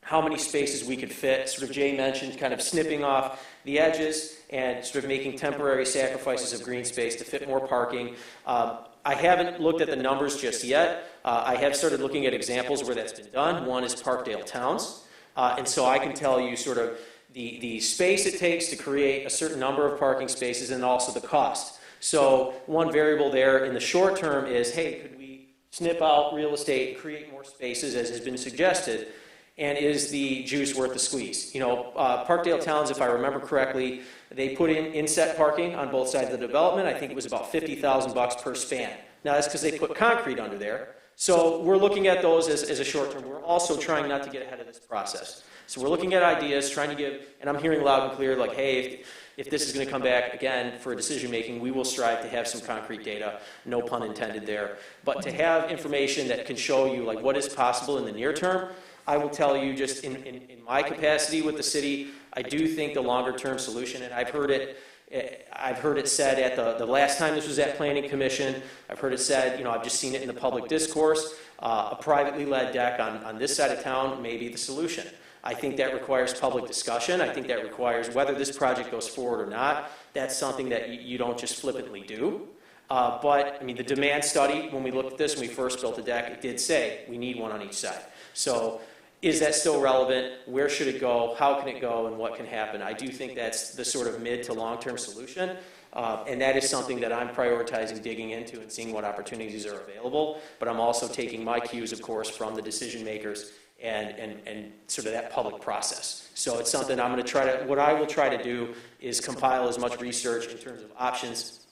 how many spaces we could fit. Sort of Jay mentioned kind of snipping off the edges and sort of making temporary sacrifices of green space to fit more parking. I haven't looked at the numbers just yet. I have started looking at examples where that's been done. One is Parkdale Towns. And so I can tell you sort of the space it takes to create a certain number of parking spaces and also the cost. So one variable there in the short term is, hey, could we snip out real estate and create more spaces as has been suggested? And is the juice worth the squeeze? You know, Parkdale Towns, if I remember correctly, they put in inset parking on both sides of the development. I think it was about $50,000 per span. Now that's because they put concrete under there. So we're looking at those as a short term. We're also trying not to get ahead of this process. So we're looking at ideas, trying to give, and I'm hearing loud and clear, like, hey, if this is going to come back again for decision making, we will strive to have some concrete data, no pun intended there. But to have information that can show you like what is possible in the near term, I will tell you just in my capacity with the city, I do think the longer term solution, and I've heard it said at the last time this was at Planning Commission, I've heard it said, you know, I've just seen it in the public discourse, a privately led deck on this side of town may be the solution. I think that requires public discussion. I think that requires whether this project goes forward or not. That's something that you don't just flippantly do. But, I mean, the demand study, when we looked at this, when we first built the deck, it did say we need one on each side. So is that still relevant? Where should it go? How can it go? And what can happen? I do think that's the sort of mid to long-term solution. And that is something that I'm prioritizing digging into and seeing what opportunities are available. But I'm also taking my cues, of course, from the decision makers and sort of that public process. So it's something I'm going to try to, what I will try to do is compile as much research in terms of options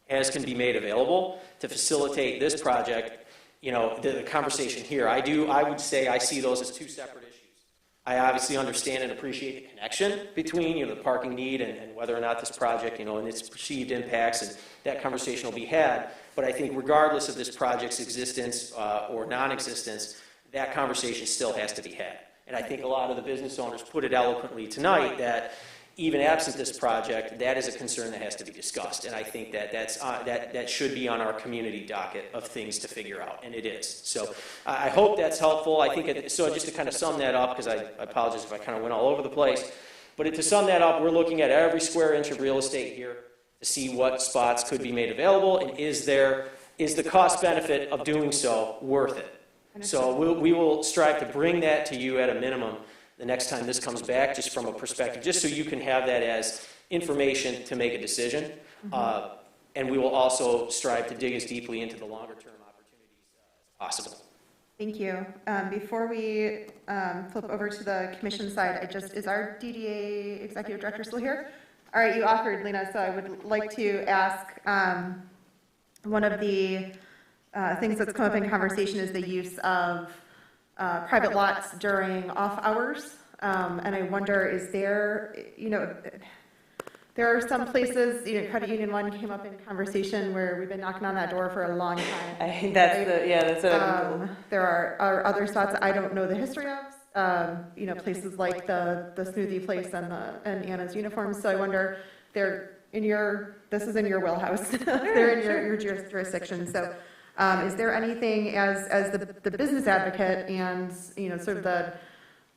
as can be made available to facilitate this project. You know, the conversation here, I would say I see those as two separate issues. I obviously understand and appreciate the connection between, you know, the parking need and whether or not this project, you know, and its perceived impacts, and that conversation will be had. But I think regardless of this project's existence or non-existence, that conversation still has to be had. And I think a lot of the business owners put it eloquently tonight that even absent this project, that is a concern that has to be discussed. And I think that that should be on our community docket of things to figure out, and it is. So I hope that's helpful. I think, so just to kind of sum that up, because I apologize if I kind of went all over the place, but to sum that up, we're looking at every square inch of real estate here to see what spots could be made available, and is the cost benefit of doing so worth it? So we will strive to bring that to you at a minimum the next time this comes back, just from a perspective, just so you can have that as information to make a decision. And we will also strive to dig as deeply into the longer term opportunities as possible. Thank you. Before we flip over to the commission side, is our DDA executive director still here? All right, you offered, Lena, so I would like to ask, one of the things that's come up in conversation is the use of private lots during off hours. And I wonder, is there, there are some places, Credit Union 1 came up in conversation where we've been knocking on that door for a long time. I think that's what I've been told. There are other spots I don't know the history of, places like the smoothie place and Anna's Uniforms. So I wonder, this is in your wheelhouse. They're in your jurisdiction. So is there anything as the business advocate and, sort of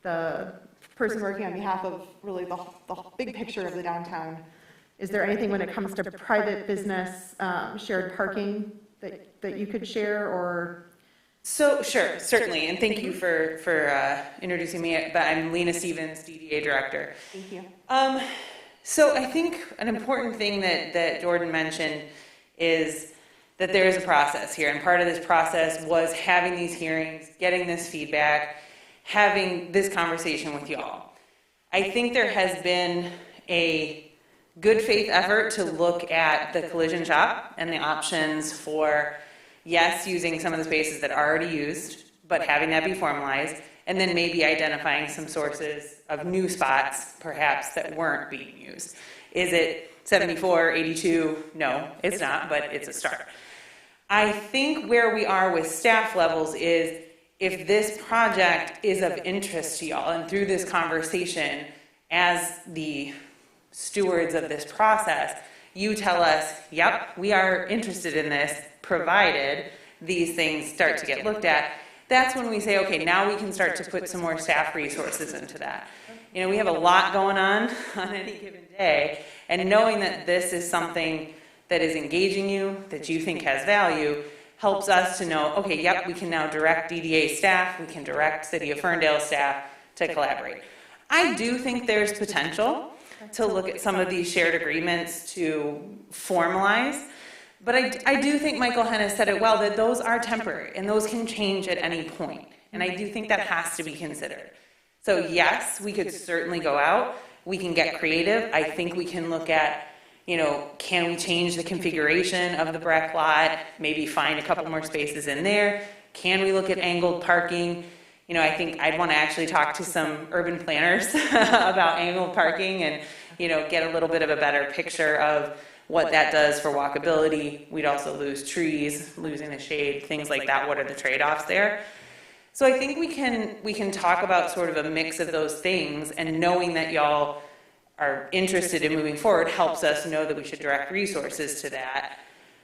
the person working on behalf of really the big picture of the downtown, is there anything when it comes to private business shared parking that you could share or? So sure, certainly, and thank you for introducing me. But I'm Lena Stevens, DDA director. Thank you. So I think an important thing that Jordan mentioned is that there is a process here, and part of this process was having these hearings, getting this feedback, having this conversation with y'all. I think there has been a good faith effort to look at the collision shop and the options for, yes, using some of the spaces that are already used, but having that be formalized, and then maybe identifying some sources of new spots, perhaps, that weren't being used. Is it 74, 82? No, it's not, but it's a start. I think where we are with staff levels is, if this project is of interest to y'all, and through this conversation, as the stewards of this process, you tell us, yep, we are interested in this, provided these things start to get looked at, that's when we say, okay, now we can start to put some more staff resources into that. We have a lot going on any given day, and knowing that this is something that is engaging you, that you think has value, helps us to know, okay, yep, we can now direct DDA staff, we can direct City of Ferndale staff to collaborate. I do think there's potential to look at some of these shared agreements to formalize, but I do think Michael Hennis said it well, that those are temporary and those can change at any point. And I do think that has to be considered. So yes, we could certainly go out, we can get creative. I think we can look at, can we change the configuration of the Breck lot, maybe find a couple more spaces in there? Can we look at angled parking? I think I'd want to actually talk to some urban planners about angled parking and, get a little bit of a better picture of what that does for walkability. We'd also lose trees, losing the shade, things like that. What are the trade-offs there? So I think we can talk about sort of a mix of those things, and knowing that y'all are interested in moving forward helps us know that we should direct resources to that.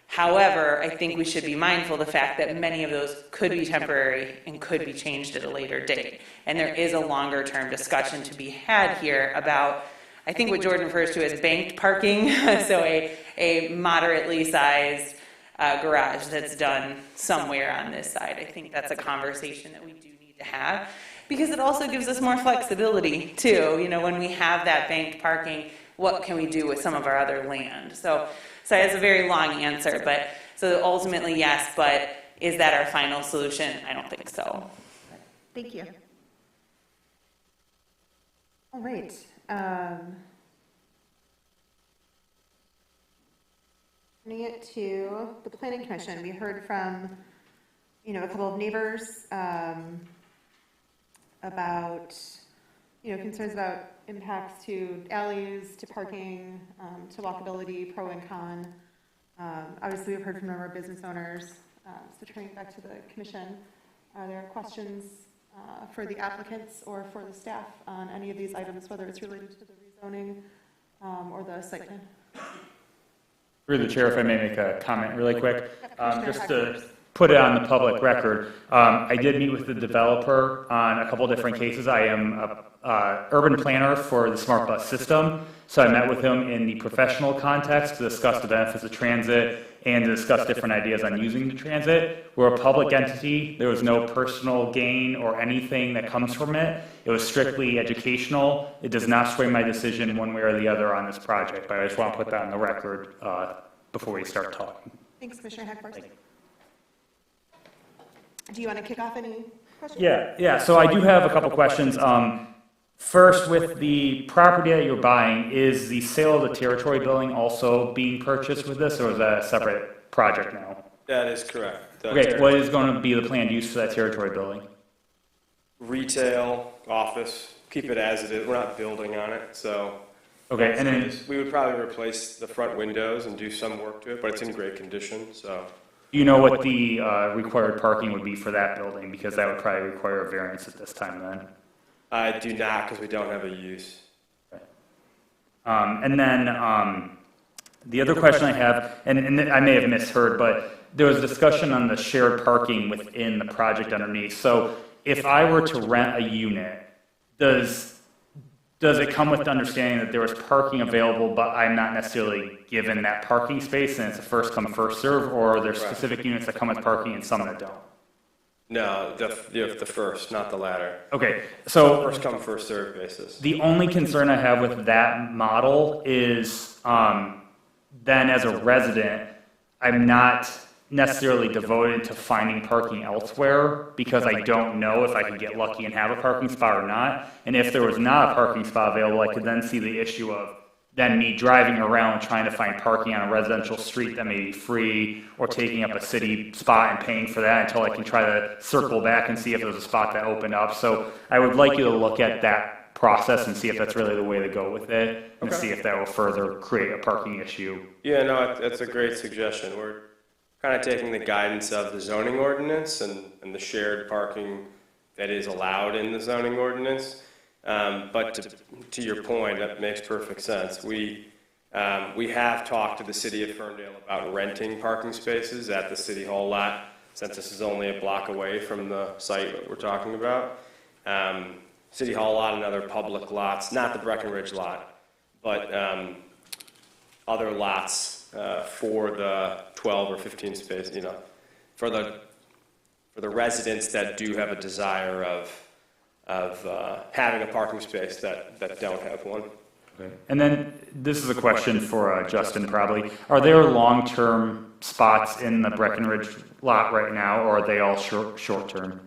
However, I think we should be mindful of the fact that many of those could be temporary and could be changed at a later date. And there is a longer term discussion to be had here about, I think what Jordan refers to as banked parking, so a moderately sized garage that's done somewhere on this side. I think that's a conversation that we do need to have, because it also gives us more flexibility too. When we have that banked parking, what can we do with some of our other land? So it's a very long answer, but so ultimately yes, but is that our final solution? I don't think so. Thank you. All right. Turning it to the Planning Commission, we heard from, a couple of neighbors about, concerns about impacts to alleys, to parking, to walkability, pro and con. Obviously, we've heard from a number of business owners. So turning back to the commission, are there questions for the applicants or for the staff on any of these items, whether it's related to the rezoning or the site plan? Through the chair, if I may make a comment really quick, just to put it on the public record. I did meet with the developer on a couple different cases. I am a urban planner for the smart bus system, so I met with him in the professional context to discuss the benefits of transit and to discuss different ideas on using the transit. We're a public entity. There was no personal gain or anything that comes from it. It was strictly educational. It does not sway my decision one way or the other on this project, but I just want to put that on the record before we start talking. Thanks, Commissioner Heckfors. Do you want to kick off any questions? Yeah. So I do have a couple questions. First, with the property that you're buying, is the sale of the territory building also being purchased with this, or is that a separate project now? That is correct. Okay, what is going to be the planned use for that territory building? Retail, office, keep it as it is. We're not building on it, so. Okay, and then we would probably replace the front windows and do some work to it, but it's in great condition, so. Do you know what the required parking would be for that building? Because that would probably require a variance at this time then. I do not, because we don't have a use. Okay. And then the other question I have, and I may have misheard, but there was discussion on the shared parking within the project underneath. So if I were to rent a unit, does it come with the understanding that there was parking available, but I'm not necessarily given that parking space and it's a first come, first serve, or are there specific units that come with parking and some that don't? No, the first, not the latter. Okay, so first come, first served basis. The only concern I have with that model is then as a resident, I'm not necessarily devoted to finding parking elsewhere because I don't know if I could get lucky and have a parking spot or not. And if there was not a parking spot available, I could then see the issue of then me driving around trying to find parking on a residential street that may be free, or taking up a city spot and paying for that until I can try to circle back and see if there's a spot that opened up. So I would like you to look at that process and see if that's really the way to go with it, and see if that will further create a parking issue. Yeah, no, that's a great suggestion. We're kind of taking the guidance of the zoning ordinance and the shared parking that is allowed in the zoning ordinance. But to your point, that makes perfect sense. We have talked to the city of Ferndale about renting parking spaces at the city hall lot, since this is only a block away from the site that we're talking about. City hall lot and other public lots, not the Breckenridge lot, but other lots for the 12 or 15 space, for the residents that do have a desire of having a parking space that don't have one. Okay. And then this is a question for Justin probably. Are there long-term spots in the Breckenridge lot right now, or are they all short-term?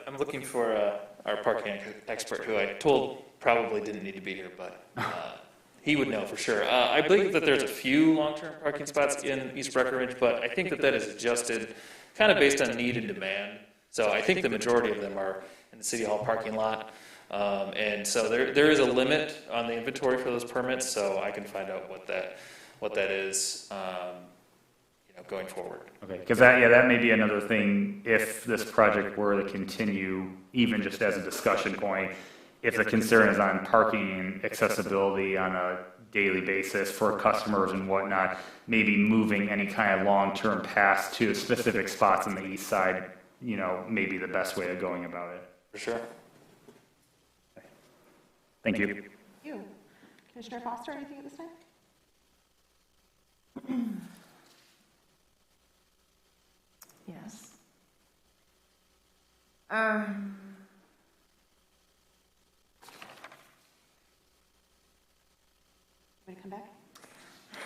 I'm looking for our parking expert, who I told probably didn't need to be here, but he would know for sure. I believe that there's a few long-term parking spots in East Breckenridge, but I think that is adjusted kind of based on need and demand. So I think the majority of them are in the City Hall parking lot. And so there is a limit on the inventory for those permits, so I can find out what that is going forward. Okay, because that may be another thing if this project were to continue, even just as a discussion point, if the concern is on parking and accessibility on a daily basis for customers and whatnot, maybe moving any kind of long-term paths to specific spots on the east side, may be the best way of going about it. For sure. Okay. Thank you. Thank you. Commissioner Foster, anything at this time? Yes. Want to come back?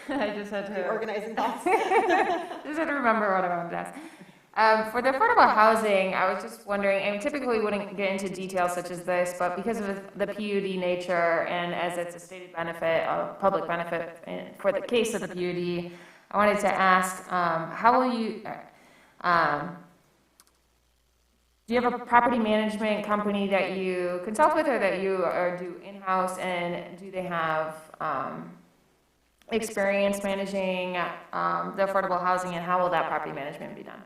I just had to organizing thoughts. Just had to remember what I wanted to ask. For the affordable housing, I was just wondering, and typically wouldn't get into details such as this, but because of the PUD nature and as it's a stated benefit, a public benefit for the case of the PUD, I wanted to ask, how will you, do you have a property management company that you consult with or that you do in-house, and do they have experience managing the affordable housing, and how will that property management be done?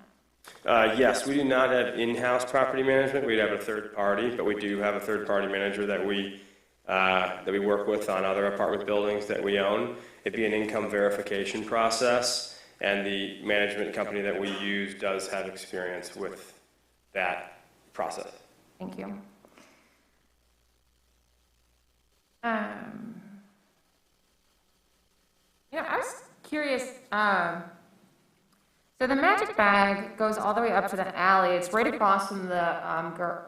Yes, we do not have in-house property management. We'd have a third party, but we do have a third-party manager that we work with on other apartment buildings that we own. It'd be an income verification process, and the management company that we use does have experience with that process. Thank you. I was curious, so the magic bag goes all the way up to the alley. It's right across from the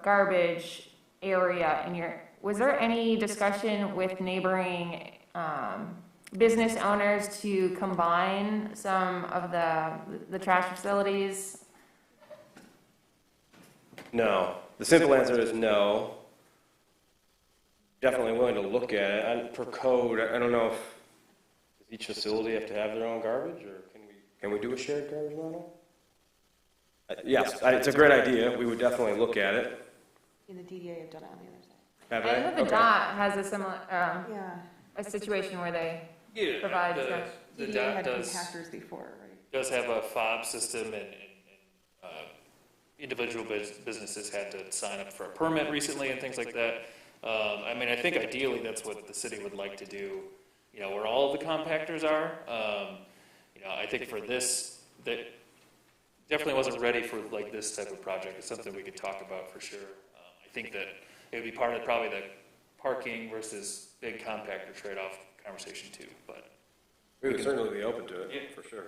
garbage area. And was there any discussion with neighboring business owners to combine some of the trash facilities? No. The simple answer is no. Definitely willing to look at it. Per code, I don't know if does each facility have to have their own garbage, or can we do a shared garbage model? Yes, it's a great idea. We would definitely look at it. In the DDA have done it on the other side. Have I they? know the Okay. DOT has a similar, a situation where they provide trash. The DDA DOT had does, compactors before, right? does have a fob system, and individual businesses had to sign up for a permit recently and things like that. I mean, I think ideally that's what the city would like to do, you know, where all of the compactors are. You know, I think for this, that definitely wasn't ready for like this type of project. It's something we could talk about for sure. I think that it would be part of probably the parking versus big compactor trade-off conversation too, but. We would certainly be open to it, for sure.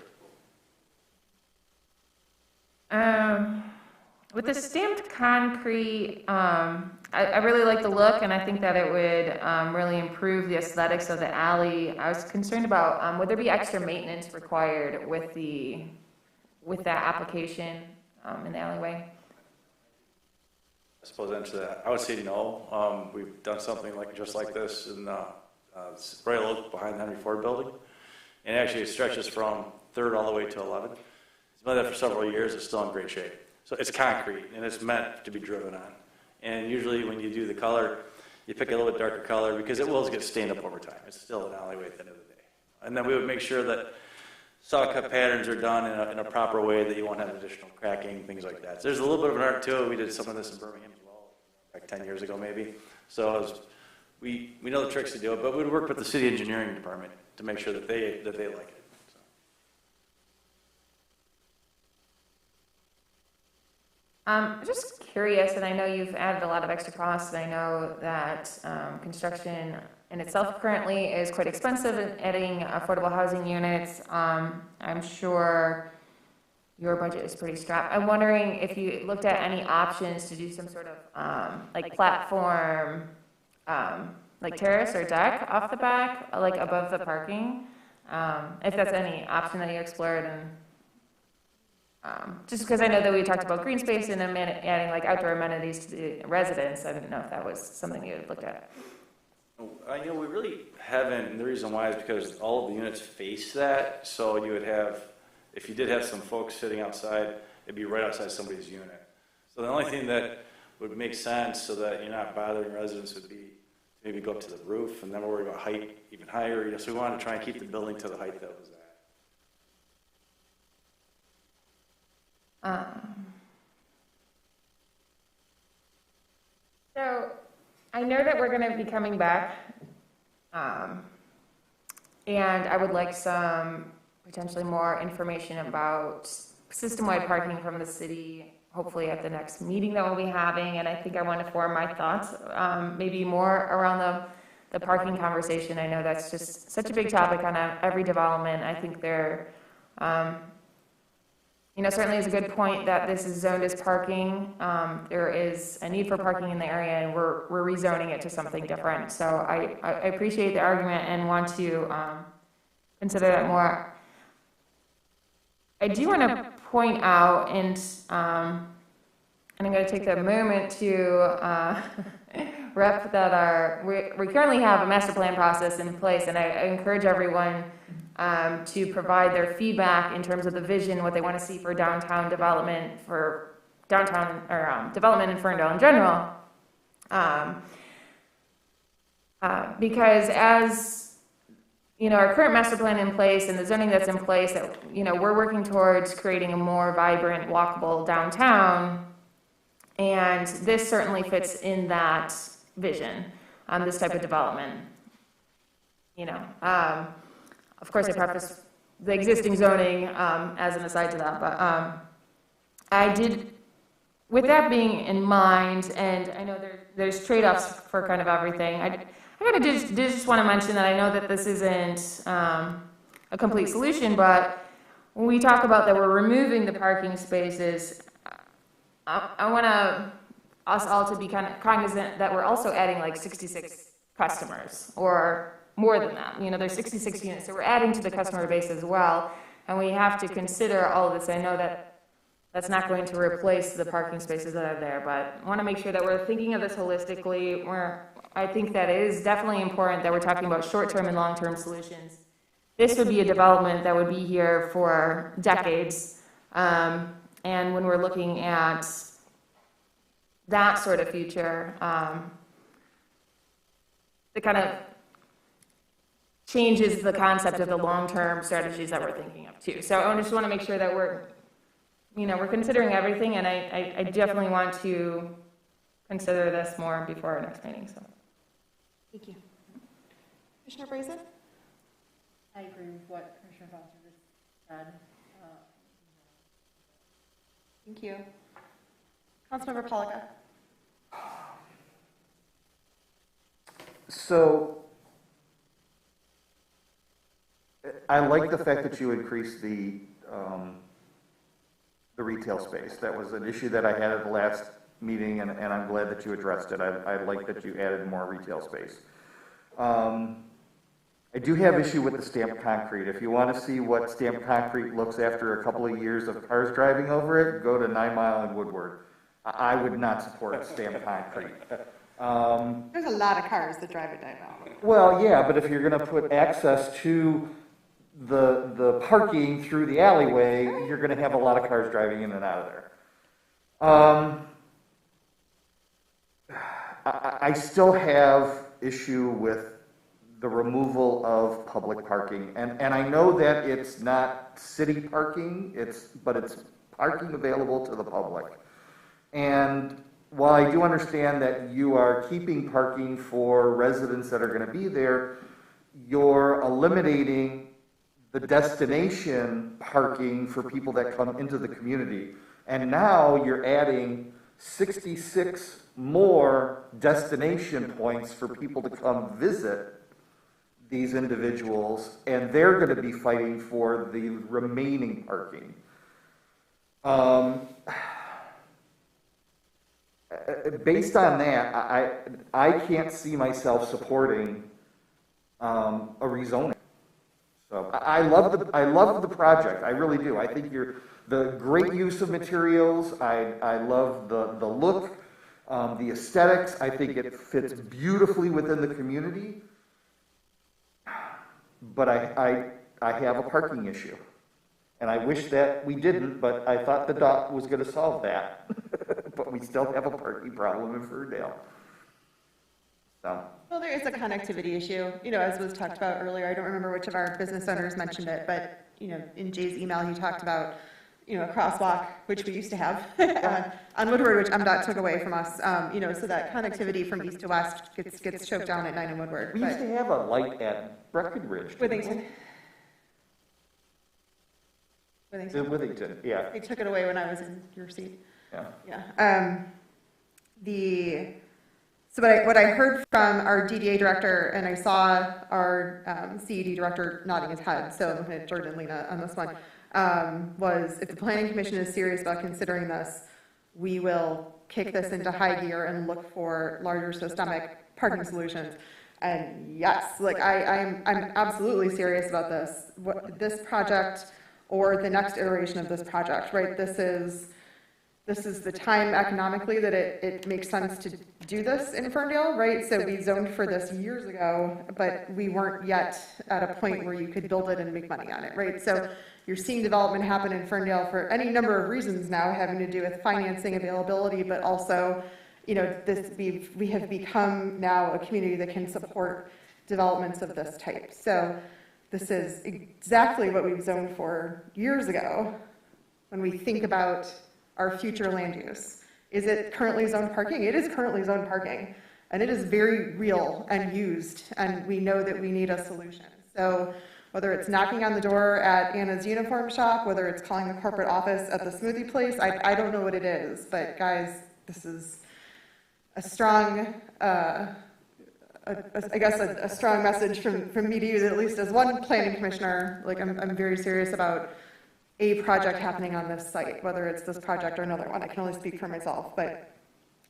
With the stamped concrete, I really like the look, and I think that it would really improve the aesthetics of the alley. I was concerned about would there be extra maintenance required with that application in the alleyway? I suppose answer that. I would say no. We've done something just like this in right behind the Henry Ford building, and actually it stretches from 3rd all the way to 11th. It's been there for several years. It's still in great shape. So it's concrete, and it's meant to be driven on. And usually when you do the color, you pick a little bit darker color because it will get stained up over time. It's still an alleyway at the end of the day. And then we would make sure that saw cut patterns are done in a proper way, that you won't have additional cracking, things like that. So there's a little bit of an art to it. We did some of this in Birmingham as well, like 10 years ago maybe. So we know the tricks to do it, but we'd work with the city engineering department to make sure that they like it. Just curious, and I know you've added a lot of extra costs, and I know that construction in itself currently is quite expensive in adding affordable housing units. I'm sure your budget is pretty strapped. I'm wondering if you looked at any options to do some sort of like platform, like terrace or deck off the back, like above the parking. If that's any option that you explored, and just because I know that we talked about green space and adding like outdoor amenities to the residents, I didn't know if that was something you had looked at. You know, we really haven't, and the reason why is because all of the units face that, so you would have, if you did have some folks sitting outside, it'd be right outside somebody's unit. So the only thing that would make sense so that you're not bothering residents would be maybe go up to the roof, and then we're worried about height even higher. You know, so we wanted to try and keep the building to the height that was at. So I know that we're going to be coming back, and I would like some potentially more information about system-wide parking from the city, hopefully at the next meeting that we'll be having. And I think I want to form my thoughts, maybe more around the parking conversation. I know that's just such a big topic on every development. I think there, you know, certainly is a good point that this is zoned as parking. There is a need for parking in the area, and we're rezoning it to something different. So I appreciate the argument and want to consider that more. I do want to point out, and I'm going to take the moment to rep that we currently have a master plan process in place, and I encourage everyone to provide their feedback in terms of the vision, what they want to see for downtown development, for downtown or development in Ferndale in general. Because as you know, our current master plan in place and the zoning that's in place, that, you know, we're working towards creating a more vibrant, walkable downtown, and this certainly fits in that vision, this type of development. You know, of course, I preface the existing zoning as an aside to that, but I did, with that being in mind, and I know there's trade-offs for kind of everything, I kind of just want to mention that I know that this isn't a a complete solution, but when we talk about that we're removing the parking spaces, I want us all to be kind of cognizant that we're also adding like 66 customers or more than that. You know, there's 66 units, so we're adding to the customer base as well, and we have to consider all of this. I know that that's not going to replace the parking spaces that are there, but I want to make sure that we're thinking of this holistically. I think that it is definitely important that we're talking about short-term and long-term solutions. This would be a development that would be here for decades, and when we're looking at that sort of future, it kind of changes the concept of the long-term strategies that we're thinking of too. So I just want to make sure that we're considering everything, and I definitely want to consider this more before our next meeting. So, thank you, Commissioner Brazen. I agree with what Commissioner Foster just said. Thank you. Councilmember Polika. So, I like the fact that you increased the retail space. That was an issue that I had at the last meeting, and I'm glad that you addressed it. I like that you added more retail space. I do have issue with the stamped concrete. If you want to see what stamped concrete looks after a couple of years of cars driving over it, go to 9 Mile and Woodward. I would not support stamped concrete. There's a lot of cars that drive at 9 Mile. Well, yeah, but if you're going to put access to the parking through the alleyway, you're going to have a lot of cars driving in and out of there. I still have issue with the removal of public parking, and I know that it's not city parking, but it's parking available to the public. And while I do understand that you are keeping parking for residents that are going to be there, you're eliminating the destination parking for people that come into the community. And now you're adding 66 more destination points for people to come visit these individuals, and they're going to be fighting for the remaining parking. Based on that, I can't see myself supporting a rezoning. So I love the project. I really do. I think you're the great use of materials. I love the look, the aesthetics. I think it fits beautifully within the community. But I have a parking issue. And I wish that we didn't, but I thought the DOT was going to solve that. But we still have a parking problem in Ferndale. So. Well, there is a connectivity issue, as was talked about earlier. I don't remember which of our business owners mentioned it, but, in Jay's email, he talked about, a crosswalk, which we used to have on Woodward, which MDOT took away from us, so that connectivity from east to west gets choked down at 9 and Woodward. We used to have a light at Breckenridge. Withington, yeah. They took it away when I was in your seat. Yeah. So what I heard from our DDA director, and I saw our CED director nodding his head, so I'm looking at Jordan and Lena on this one, was if the Planning Commission is serious about considering this, we will kick this into high gear and look for larger systemic parking solutions. And yes, I'm absolutely serious about this. This project or the next iteration of this project, right? This is the time economically that it makes sense to do this in Ferndale, right? So we zoned for this years ago, but we weren't yet at a point where you could build it and make money on it, right? So you're seeing development happen in Ferndale for any number of reasons now, having to do with financing availability, but also, we have become now a community that can support developments of this type. So this is exactly what we've zoned for years ago when we think about our future land use. Is it currently zoned parking? It is currently zoned parking, and it is very real and used, and we know that we need a solution. So whether it's knocking on the door at Anna's uniform shop, whether it's calling the corporate office at the smoothie place, I don't know what it is, but guys, this is a strong I guess, a strong message from me to you, that at least as one planning commissioner, like I'm very serious about a project happening on this site, whether it's this project or another one. I can only speak for myself, but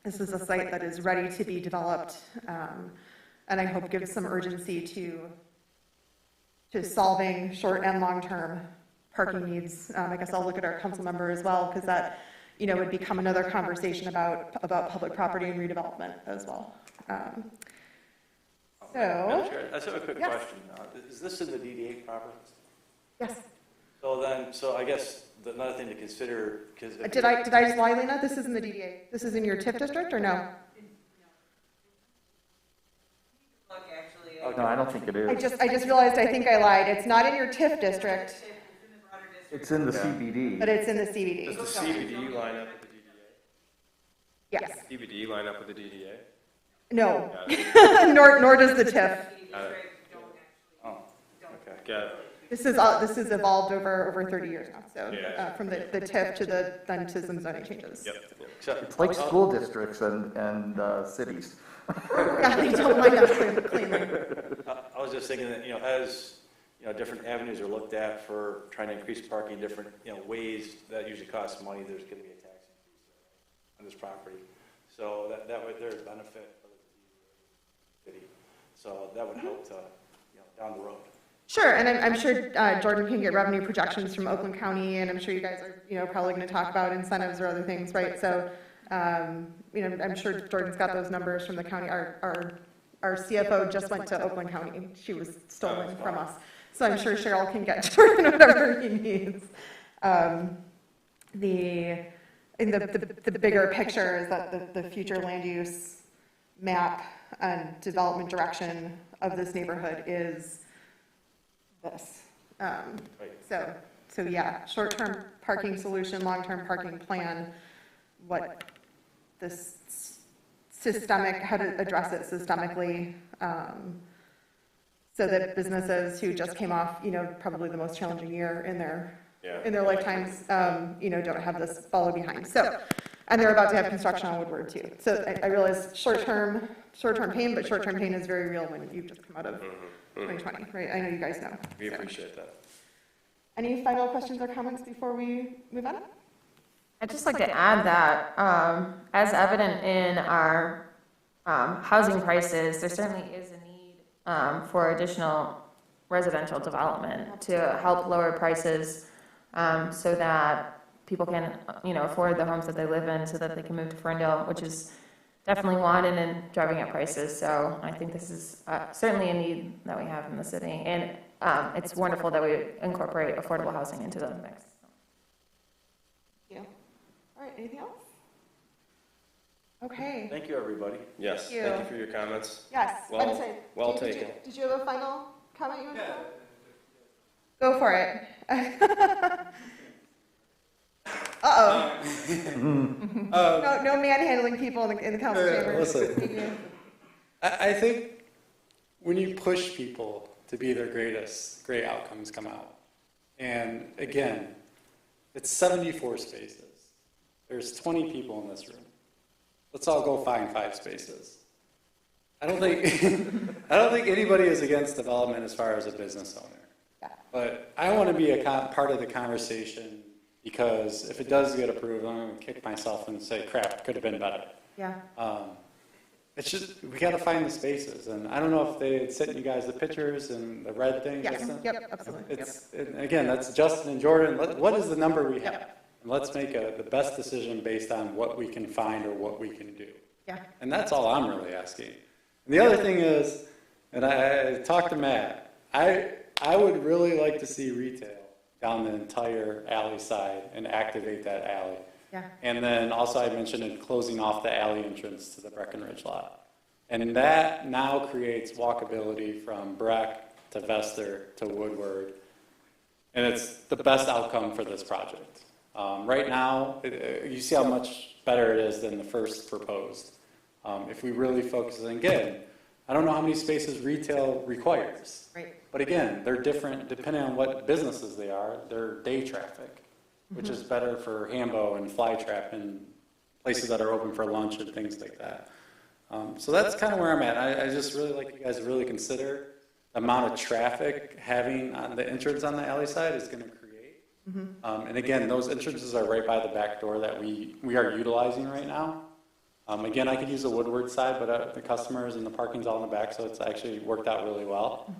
this is a site that is ready to be developed, and I hope gives some urgency to solving short and long-term parking needs. I guess I'll look at our council member as well, because that, you know, would become another conversation about public property and redevelopment as well. Madam Chair, I just have a quick yes. question. Is this in the DD8 property? Yes. So I guess another thing to consider, because Did I just lie, Lena? This is in the DDA. This is in your TIF district, or no? No, I don't think it is. I just realized I think I lied. It's not in your TIF district, It's in the CBD. but it's in the CBD. Does the CBD line up with the DDA? Yes. CBD line up with the DDA? No. nor does the TIF. Oh, okay, got it. This is evolved over 30 years now. So from the TIF then to some zoning changes. Yep. It's like school districts and cities. Yeah, they don't line up cleanly. I was just thinking that, as, different avenues are looked at for trying to increase parking, different, ways that usually costs money, there's going to be a tax increase on this property. So that way there's benefit for the city. So that would help to, down the road. Sure, and I'm sure Jordan can get revenue projections from Oakland County, and I'm sure you guys are, probably going to talk about incentives or other things, right? So, I'm sure Jordan's got those numbers from the county. Our CFO just went to Oakland County. She was stolen from us. So I'm sure Cheryl can get Jordan whatever he needs. The bigger picture is that the future land use map and development direction of this neighborhood is this. So yeah, short-term parking solution, long-term parking plan, what this systemic, how to address it systemically, so that businesses who just came off, probably the most challenging year in their lifetimes, don't have this follow behind. So, and they're about to have construction on Woodward too. So I realize short-term pain, but short-term pain is very real when you've just come out of 2020, right? I know you guys know. We appreciate that. Any final questions or comments before we move on? I'd just like to add that, as evident in our housing prices, there certainly is a need for additional residential development to help lower prices so that people can, afford the homes that they live in, so that they can move to Ferndale, which is definitely wanted and driving up prices. So I think this is certainly a need that we have in the city, and it's wonderful that we incorporate affordable housing into the mix. Yeah. All right. Anything else? Okay. Thank you, everybody. Yes, thank you for your comments. Yes. Well, sorry. well Did taken. you have a final comment you want to say? Go for it. Uh-oh. No manhandling people in the council chamber. Listen, I think when you push people to be their greatest, great outcomes come out. And again, it's 74 spaces. There's 20 people in this room. Let's all go find 5 spaces. I don't think anybody is against development as far as a business owner. But I want to be a part of the conversation, because if it does get approved, I'm going to kick myself and say, crap, it could have been better. Yeah. It's just, we got to find the spaces. And I don't know if they had sent you guys the pictures and the red thing. Yes. Justin? Yep, absolutely. And again, that's Justin and Jordan. What is the number we have? And let's make the best decision based on what we can find or what we can do. Yeah. And that's all I'm really asking. And the other thing is, and I talked to Matt, I would really like to see retail down the entire alley side and activate that alley. Yeah. And then also I mentioned closing off the alley entrance to the Breckenridge lot. And that now creates walkability from Breck to Vester to Woodward. And it's the best outcome for this project. Right now, you see how much better it is than the first proposed. If we really focus, and again, I don't know how many spaces retail requires. Right. But again, they're different depending on what businesses they are. They're day traffic, which is better for Hambo and Flytrap and places that are open for lunch and things like that. So that's kind of where I'm at. I just really like you guys to really consider the amount of traffic having on the entrance on the alley side is going to create. And again, those entrances are right by the back door that we are utilizing right now. Again, I could use the Woodward side, but the customers and the parking's all in the back, so it's actually worked out really well.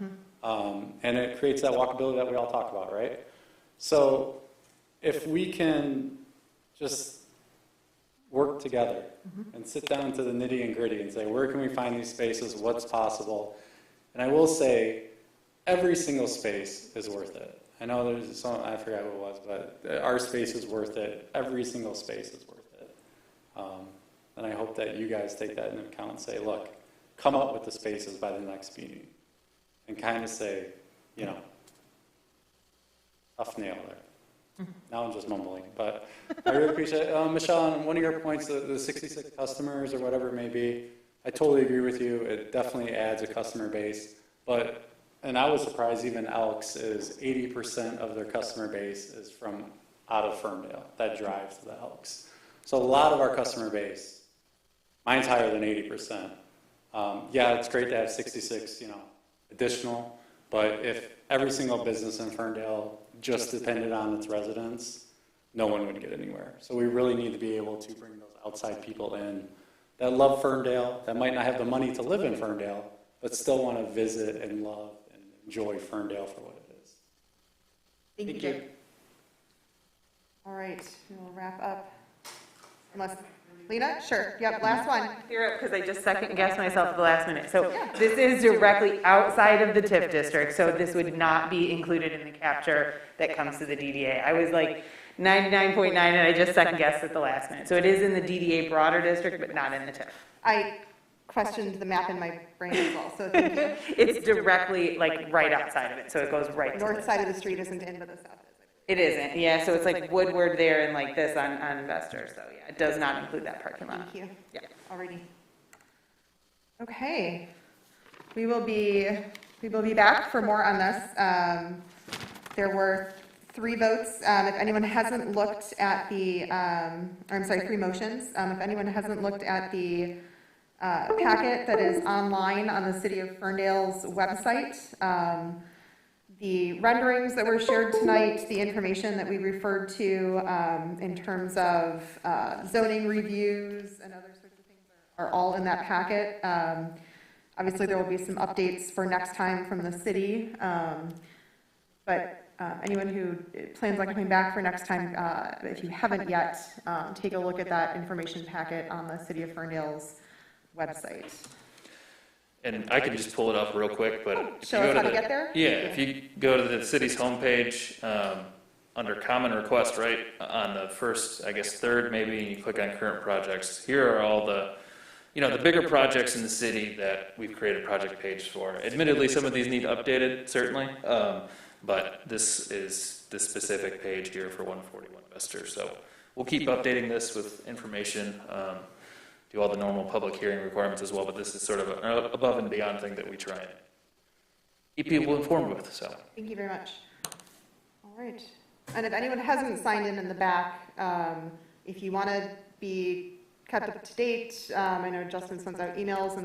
And it creates that walkability that we all talk about, right? So if we can just work together and sit down to the nitty and gritty and say, where can we find these spaces? What's possible? And I will say, every single space is worth it. I know there's some, I forgot who it was, but our space is worth it. Every single space is worth it. And I hope that you guys take that into account and say, look, come up with the spaces by the next meeting. And kind of say, you know, tough nail there. Now I'm just mumbling, but I really appreciate it. Michelle, on one of your points, the 66 customers or whatever it may be, I totally agree with you. It definitely adds a customer base. But, and I was surprised even Elks is 80% of their customer base is from out of Ferndale that drives to the Elks. So a lot of our customer base, mine's higher than 80%. Yeah, it's great to have 66, you know, additional, but if every single business in Ferndale just depended on its residents, no one would get anywhere. So we really need to be able to bring those outside people in that love Ferndale, that might not have the money to live in Ferndale, but still want to visit and love and enjoy Ferndale for what it is. Thank you. All right, we'll wrap up. Unless, Lena? Sure. Yep, last one. Clear up because I just second guessed myself at the last minute. So this is directly outside of the TIF district, so this would not be included in the capture that comes to the DDA. I was like 99.9 and I just second guessed at the last minute. So it is in the DDA broader district, but not in the TIF. I questioned the map in my brain as well, so thank you. It's directly like right outside of it, so it goes right to North side of the street isn't in, but the south is. It isn't, yeah, so it's like Woodward there and like this on Investor, so yeah, it does not include that parking lot. Thank you. Yeah. Alrighty. Okay. We will be back for more on this. There were 3 votes. If anyone hasn't looked at the, or I'm sorry, 3 motions. If anyone hasn't looked at the packet that is online on the City of Ferndale's website, the renderings that were shared tonight, the information that we referred to in terms of zoning reviews and other sorts of things are all in that packet. Obviously, there will be some updates for next time from the city, but anyone who plans on coming back for next time, if you haven't yet, take a look at that information packet on the City of Ferndale's website. And I can just pull it up real quick, but if Show you us go how to to get there? Yeah, if you go to the city's homepage, under common request, right on the first, I guess, third maybe, and you click on current projects. Here are all the, you know, the bigger projects in the city that we've created a project page for. Admittedly, some of these need updated, certainly, but this is the specific page here for 141 Investor. So we'll keep updating this with information. Do all the normal public hearing requirements as well, but this is sort of an above and beyond thing that we try and keep people informed with. So thank you very much. All right, and if anyone hasn't signed in the back, if you want to be kept up to date, I know Justin sends out emails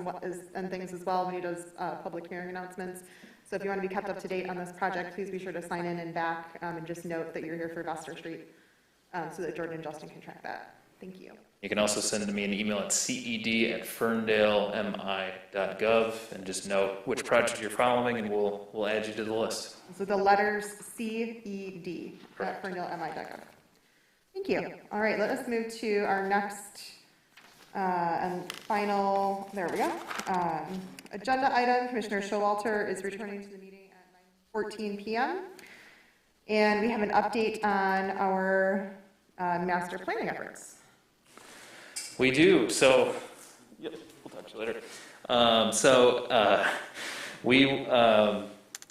and things as well when he does public hearing announcements. So if you want to be kept up to date on this project, please be sure to sign in and back, and just note that you're here for Vestor Street, so that Jordan and Justin can track that. Thank you. you can also send me an email at ced@ferndalemi.gov and just note which project you're following, and we'll add you to the list. So the letters CED at ferndalemi.gov. Thank you. All right, let us move to our next and final, there we go, agenda item. Commissioner Showalter is returning to the meeting at 9:14 p.m. And we have an update on our master planning efforts. We do. So, yep, we'll talk to you later.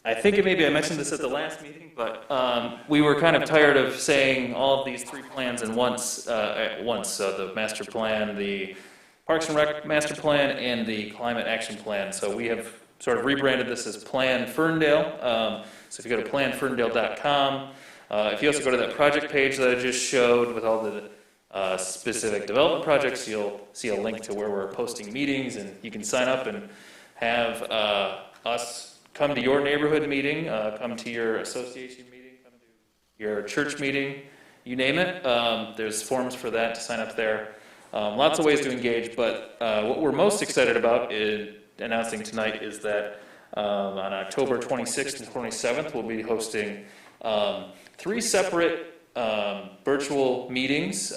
I think maybe I mentioned this at the last meeting, but we were kind of tired of saying all of these 3 plans at once. So the master plan, the Parks and Rec master plan, and the climate action plan. So we have sort of rebranded this as Plan Ferndale. So if you go to planferndale.com, if you also go to that project page that I just showed with all the specific development projects, you'll see a link to where we're posting meetings, and you can sign up and have us come to your neighborhood meeting, come to your association meeting, come to your church meeting, you name it. There's forms for that to sign up there. Lots of ways to engage, but what we're most excited about in announcing tonight is that on October 26th and 27th, we'll be hosting 3 separate virtual meetings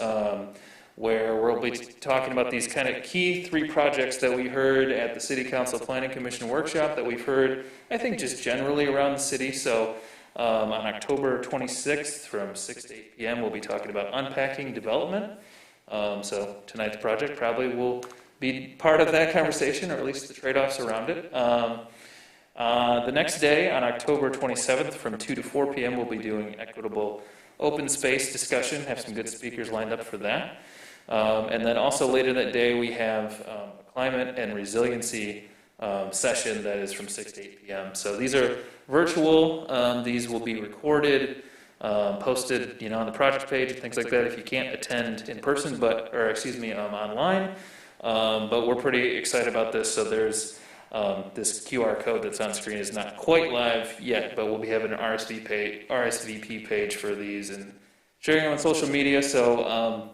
where we'll be talking about these kind of key 3 projects that we heard at the City Council Planning Commission workshop that we've heard, I think, just generally around the city. So on October 26th from 6 to 8 p.m. we'll be talking about unpacking development. So tonight's project probably will be part of that conversation, or at least the trade-offs around it. The next day, on October 27th, from 2 to 4 p.m., we'll be doing equitable open space discussion, have some good speakers lined up for that. And then also later that day, we have a climate and resiliency session that is from 6 to 8 p.m. So these are virtual. These will be recorded, posted, on the project page and things like that if you can't attend in person, online. But we're pretty excited about this. So there's this QR code that's on screen is not quite live yet, but we'll be having an RSVP page for these and sharing them on social media. So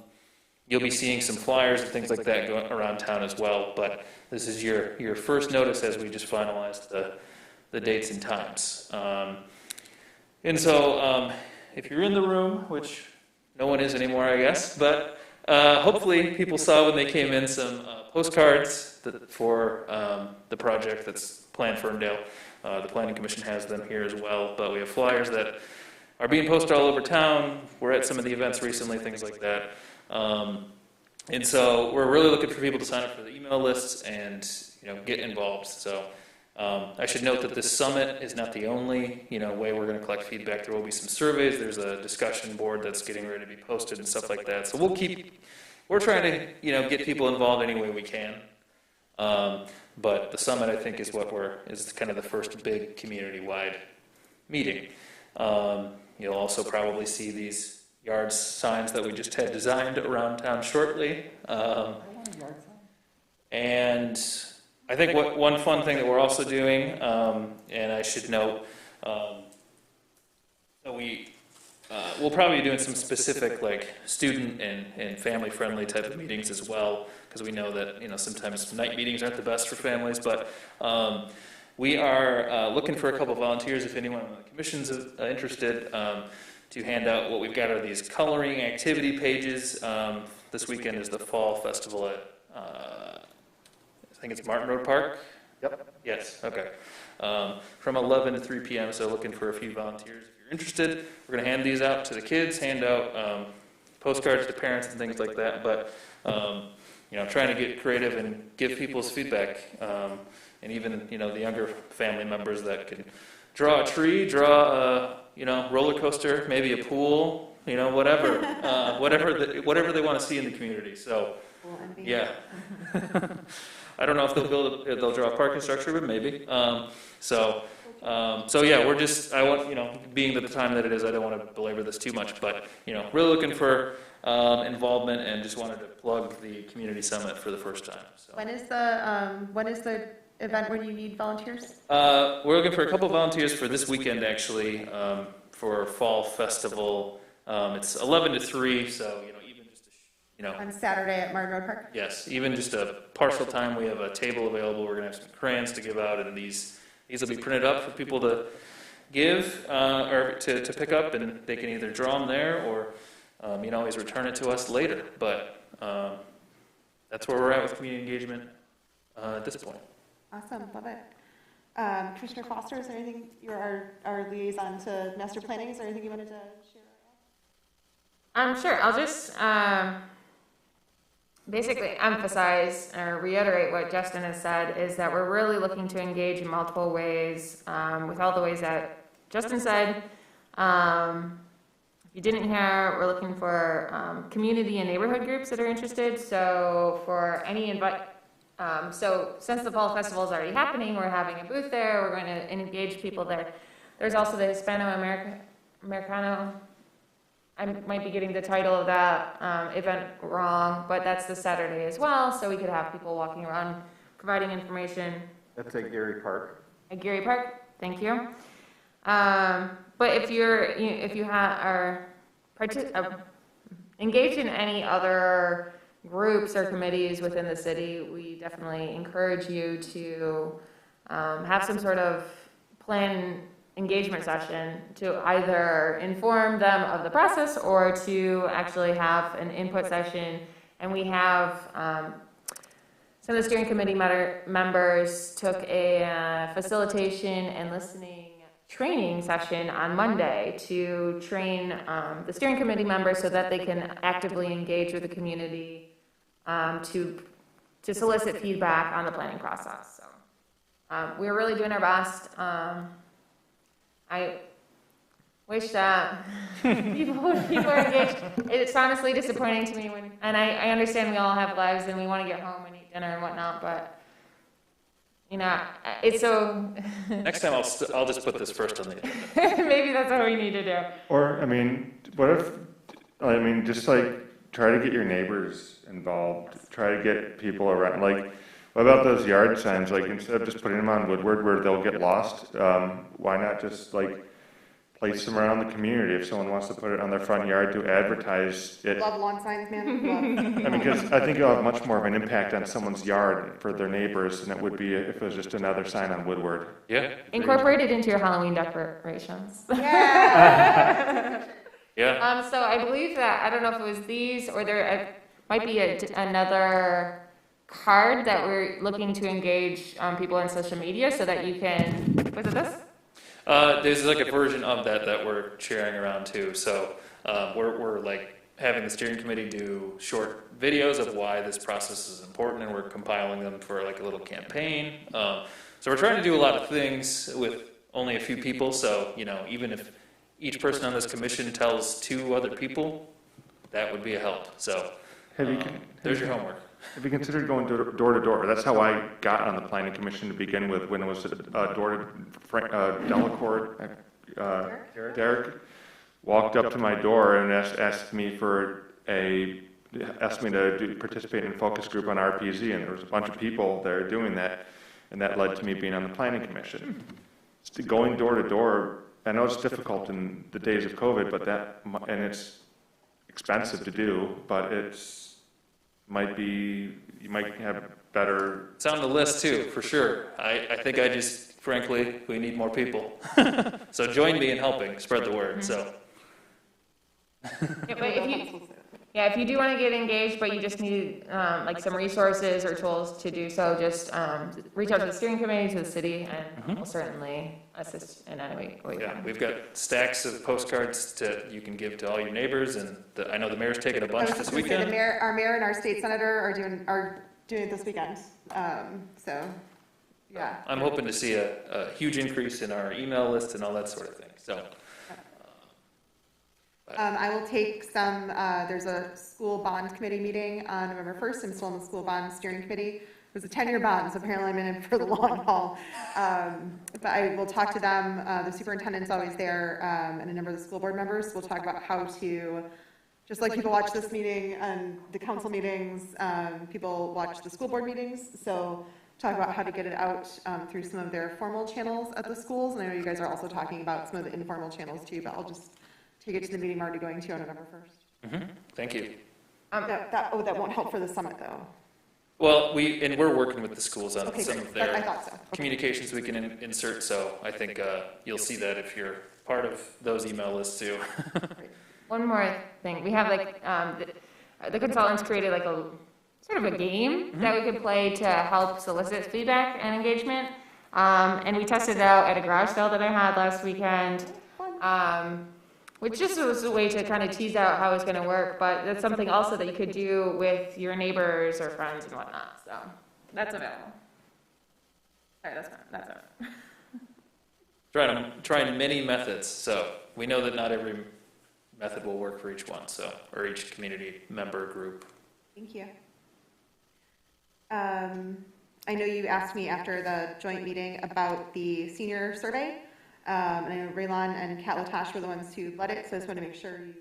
you'll be seeing some flyers and things like that going around town as well. But this is your first notice as we just finalized the dates and times. And so if you're in the room, which no one is anymore, I guess, but hopefully people saw when they came in some postcards for the project that's planned Ferndale. The Planning Commission has them here as well, but we have flyers that are being posted all over town. We're at some of the events recently, things like that. And so we're really looking for people to sign up for the email lists and get involved. So I should note that this summit is not the only way we're going to collect feedback. There will be some surveys. There's a discussion board that's getting ready to be posted and stuff like that. So we're trying to get people involved any way we can. But the summit, I think, is is kind of the first big community-wide meeting. You'll also probably see these yard signs that we just had designed around town shortly. And I think one fun thing that we're also doing, and I should note, we'll probably be doing some specific student and family-friendly type of meetings as well, because we know that sometimes night meetings aren't the best for families. But we are looking for a couple of volunteers if anyone on the commission's interested to hand out. What we've got are these coloring activity pages. This weekend is the Fall Festival at I think it's Martin Road Park? Yep. Yes, okay. From 11 to 3 p.m., so looking for a few volunteers. If you're interested, we're going to hand these out to the kids, hand out postcards to parents and things like that, but trying to get creative and give people's feedback, and even, the younger family members that can draw a tree, draw a, roller coaster, maybe a pool, whatever, whatever they want to see in the community, so, yeah. I don't know if they'll draw a parking structure, but maybe. So yeah, I want, being the time that it is, I don't want to belabor this too much, but, really looking for involvement and just wanted to plug the community summit for the first time. So. When is the event where you need volunteers? We're looking for a couple of volunteers for this weekend, actually, for Fall Festival. It's 11 to 3, so, on Saturday at Martin Road Park? Yes, even just a partial time. We have a table available. We're going to have some crayons to give out, and these will be printed up for people to give or to pick up, and they can either draw them there or you can always return it to us later. But that's where we're at with community engagement at this point. Awesome, love it. Commissioner Foster, is there anything, you're our liaison to master planning, is there anything you wanted to share? Sure, I'll just basically emphasize or reiterate what Justin has said, is that we're really looking to engage in multiple ways with all the ways that Justin said. If you didn't hear, we're looking for community and neighborhood groups that are interested. So for any so since the Fall Festival is already happening, we're having a booth there. We're going to engage people there. There's also the Hispano-Americano I might be getting the title of that event wrong, but that's this Saturday as well, so we could have people walking around providing information. That's at Gary Park. At Gary Park, thank you. But if you are engaged in any other groups or committees within the city, we definitely encourage you to have some sort of plan engagement session to either inform them of the process or to actually have an input session. And we have some of the steering committee members took a facilitation and listening training session on Monday to train the steering committee members so that they can actively engage with the community to solicit feedback on the planning process. So we're really doing our best. I wish that people are engaged. It's honestly disappointing to me and I understand we all have lives and we want to get home and eat dinner and whatnot, but it's so. Next time I'll just put this first on the agenda. Maybe that's what we need to do. Or, I mean, what if, I mean, just like, try to get your neighbors involved, try to get people around, like, what about those yard signs, like, instead of just putting them on Woodward where they'll get lost, why not just, like, place them around the community if someone wants to put it on their front yard to advertise it. Love lawn signs, man. Love. I mean, because I think it'll have much more of an impact on someone's yard for their neighbors than it would be if it was just another sign on Woodward. Yeah. Incorporate it into your Halloween decorations. Yeah. Yeah. So I believe that, I don't know if it was these or there might be another card that we're looking to engage people on social media so that you can, was it this? There's like a version of that we're sharing around too. So we're like having the steering committee do short videos of why this process is important, and we're compiling them for like a little campaign. So we're trying to do a lot of things with only a few people. So even if each person on this commission tells 2 other people, that would be a help. So there's your homework. Have you considered going door to door? That's how I got on the planning commission to begin with, when it was door to Delacourt. Derek walked up to my door and asked me to participate in a focus group on RPZ, and there was a bunch of people there doing that, and that led to me being on the planning commission. Going door to door, I know it's difficult in the days of COVID, and it's expensive to do, but you might have better. It's on the list too, for sure. I think frankly, we need more people. So join me in helping spread the word. So. If you do want to get engaged, but you just need like some resources or tools to do so, just reach out to the steering committee, to the city, and we'll certainly assist in any way we can. We've got stacks of postcards you can give to all your neighbors, and I know the mayor's taking a bunch this weekend. Our mayor and our state senator are doing it this weekend. So, yeah. I'm hoping to see a huge increase in our email list and all that sort of thing. So. I will take some, there's a school bond committee meeting on November 1st. I'm still on the school bond steering committee. It was a 10-year bond, so apparently I'm in it for the long haul. But I will talk to them. The superintendent's always there, and a number of the school board members. We'll talk about how to, just like people watch this meeting and the council meetings, people watch the school board meetings. So talk about how to get it out through some of their formal channels at the schools. And I know you guys are also talking about some of the informal channels too, but I'll just take it to the meeting I'm already going to on November 1st. Thank you. That won't help for the summit though. Well, we're working with the schools on some of their I thought so. communications we can insert, so I think you'll see that if you're part of those email lists too. One more thing, we have like the consultants created like a sort of a game that we could play to help solicit feedback and engagement, and we tested it out at a garage sale that I had last weekend. Which just was a way to kind of tease out how it's going to work, but that's something also that you could do with your neighbors or friends and whatnot. So that's available. All right, that's it. Trying many methods, so we know that not every method will work for each one, or each community member group. Thank you. I know you asked me after the joint meeting about the senior survey. And I know Raylon and Kat Latash were the ones who led it, so I just want to make sure you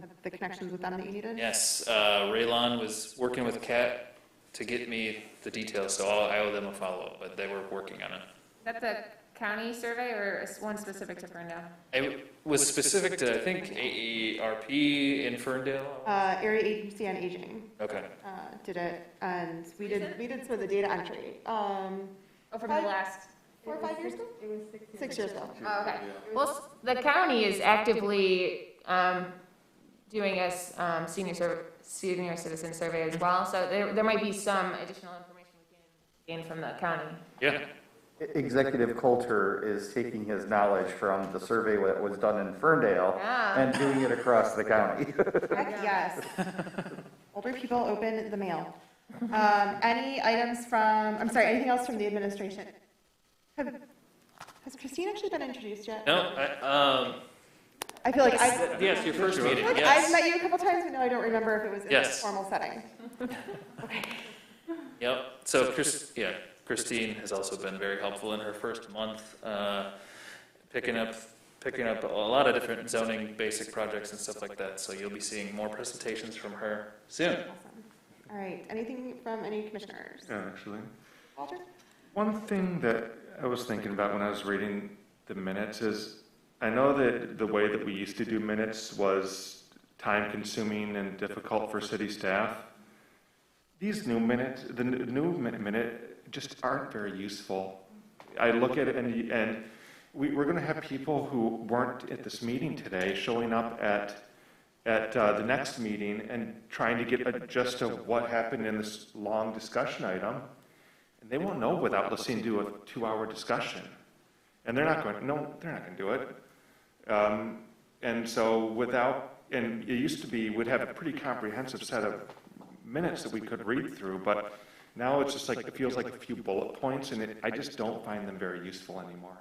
had the connections with them that you needed? Yes, Raylon was working with Kat to get me the details, so I owe them a follow-up, but they were working on it. That's a county survey or one specific to Ferndale? It was specific to, I think, AARP in Ferndale. Area Agency on Aging. Okay. Did it, and we did some of the data entry. From the last 4 or 5 years ago? It was 6 years ago. Oh, okay. Well, the county is actively doing a senior citizen survey as well, so there might be some additional information we can gain from the county. Yeah. Executive Coulter is taking his knowledge from the survey that was done in Ferndale and doing it across the county. Heck yes. Older people open the mail. Any items anything else from the administration? Has Christine actually been introduced yet? No, I feel like yes, your first meeting, like yes. I've met you a couple times, but no, I don't remember if it was in a Yes. formal setting. Okay. Yep, so Christine has also been very helpful in her first month, picking up a lot of different zoning basic projects and stuff like that, so you'll be seeing more presentations from her soon. Awesome. All right, anything from any commissioners? Yeah, actually. Walter? One thing that I was thinking about when I was reading the minutes is, I know that the way that we used to do minutes was time-consuming and difficult for city staff. These new minutes, the new minute, just aren't very useful. I look at it and we're going to have people who weren't at this meeting today showing up at the next meeting and trying to get a gist of what happened in this long discussion item. And they won't know without listening to a 2-hour discussion. And they're not going to do it. And so and it used to be, we'd have a pretty comprehensive set of minutes that we could read through, but now it's just like, it feels like a few bullet points, and I just don't find them very useful anymore.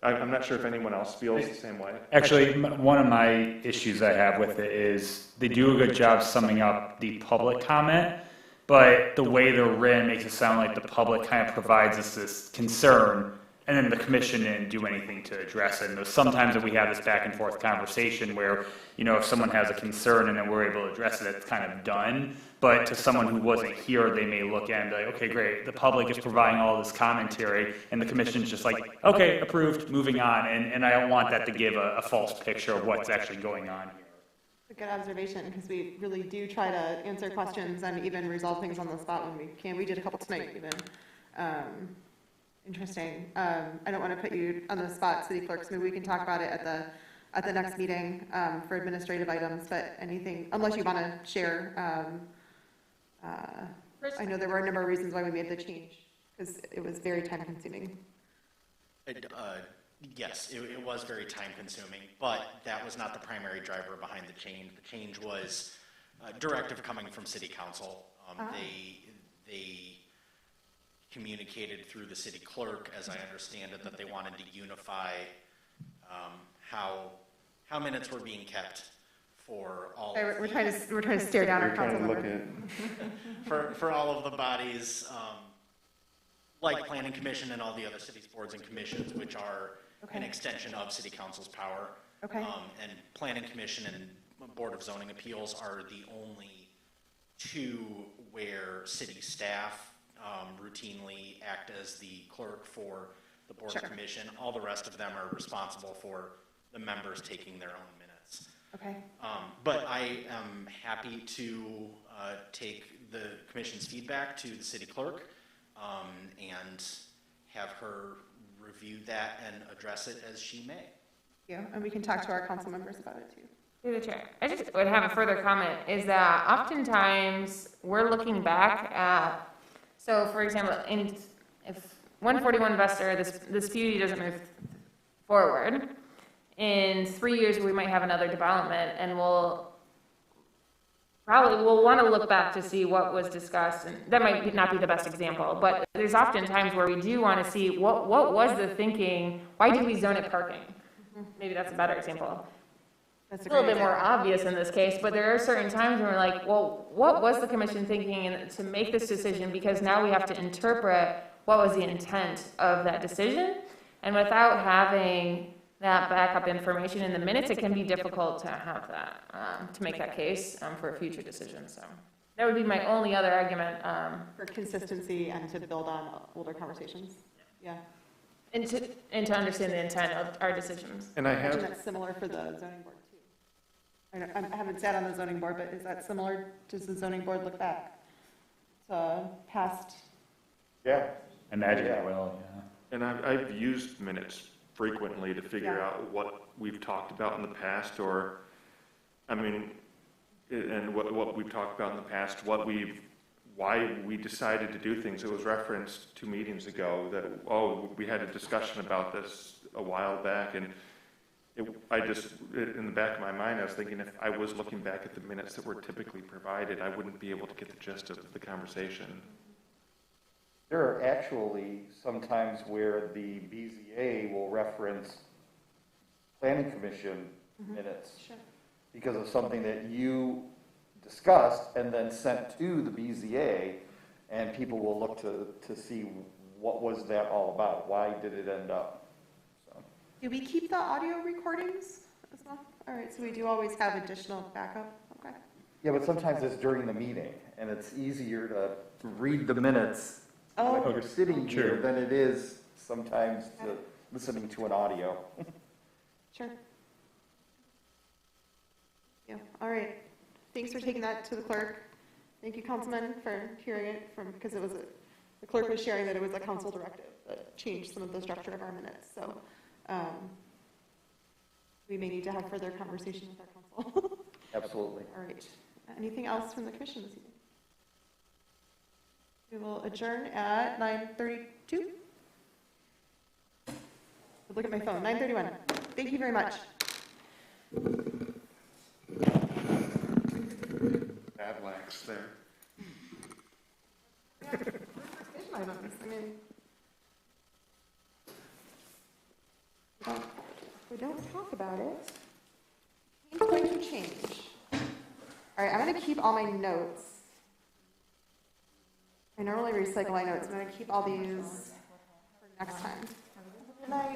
I'm not sure if anyone else feels the same way. Actually, one of my issues I have with it is they do a good job summing up the public comment, but the way they're written makes it sound like the public kind of provides us this concern, and then the commission didn't do anything to address it. And there's sometimes that we have this back and forth conversation where, if someone has a concern and then we're able to address it, it's kind of done. But to someone who wasn't here, they may look at it and be like, okay, great, the public is providing all this commentary, and the commission's just like, okay, approved, moving on. And I don't want that to give a false picture of what's actually going on here. A good observation, because we really do try to answer questions and even resolve things on the spot when we can. We did a couple tonight even. Interesting. I don't want to put you on the spot, city clerks. Maybe we can talk about it at the next meeting for administrative items. But anything, unless you want to share. I know there were a number of reasons why we made the change because it was very time consuming. Yes, it was very time consuming, but that was not the primary driver behind the change. The change was a directive coming from City Council. They communicated through the city clerk, as I understand it, that they wanted to unify how minutes were being kept for all. We're trying to stare down our council members. For all of the bodies, like Planning Commission and all the other cities, boards and commissions, which are an extension of City Council's power. Okay. And Planning Commission and Board of Zoning Appeals are the only two where city staff routinely act as the clerk for the Board of Commission. All the rest of them are responsible for the members taking their own minutes. Okay. But I am happy to take the commission's feedback to the city clerk and have her review that and address it as she may. Yeah, and we can talk to our council members about it too. Through the chair. I just would have a further comment is that oftentimes we're looking back at, so for example, if 141 Vester, this PUD doesn't move forward, in 3 years we might have another development and we'll want to look back to see what was discussed, and that might not be the best example, but there's often times where we do want to see what was the thinking, why did we zone it parking? Maybe that's a better example. It's a little bit more obvious in this case, but there are certain times when we're like, well, what was the commission thinking to make this decision? Because now we have to interpret what was the intent of that decision. And without having that backup information in the minutes, it can be difficult to have that, to make that case for a future decision, so. That would be my only other argument. For consistency and to build on older conversations. Yeah. And to understand the intent of our decisions. And I imagine have, that's similar for the zoning board too. I haven't sat on the zoning board, but is that similar? Does the zoning board look back to past? Yeah. Imagine it will, yeah. and I've used minutes frequently to figure Yeah. out what we've talked about in the past, or, I mean, and what we've talked about in the past, why we decided to do things. It was referenced 2 meetings ago that, we had a discussion about this a while back, and in the back of my mind, I was thinking if I was looking back at the minutes that were typically provided, I wouldn't be able to get the gist of the conversation. There are actually some times where the BZA will reference planning commission minutes Sure. because of something that you discussed and then sent to the BZA, and people will look to see what was that all about? Why did it end up? So. Do we keep the audio recordings as well? All right, so we do always have additional backup, okay. Yeah, but sometimes it's during the meeting, and it's easier to read the minutes when you're sitting here than it is sometimes to listening to an audio. Sure. Yeah, all right. Thanks for taking that to the clerk. Thank you, Councilman, for hearing it because it was the clerk was sharing that it was a council directive that changed some of the structure of our minutes. So we may need to have further conversation with our council. Absolutely. All right. Anything else from the commission this evening? We will adjourn at 9:32. Look at my phone, 9:31. Thank you very much. Bad lax there. Decision items. I mean, if we don't talk about it, it's going to change. All right, I'm going to keep all my notes. I normally recycle my notes. I'm going to keep all these for next time. Good night.